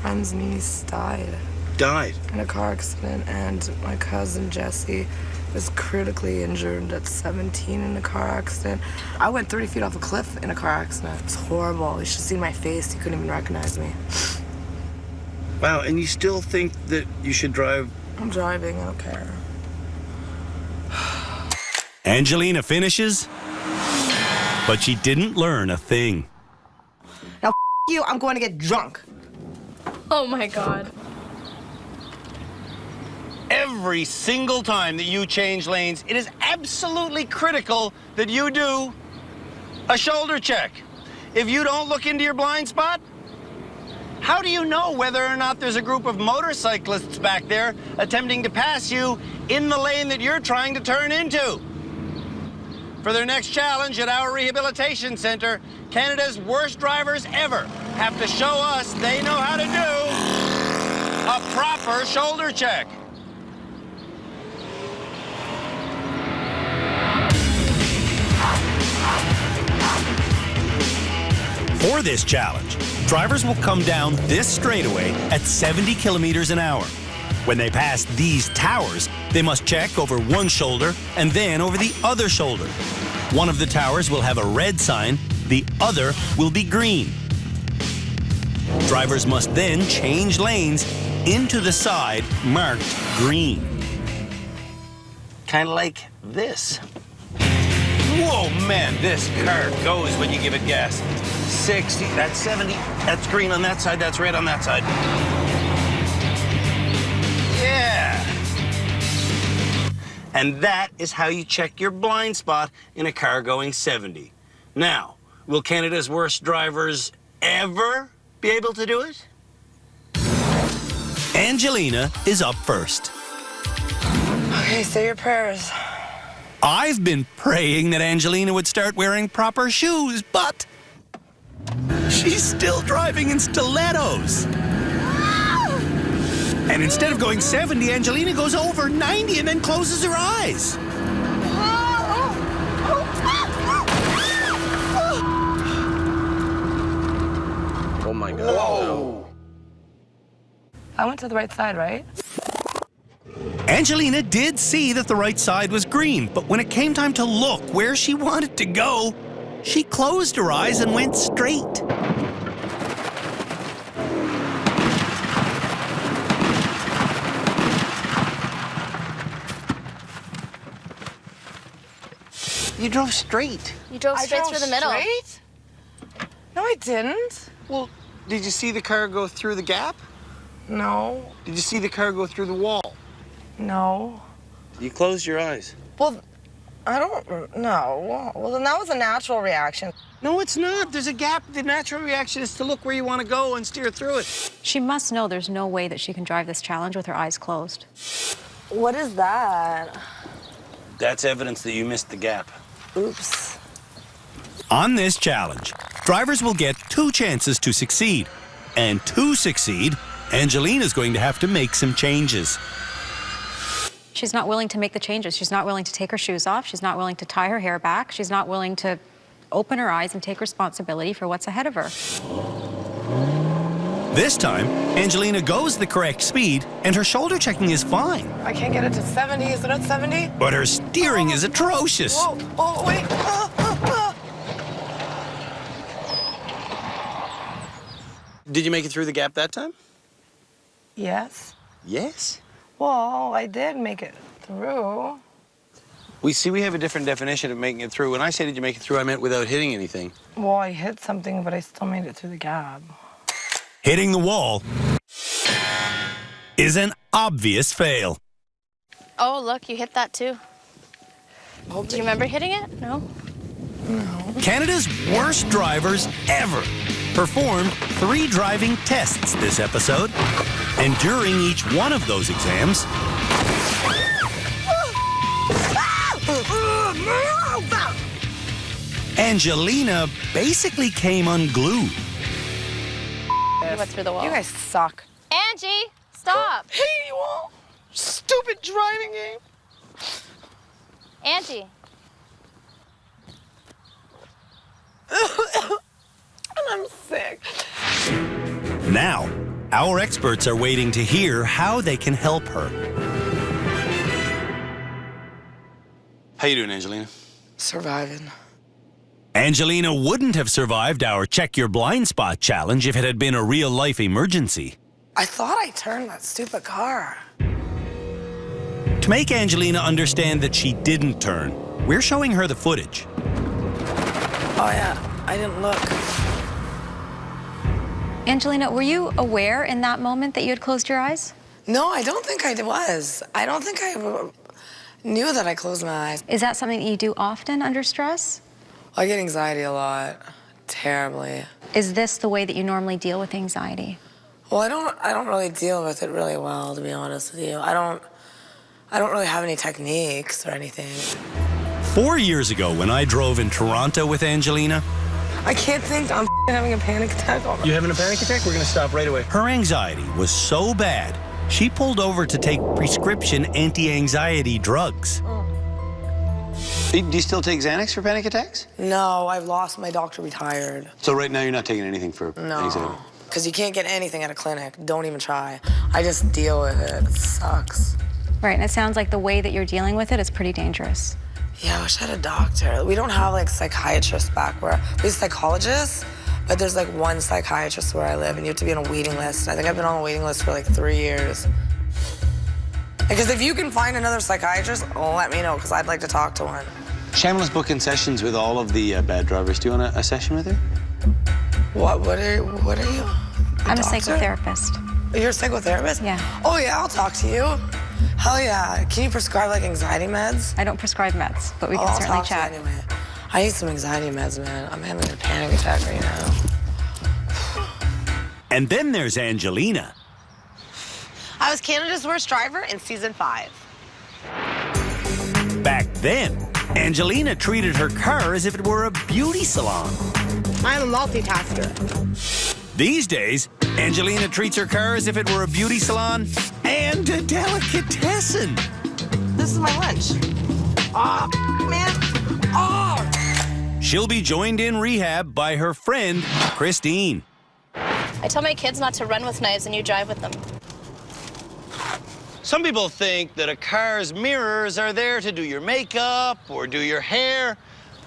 friend's niece died. Died? In a car accident, and my cousin Jesse was critically injured at 17 in a car accident. I went 30 feet off a cliff in a car accident. It's horrible. You should see my face. You couldn't even recognize me. Wow, and you still think that you should drive? I'm driving. I don't care. Angelina finishes, but she didn't learn a thing. Now, you, I'm going to get drunk. Oh my God. Every single time that you change lanes, it is absolutely critical that you do a shoulder check. If you don't look into your blind spot, how do you know whether or not there's a group of motorcyclists back there attempting to pass you in the lane that you're trying to turn into? For their next challenge at our rehabilitation center, Canada's worst drivers ever have to show us they know how to do a proper shoulder check. For this challenge, drivers will come down this straightaway at 70 kilometers an hour. When they pass these towers, they must check over one shoulder and then over the other shoulder. One of the towers will have a red sign, the other will be green. Drivers must then change lanes into the side marked green. Kind of like this. Whoa, man, this car goes when you give it gas. 60, that's 70, that's green on that side, that's red on that side. Yeah. And that is how you check your blind spot in a car going 70. Now, will Canada's worst drivers ever be able to do it? Angelina is up first. Okay, say your prayers. I've been praying that Angelina would start wearing proper shoes, but she's still driving in stilettos. And instead of going 70, Angelina goes over 90 and then closes her eyes. Oh my God. Whoa. I went to the right side, right? Angelina did see that the right side was green, but when it came time to look where she wanted to go, she closed her eyes and went straight. You drove straight. You drove straight through the middle. Straight? No, I didn't. Well, did you see the car go through the gap? No. Did you see the car go through the wall? No. You closed your eyes. Well, I don't know. Well, then that was a natural reaction. No, it's not. There's a gap. The natural reaction is to look where you want to go and steer through it. She must know there's no way that she can drive this challenge with her eyes closed. What is that? That's evidence that you missed the gap. Oops. On this challenge, drivers will get 2 chances to succeed. And to succeed, Angelina's going to have to make some changes. She's not willing to make the changes. She's not willing to take her shoes off. She's not willing to tie her hair back. She's not willing to open her eyes and take responsibility for what's ahead of her. This time, Angelina goes the correct speed, and her shoulder checking is fine. I can't get it to 70. Is it at 70? But her steering is atrocious. Whoa. Oh, wait. Did you make it through the gap that time? Yes. Yes. Well, I did make it through. We have a different definition of making it through. When I say did you make it through, I meant without hitting anything. Well, I hit something, but I still made it through the gap. Hitting the wall is an obvious fail. Oh, look, you hit that too. Do you remember hitting it? No? No. Canada's worst drivers ever performed 3 driving tests this episode. And during each one of those exams, Angelina basically came unglued. You went through the wall. You guys suck. Angie, stop. Hey, you all. Stupid driving game. Angie. I'm sick. Now, our experts are waiting to hear how they can help her. How you doing, Angelina? Surviving. Angelina wouldn't have survived our Check Your Blind Spot challenge if it had been a real-life emergency. I thought I turned that stupid car. To make Angelina understand that she didn't turn, we're showing her the footage. Oh, yeah. I didn't look. Angelina, were you aware in that moment that you had closed your eyes? No, I don't think I was. I don't think I knew that I closed my eyes. Is that something that you do often under stress? I get anxiety a lot, terribly. Is this the way that you normally deal with anxiety? Well, I don't really deal with it really well, to be honest with you. I don't really have any techniques or anything. 4 years ago, when I drove in Toronto with Angelina, I can't think I'm having a panic attack. You having a panic attack? We're gonna stop right away. her anxiety was so bad, she pulled over to take prescription anti-anxiety drugs. Do you still take Xanax for panic attacks? No, I've lost my doctor, retired. So right now you're not taking anything for anxiety? No, because you can't get anything at a clinic. Don't even try. I just deal with it. It sucks. Right, and it sounds like the way that you're dealing with it is pretty dangerous. Yeah, I wish I had a doctor. We don't have like psychiatrists back where we have psychologists, but there's like one psychiatrist where I live, and you have to be on a waiting list. I think I've been on a waiting list for like 3 years. Because if you can find another psychiatrist, let me know, because I'd like to talk to one. Shamla's booking sessions with all of the bad drivers. Do you want a session with her? What are you? I'm a psychotherapist. You're a psychotherapist? Yeah. Oh yeah, I'll talk to you. Hell yeah. Can you prescribe like anxiety meds? I don't prescribe meds, but we can I'll certainly talk to you chat. anyway. I need some anxiety meds, man. I'm having a panic attack right now. And then there's Angelina. I was Canada's Worst Driver in season 5. Back then, Angelina treated her car as if it were a beauty salon. I'm a multitasker. These days, Angelina treats her car as if it were a beauty salon and a delicatessen. This is my lunch. Oh, man. Oh! She'll be joined in rehab by her friend, Christine. I tell my kids not to run with knives and you drive with them. Some people think that a car's mirrors are there to do your makeup or do your hair,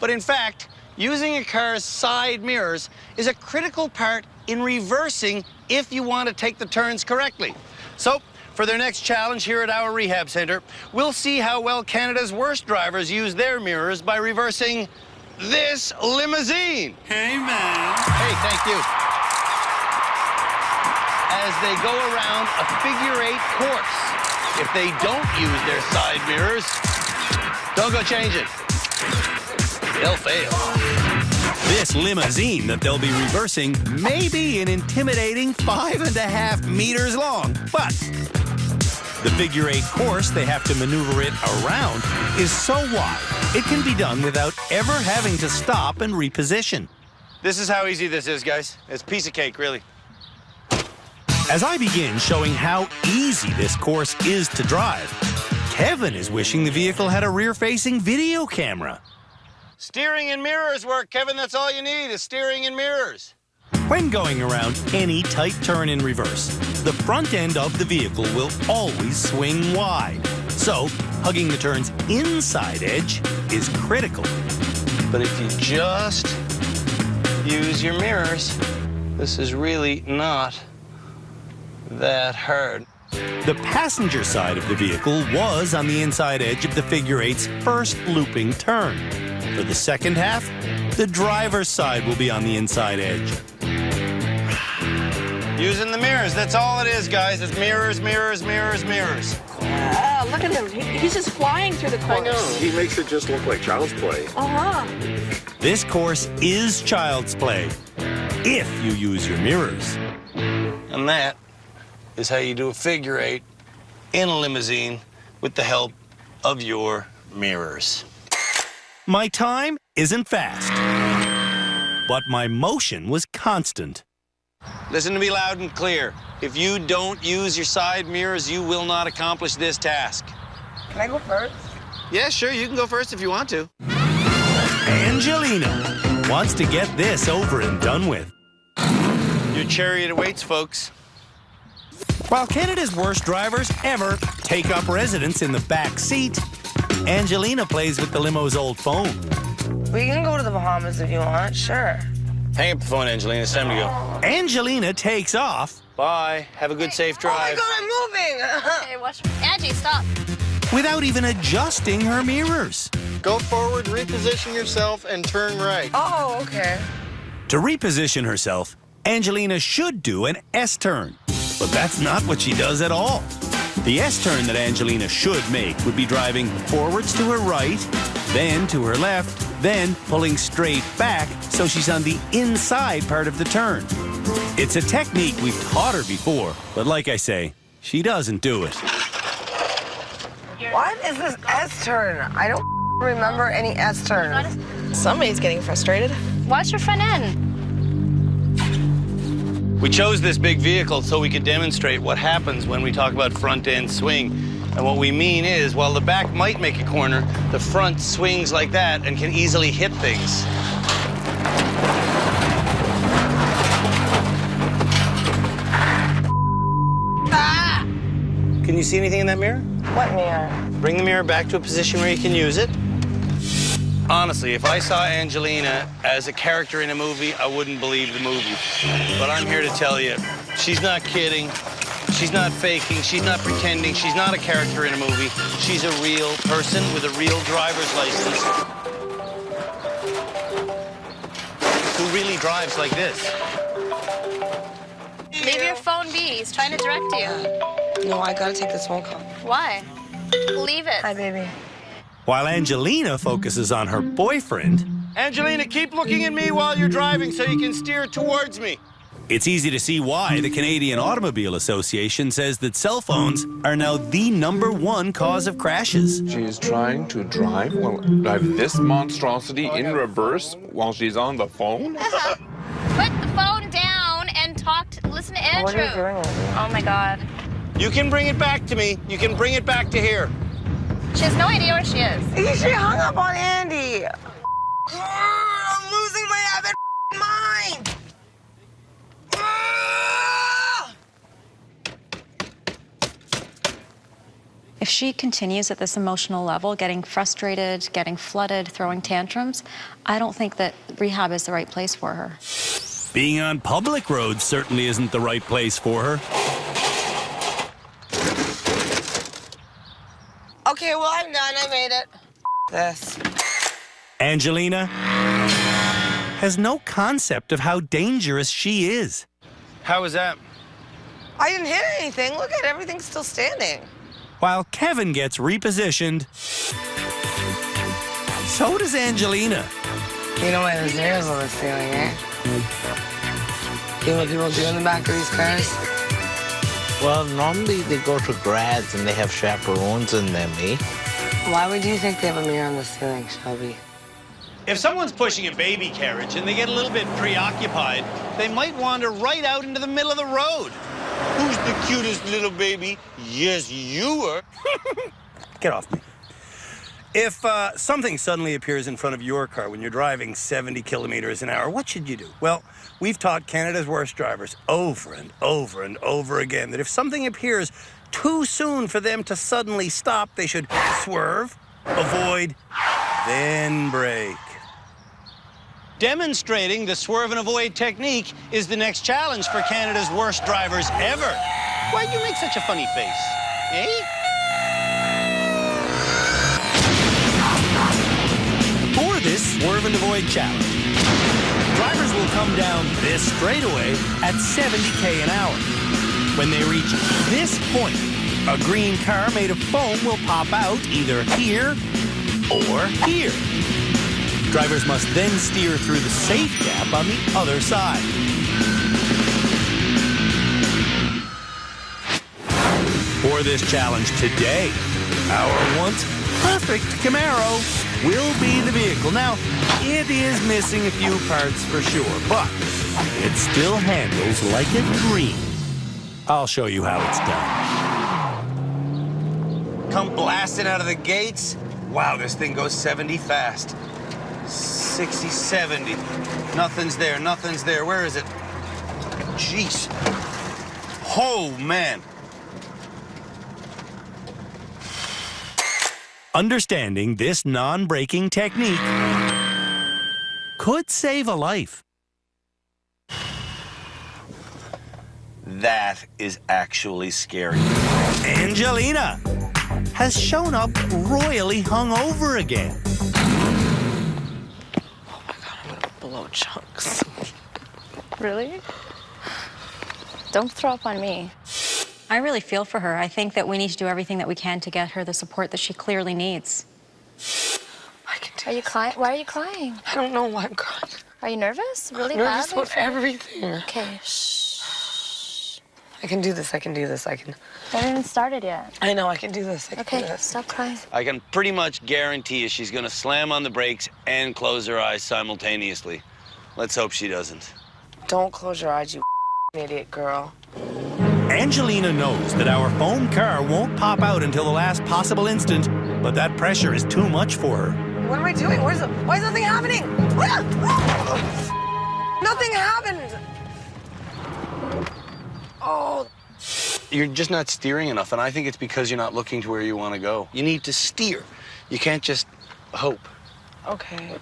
but in fact, using a car's side mirrors is a critical part in reversing if you want to take the turns correctly. So, for their next challenge here at our rehab center, we'll see how well Canada's worst drivers use their mirrors by reversing this limousine. Hey, man. Hey, thank you. As they go around a figure-8 course, if they don't use their side mirrors, don't go change it. They'll fail. This limousine that they'll be reversing may be an intimidating 5.5 meters long, but the figure-8 course they have to maneuver it around is so wide, it can be done without ever having to stop and reposition. This is how easy this is, guys. It's a piece of cake, really. As I begin showing how easy this course is to drive, Kevin is wishing the vehicle had a rear-facing video camera. Steering and mirrors work, Kevin. That's all you need is steering and mirrors. When going around any tight turn in reverse, the front end of the vehicle will always swing wide. So, hugging the turn's inside edge is critical. But if you just use your mirrors, this is really not that hard. The passenger side of the vehicle was on the inside edge of the figure-8's first looping turn. For the second half, the driver's side will be on the inside edge. Using the mirrors, that's all it is, guys. It's mirrors, mirrors, mirrors, mirrors. Look at him. He's just flying through the course. I know. He makes it just look like child's play. Uh-huh. This course is child's play, if you use your mirrors. And that is how you do a figure-8 in a limousine with the help of your mirrors. My time isn't fast, but my motion was constant. Listen to me loud and clear. If you don't use your side mirrors, you will not accomplish this task. Can I go first? Yeah, sure, you can go first if you want to. Angelina wants to get this over and done with. Your chariot awaits, folks. While Canada's worst drivers ever take up residence in the back seat, Angelina plays with the limo's old phone. We can go to the Bahamas if you want, sure. Hang up the phone, Angelina. It's time to go. Angelina takes off. Bye. Have a good, safe drive. Oh my God, I'm moving! Okay, watch. Angie, stop. Without even adjusting her mirrors. Go forward, reposition yourself, and turn right. Oh, okay. To reposition herself, Angelina should do an S-turn, but that's not what she does at all. The S-turn that Angelina should make would be driving forwards to her right, then to her left, then pulling straight back so she's on the inside part of the turn. It's a technique we've taught her before, but like I say, she doesn't do it. What is this S-turn? I don't remember any S-turns. Somebody's getting frustrated. Watch your front end. We chose this big vehicle so we could demonstrate what happens when we talk about front end swing. And what we mean is, while the back might make a corner, the front swings like that and can easily hit things. Ah! Can you see anything in that mirror? What mirror? Bring the mirror back to a position where you can use it. Honestly, if I saw Angelina as a character in a movie, I wouldn't believe the movie. But I'm here to tell you, she's not kidding, she's not faking, she's not pretending, she's not a character in a movie. She's a real person with a real driver's license who really drives like this. Leave your phone be. He's trying to direct you. No, I gotta take this phone call. Why? Leave it. Hi, baby. While Angelina focuses on her boyfriend, Angelina, keep looking at me while you're driving so you can steer towards me. it's easy to see why the Canadian Automobile Association says that cell phones are now the #1 cause of crashes. She is trying to drive this monstrosity in reverse while she's on the phone? Put the phone down and listen to Andrew. What are you doing? Oh my God. You can bring it back to me. You can bring it back to here. She has no idea where she is. She hung up on Andy. I'm losing my effing mind. If she continues at this emotional level, getting frustrated, getting flooded, throwing tantrums, I don't think that rehab is the right place for her. Being on public roads certainly isn't the right place for her. Okay, well, I'm done. I made it. This. Angelina has no concept of how dangerous she is. How was that? I didn't hit anything. Look at everything's still standing. While Kevin gets repositioned, so does Angelina. You know why there's mirrors on the ceiling, eh? You know what people do in the back of these cars? Well, normally they go to grads and they have chaperones in them, eh? Why would you think they have a mirror on the ceiling, Shelby? If someone's pushing a baby carriage and they get a little bit preoccupied, they might wander right out into the middle of the road. Who's the cutest little baby? Yes, you are. Get off me. If something suddenly appears in front of your car when you're driving 70 kilometers an hour, what should you do? Well, we've taught Canada's worst drivers over and over and over again that if something appears too soon for them to suddenly stop, they should swerve, avoid, then brake. Demonstrating the swerve and avoid technique is the next challenge for Canada's worst drivers ever. Why'd you make such a funny face, eh? For this swerve and avoid challenge, drivers will come down this straightaway at 70k an hour. When they reach this point, a green car made of foam will pop out either here or here. Drivers must then steer through the safe gap on the other side. For this challenge today, our once perfect Camaro will be the vehicle. Now, it is missing a few parts for sure, but it still handles like a dream. I'll show you how it's done. Come blasting out of the gates. Wow, this thing goes 70 fast. 60, 70. Nothing's there, nothing's there. Where is it? Jeez. Oh, man. Understanding this non-braking technique could save a life. That is actually scary. Angelina has shown up royally hungover again. Blow chunks. Really? Don't throw up on me. I really feel for her. I think that we need to do everything that we can to get her the support that she clearly needs. Are you crying? Why are you crying? I don't know why I'm crying. Are you nervous? Really Nervous badly? about everything. Okay, shh. I can do this, I can do this, I can... I haven't even started yet. I know, I can do this, I can do Okay, this. stop crying. I can pretty much guarantee you she's gonna slam on the brakes and close her eyes simultaneously. Let's hope she doesn't. Don't close your eyes, you idiot girl. Angelina knows that our foam car won't pop out until the last possible instant, but that pressure is too much for her. What am I doing? Why is nothing happening? Nothing happened. Oh. You're just not steering enough, and I think it's because you're not looking to where you want to go. You need to steer. You can't just hope. Okay.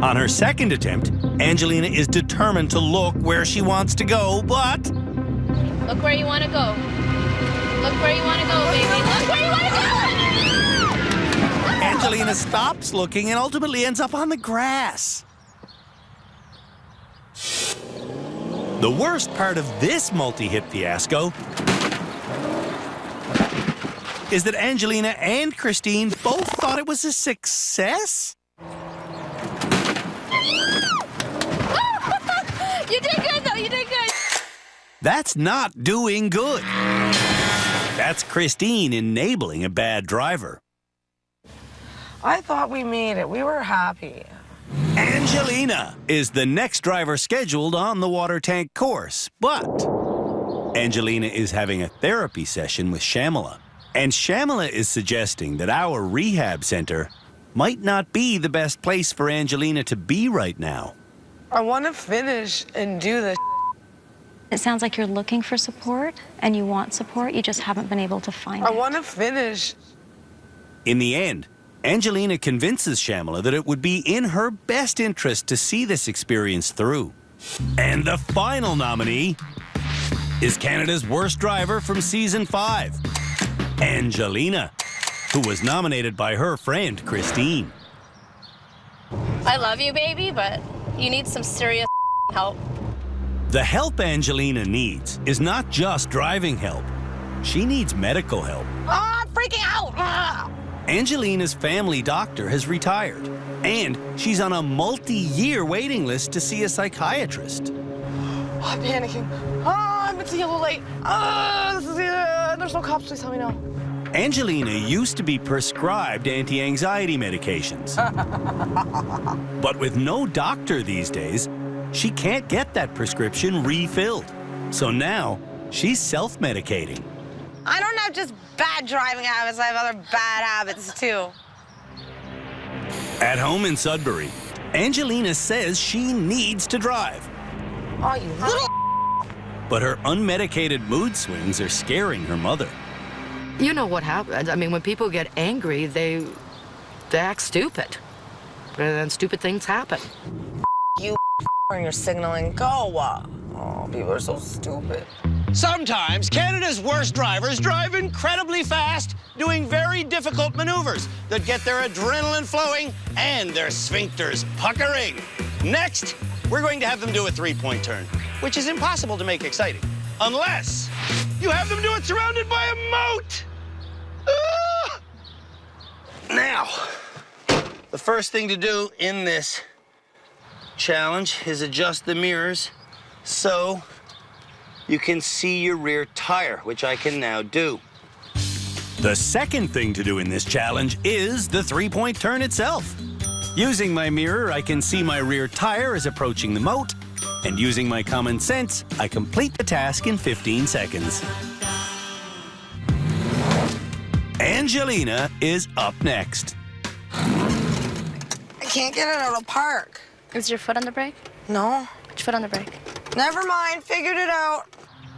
On her second attempt, Angelina is determined to look where she wants to go, but... Look where you want to go. Look where you want to go, baby. Look where you want to go! Angelina stops looking and ultimately ends up on the grass. The worst part of this multi-hit fiasco is that Angelina and Christine both thought it was a success. You did good, though. You did good. That's not doing good. That's Christine enabling a bad driver. I thought we made it. We were happy. Angelina is the next driver scheduled on the water tank course, but Angelina is having a therapy session with Shamala. And Shamala is suggesting that our rehab center might not be the best place for Angelina to be right now. I want to finish and do this. It sounds like you're looking for support and you want support, you just haven't been able to find it. I want to finish. In the end, Angelina convinces Shamala that it would be in her best interest to see this experience through. And the final nominee is Canada's Worst Driver from Season 5, Angelina, who was nominated by her friend, Christine. I love you, baby, but you need some serious help. The help Angelina needs is not just driving help. She needs medical help. Ah, I'm freaking out. Ah. Angelina's family doctor has retired, and she's on a multi-year waiting list to see a psychiatrist. Oh, I'm panicking. Ah, it's a yellow light. Ah, there's no cops. Please tell me no. Angelina used to be prescribed anti-anxiety medications. But with no doctor these days, she can't get that prescription refilled. So now, she's self-medicating. I don't have just bad driving habits. I have other bad habits, too. At home in Sudbury, Angelina says she needs to drive. Oh, you little... But her unmedicated mood swings are scaring her mother. You know what happens. I mean, when people get angry, they act stupid. And then stupid things happen. You and your signaling. Go. Oh, people are so stupid. Sometimes Canada's worst drivers drive incredibly fast, doing very difficult maneuvers that get their adrenaline flowing and their sphincters puckering. Next, we're going to have them do a three-point turn, which is impossible to make exciting, unless you have them do it surrounded by a moat. Ah! Now, the first thing to do in this challenge is adjust the mirrors so you can see your rear tire, which I can now do. The second thing to do in this challenge is the three-point turn itself. Using my mirror, I can see my rear tire is approaching the moat, and using my common sense, I complete the task in 15 seconds. Angelina is up next. I can't get it out of park. Is your foot on the brake? No. Put your foot on the brake. Never mind. Figured it out.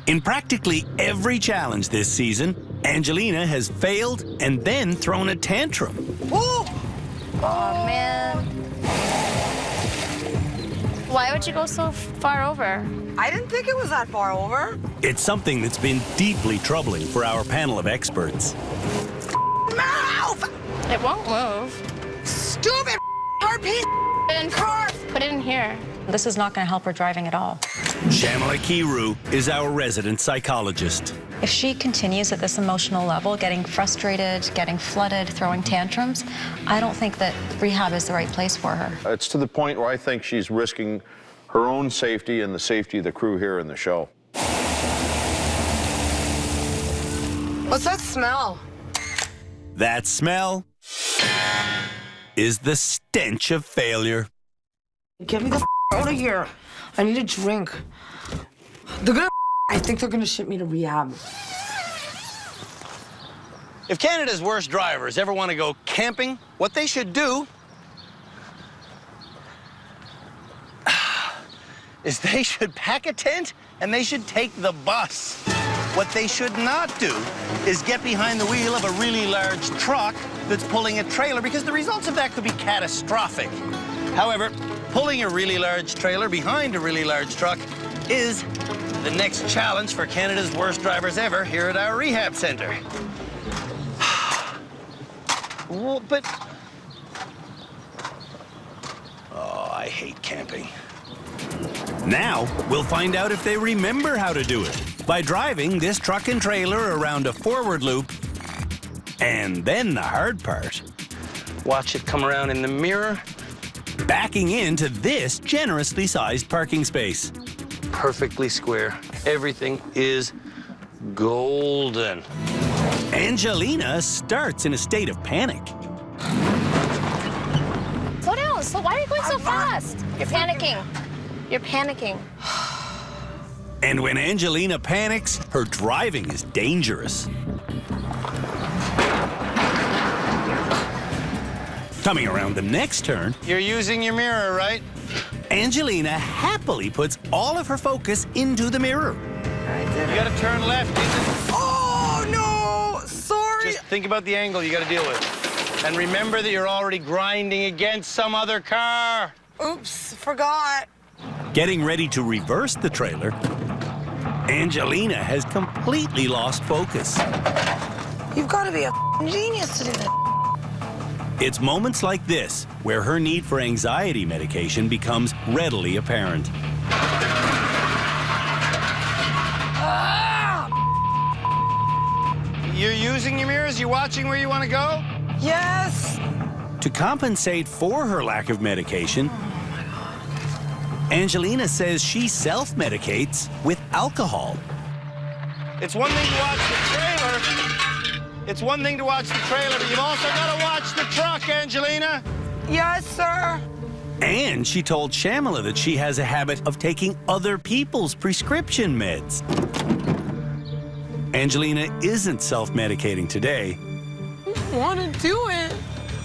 In practically every challenge this season, Angelina has failed and then thrown a tantrum. Ooh. Oh, man. Why would you go so far over? I didn't think it was that far over. It's something that's been deeply troubling for our panel of experts. Move! It won't move. Stupid hard piece car. Put it in here. This is not going to help her driving at all. Shamala Kiru is our resident psychologist. If she continues at this emotional level, getting frustrated, getting flooded, throwing tantrums, I don't think that rehab is the right place for her. It's to the point where I think she's risking her own safety and the safety of the crew here in the show. What's that smell? That smell is the stench of failure. Get me the out of here. I need a drink. I think they're gonna ship me to rehab. If Canada's worst drivers ever want to go camping, what they should do is they should pack a tent and they should take the bus. What they should not do is get behind the wheel of a really large truck that's pulling a trailer, because the results of that could be catastrophic. However, pulling a really large trailer behind a really large truck is the next challenge for Canada's worst drivers ever here at our rehab center. Well, but... Oh, I hate camping. Now, we'll find out if they remember how to do it by driving this truck and trailer around a forward loop. And then the hard part. Watch it come around in the mirror. Backing into this generously sized parking space. Perfectly square. Everything is golden. Angelina starts in a state of panic. Slow down. Why are you going so fast? You're panicking. You're panicking. And when Angelina panics, her driving is dangerous. Coming around the next turn, You're using your mirror, right? Angelina happily puts all of her focus into the mirror. You gotta turn left. Oh, no! Sorry! Just think about the angle you gotta deal with. And remember that you're already grinding against some other car. Oops, forgot. Getting ready to reverse the trailer, Angelina has completely lost focus. You've got to be a genius to do that. It's moments like this where her need for anxiety medication becomes readily apparent. You're using your mirrors? You watching where you want to go? Yes! To compensate for her lack of medication, Angelina says she self-medicates with alcohol. It's one thing to watch the trailer. It's one thing to watch the trailer, but you've also got to watch the truck, Angelina. Yes, sir. And she told Shamala that she has a habit of taking other people's prescription meds. Angelina isn't self-medicating today. I want to do it.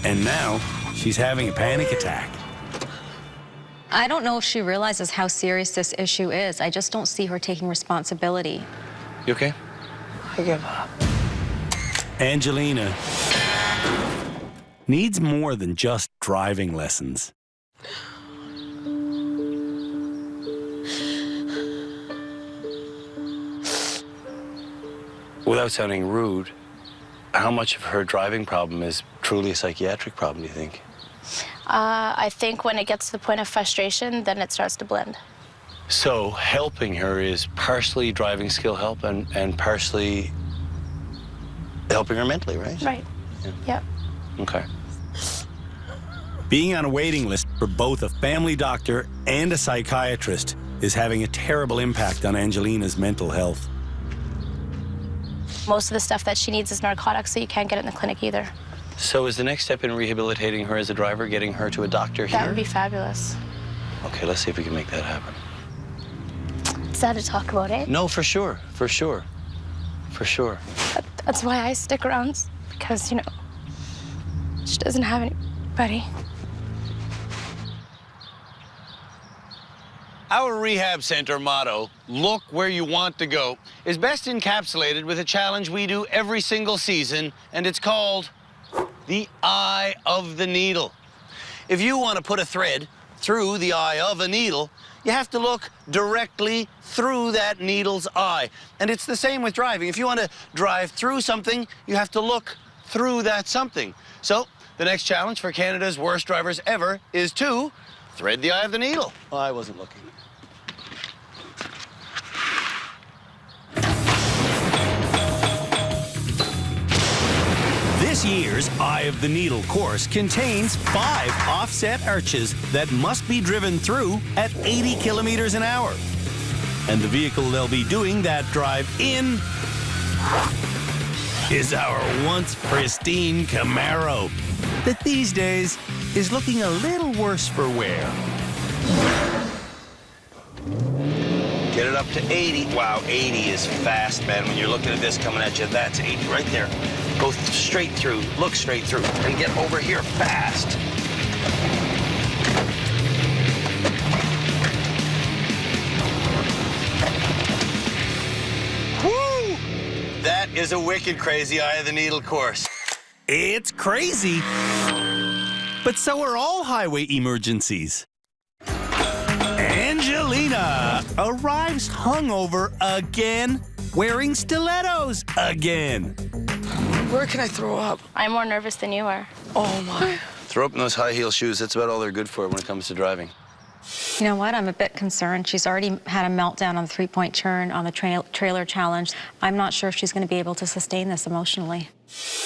And now she's having a panic attack. I don't know if she realizes how serious this issue is. I just don't see her taking responsibility. You okay? I give up. Angelina needs more than just driving lessons. Without sounding rude, how much of her driving problem is truly a psychiatric problem, do you think? I think when it gets to the point of frustration, then it starts to blend. So helping her is partially driving skill help and partially helping her mentally, right? Right. Yeah. Yep. Okay. Being on a waiting list for both a family doctor and a psychiatrist is having a terrible impact on Angelina's mental health. Most of the stuff that she needs is narcotics, so you can't get it in the clinic either. So is the next step in rehabilitating her as a driver getting her to a doctor here? That would be fabulous. Okay, let's see if we can make that happen. Is that to talk about, eh? No, for sure, for sure, for sure. That's why I stick around, because, you know, she doesn't have anybody. Our rehab center motto, look where you want to go, is best encapsulated with a challenge we do every single season, and it's called the eye of the needle. If you want to put a thread through the eye of a needle, you have to look directly through that needle's eye. And it's the same with driving. If you want to drive through something, you have to look through that something. So the next challenge for Canada's worst drivers ever is to thread the eye of the needle. Oh, I wasn't looking. This year's Eye of the Needle course contains 5 offset arches that must be driven through at 80 kilometers an hour. And the vehicle they'll be doing that drive in is our once pristine Camaro that these days is looking a little worse for wear. Get it up to 80. Wow, 80 is fast, man. When you're looking at this coming at you, that's 80 right there. Go straight through, look straight through, and get over here fast. Woo! That is a wicked crazy Eye of the Needle course. It's crazy, but so are all highway emergencies. Angelina arrives hungover again, wearing stilettos again. Where can I throw up? I'm more nervous than you are. Oh, my. Throw up in those high heel shoes. That's about all they're good for when it comes to driving. You know what? I'm a bit concerned. She's already had a meltdown on the 3-point turn on the trailer challenge. I'm not sure if she's going to be able to sustain this emotionally.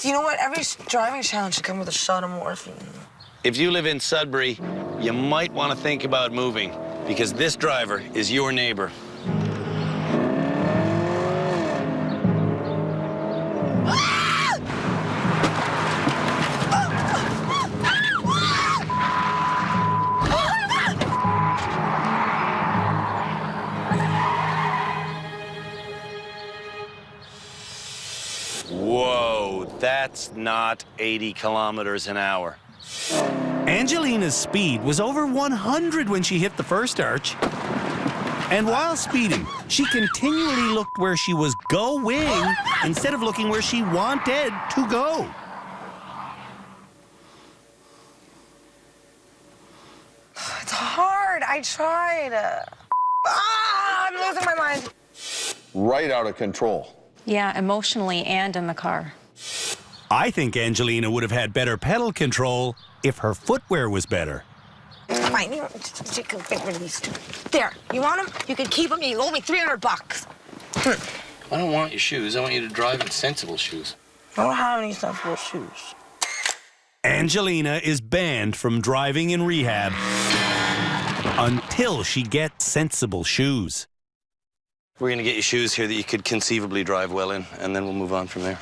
You know what? Every driving challenge should come with a shot of morphine. If you live in Sudbury, you might want to think about moving because this driver is your neighbor. Whoa, that's not 80 kilometers an hour. Angelina's speed was over 100 when she hit the first arch. And while speeding, she continually looked where she was going instead of looking where she wanted to go. It's hard. I tried. I'm losing my mind. Right out of control. Yeah, emotionally and in the car. I think Angelina would have had better pedal control if her footwear was better. Fine, you can get rid of these two. There, you want them? You can keep them. You owe me $300. I don't want your shoes. I want you to drive in sensible shoes. I don't have any sensible shoes. Angelina is banned from driving in rehab until she gets sensible shoes. We're going to get you shoes here that you could conceivably drive well in, and then we'll move on from there.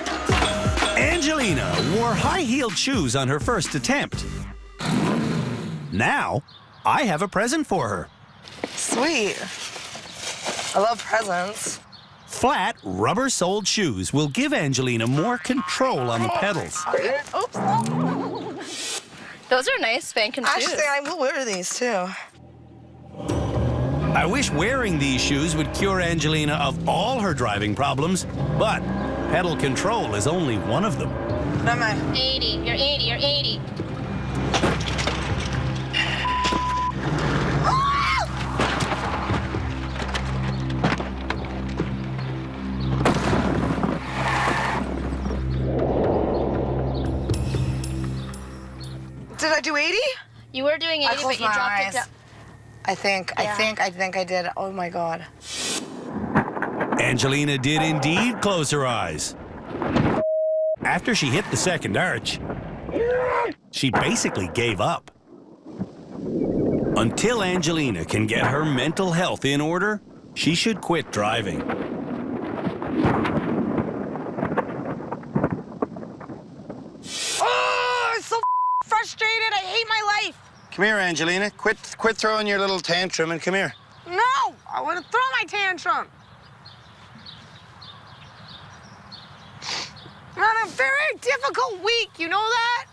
Angelina wore high-heeled shoes on her first attempt. Now, I have a present for her. Sweet. I love presents. Flat, rubber-soled shoes will give Angelina more control on the pedals. Oops. Those are nice spanking shoes. Actually, I will wear these, too. I wish wearing these shoes would cure Angelina of all her driving problems, but pedal control is only one of them. What am I? 80. You're 80. You're 80. Did I do 80? You were doing 80, but you dropped it down. I think I did. Oh my God. Angelina did indeed close her eyes. After she hit the second arch, she basically gave up. Until Angelina can get her mental health in order, she should quit driving. Oh, I'm so frustrated. I hate my life. Come here, Angelina. Quit throwing your little tantrum and come here. No, I want to throw my tantrum. I'm having a very difficult week, you know that?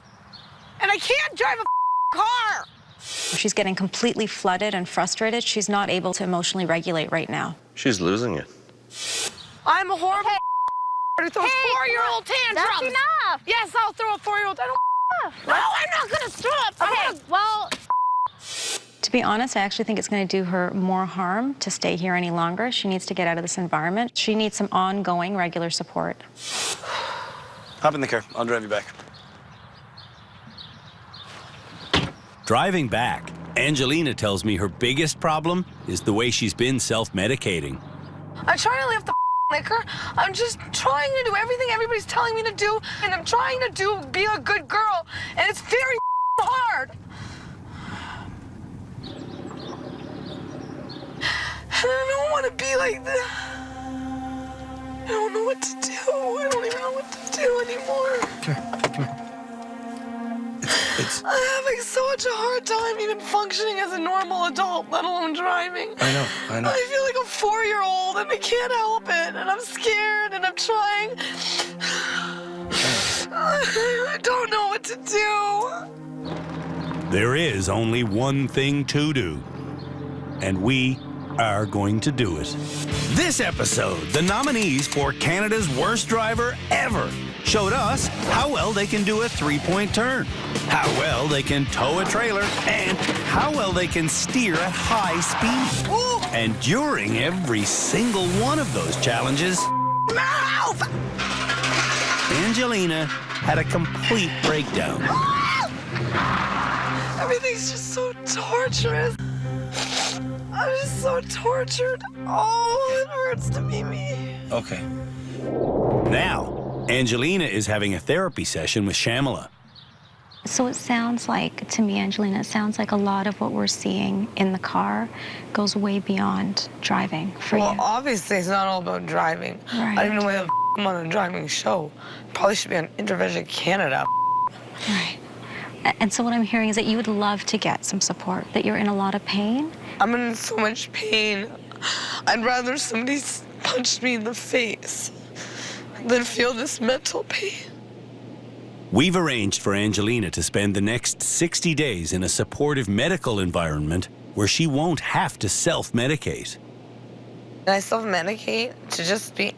And I can't drive a car. She's getting completely flooded and frustrated. She's not able to emotionally regulate right now. She's losing it. I'm a horrible to throw 4-year-old tantrums. That's enough. Yes, I'll throw a 4-year-old. I don't. No, I'm not gonna throw up. Okay, well. To be honest, I actually think it's going to do her more harm to stay here any longer. She needs to get out of this environment. She needs some ongoing, regular support. Hop in the car. I'll drive you back. Driving back, Angelina tells me her biggest problem is the way she's been self-medicating. I'm trying to leave the liquor. I'm just trying to do everything everybody's telling me to do, and I'm trying to be a good girl, and it's very hard. And I don't want to be like this. I don't know what to do. I don't even know what to do anymore. Come here. I'm having such a hard time even functioning as a normal adult, let alone driving. I know. I feel like a 4-year-old and I can't help it, and I'm scared and I'm trying. I don't know what to do. There is only one thing to do, and we are going to do it. This episode, the nominees for Canada's Worst Driver Ever showed us how well they can do a 3-point turn, how well they can tow a trailer, and how well they can steer at high speed. Ooh. And during every single one of those challenges, Angelina had a complete breakdown. Everything's just so torturous. I'm just so tortured. Oh, it hurts to be me. Okay. Now, Angelina is having a therapy session with Shamila. So it sounds like, to me, Angelina, it sounds like a lot of what we're seeing in the car goes way beyond driving for Well, you. obviously, it's not all about driving. Right. I don't even know why the I'm on a driving show. Probably should be on Intervention Canada. Right. And so what I'm hearing is that you would love to get some support, that you're in a lot of pain. I'm in so much pain. I'd rather somebody punched me in the face than feel this mental pain. We've arranged for Angelina to spend the next 60 days in a supportive medical environment where she won't have to self-medicate. And I self-medicate to just be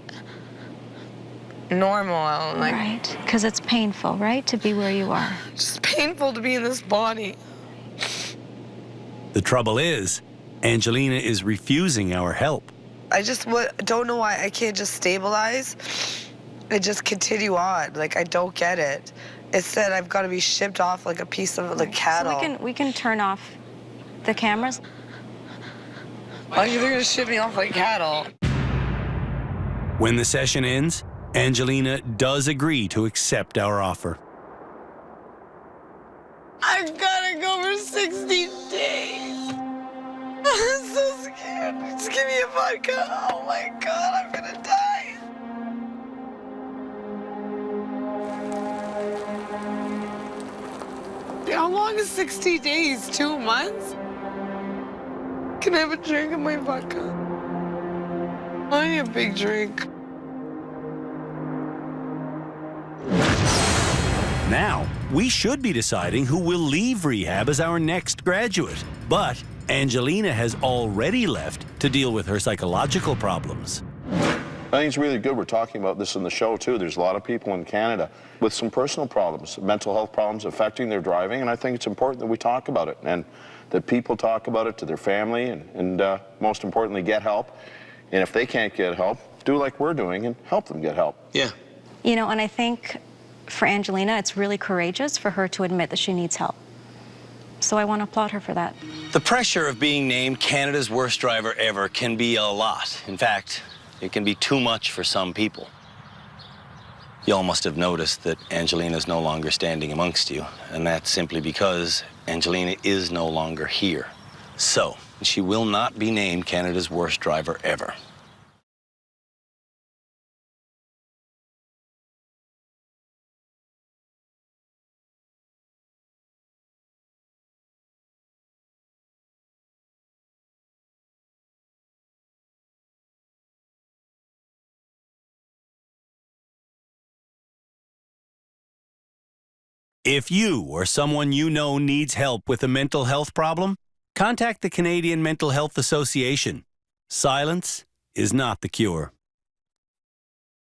normal. Like, Right, because it's painful, right, to be where you are. It's painful to be in this body. The trouble is, Angelina is refusing our help. I just don't know why I can't just stabilize and just continue on. Like, I don't get it. It said I've got to be shipped off like a piece of like cattle. So we can turn off the cameras. Like, they're going to ship me off like cattle. When the session ends, Angelina does agree to accept our offer. I've got to go for 60 days. I'm so scared. Just give me a vodka. Oh my God, I'm going to die. How long is 60 days? 2 months? Can I have a drink of my vodka? I need a big drink. Now, we should be deciding who will leave rehab as our next graduate. But Angelina has already left to deal with her psychological problems. I think it's really good we're talking about this in the show, too. There's a lot of people in Canada with some personal problems, mental health problems affecting their driving, and I think it's important that we talk about it and that people talk about it to their family and most importantly, get help. And if they can't get help, do like we're doing and help them get help. Yeah. You know, and I think for Angelina, it's really courageous for her to admit that she needs help. So I want to applaud her for that. The pressure of being named Canada's worst driver ever can be a lot. In fact, it can be too much for some people. You all must have noticed that Angelina's no longer standing amongst you, and that's simply because Angelina is no longer here. So, she will not be named Canada's worst driver ever. If you or someone you know needs help with a mental health problem, contact the Canadian Mental Health Association. Silence is not the cure.